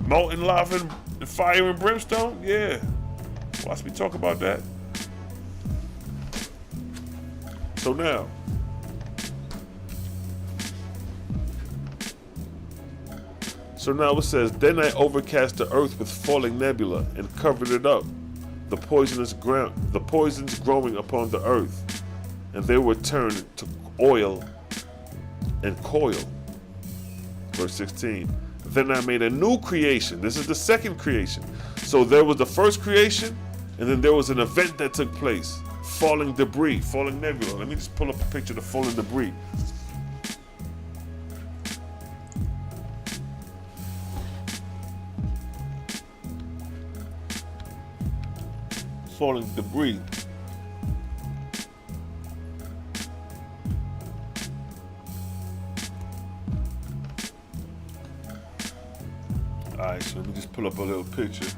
Molten lava and fire and brimstone? Yeah. Watch me talk about that. So now, it says, Then I overcast the earth with falling nebula and covered it up, the poisons growing upon the earth, and they were turned to oil and coil. Verse 16. Then I made a new creation. This is the second creation. So there was the first creation, and then there was an event that took place. Falling debris, falling nebula. Let me just pull up a picture of the falling debris. Falling debris. Alright, so let me just pull up a little picture.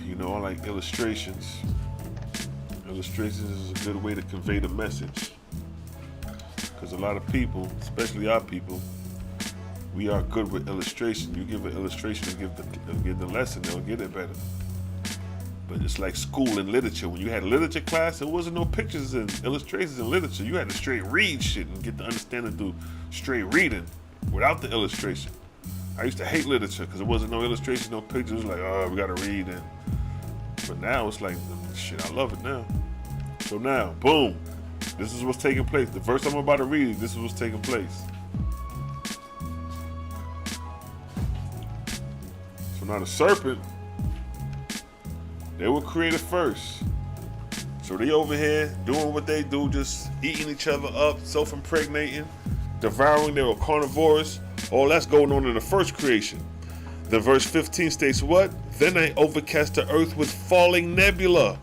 You know, I like illustrations. Illustrations is a good way to convey the message. Because a lot of people, especially our people, we are good with illustration. You give an illustration and give the lesson, they'll get it better. But it's like school and literature. When you had literature class, there wasn't no pictures and illustrations in literature. You had to straight read shit and get the understanding through straight reading without the illustration. I used to hate literature because there wasn't no illustration, no pictures. It was like, oh, we gotta read it. But now it's like, shit, I love it now. So now, boom, this is what's taking place. The verse I'm about to read, this is what's taking place. So now the serpent, they were created first. So they over here doing what they do, just eating each other up, self-impregnating, devouring. They were carnivorous. All that's going on in the first creation. Then verse 15 states what? Then I overcast the earth with falling nebula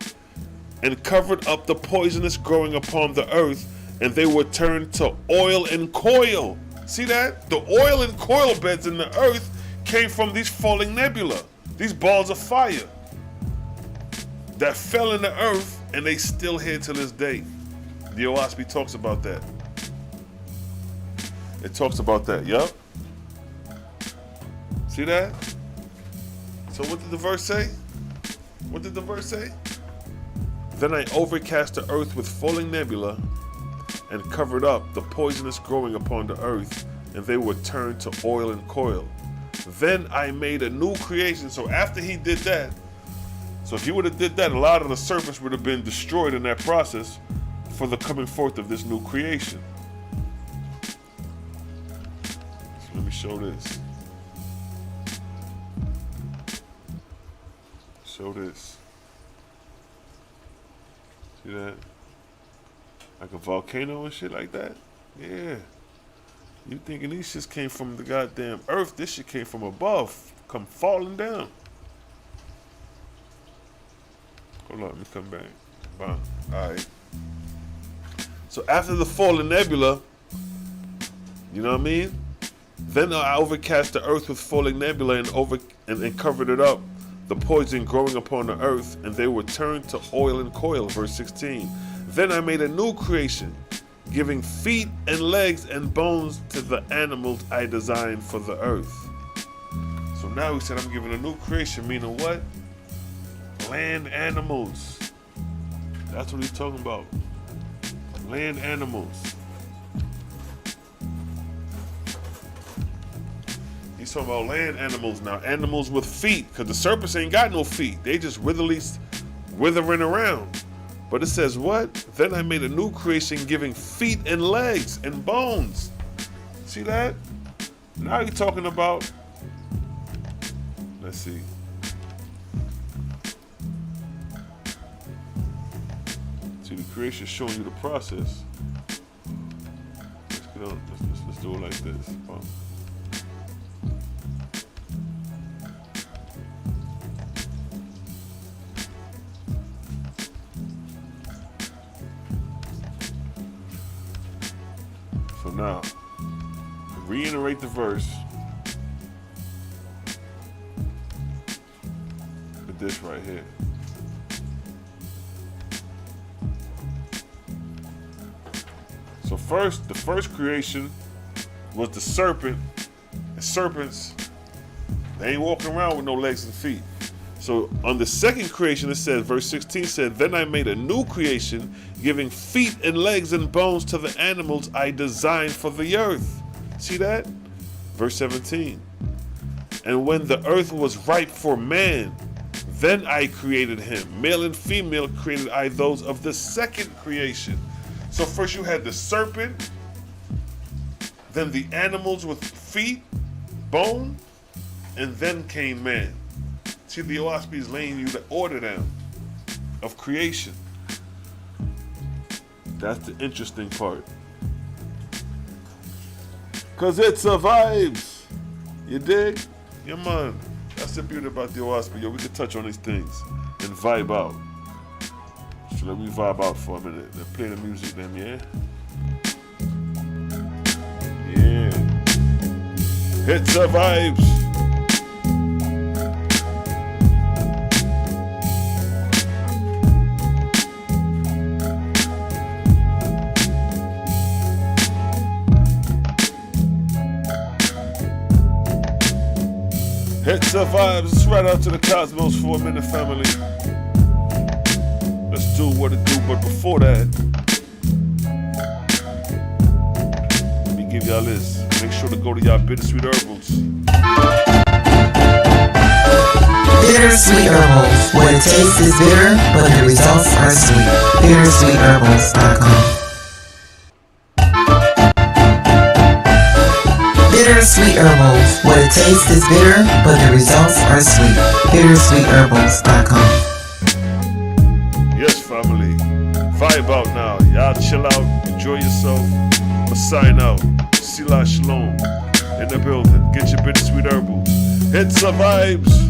and covered up the poisonous growing upon the earth, and they were turned to oil and coil. See that? The oil and coil beds in the earth came from these falling nebula, these balls of fire that fell in the earth, and they still here to this day. The Oahspe talks about that. It talks about that, yup. See that? So what did the verse say? What did the verse say? Then I overcast the earth with falling nebula and covered up the poisonous growing upon the earth, and they were turned to oil and coil. Then I made a new creation. So after he did that, so if he would have did that, a lot of the serpents would have been destroyed in that process for the coming forth of this new creation. So let me show this. Show this. See that? Like a volcano and shit like that? Yeah. You thinking these shits came from the goddamn earth? This shit came from above, come falling down. Hold on, let me come back. Bam. Alright. So after the fallen nebula, you know what I mean? Then I overcast the earth with falling nebula and covered it up, the poison growing upon the earth, and they were turned to oil and coil. Verse 16. Then I made a new creation. giving feet and legs and bones to the animals I designed for the earth. So now he said, I'm giving a new creation, meaning what? Land animals. That's what he's talking about. Land animals. He's talking about land animals now. Animals with feet, because the serpents ain't got no feet. They just withering around. But it says what? Then I made a new creation giving feet and legs and bones. See that? Now you're talking about, let's see. See, the creation is showing you the process. Let's get on. Let's do it like this. So now, reiterate the verse with this right here. So the first creation was the serpent. And serpents, they ain't walking around with no legs and feet. So on the second creation, it says, verse 16 said, then I made a new creation, giving feet and legs and bones to the animals I designed for the earth. See that? Verse 17. And when the earth was ripe for man, then I created him. Male and female created I those of the second creation. So first you had the serpent, then the animals with feet, bone, and then came man. See, the Oahspe is laying you the order down of creation. That's the interesting part. Because it survives. You dig? Yeah, man. That's the beauty about the Oahspe. Yo, we can touch on these things and vibe out. So let me vibe out for a minute. Then play the music then, yeah? Yeah. It survives. It survives. Let's ride out to the cosmos for a minute, family. Let's do what it do, but before that, let me give y'all this. Make sure to go to y'all Bittersweet Herbals. Bittersweet Herbals, where the taste is bitter, but the results are sweet. BittersweetHerbals.com. Bittersweet Herbals, where the taste is bitter, but the results are sweet. BittersweetHerbals.com. Yes, family. Vibe out now. Y'all chill out. Enjoy yourself. I'ma sign out. Selah, Shalom. In the building. Get your Bittersweet Herbals. It survives.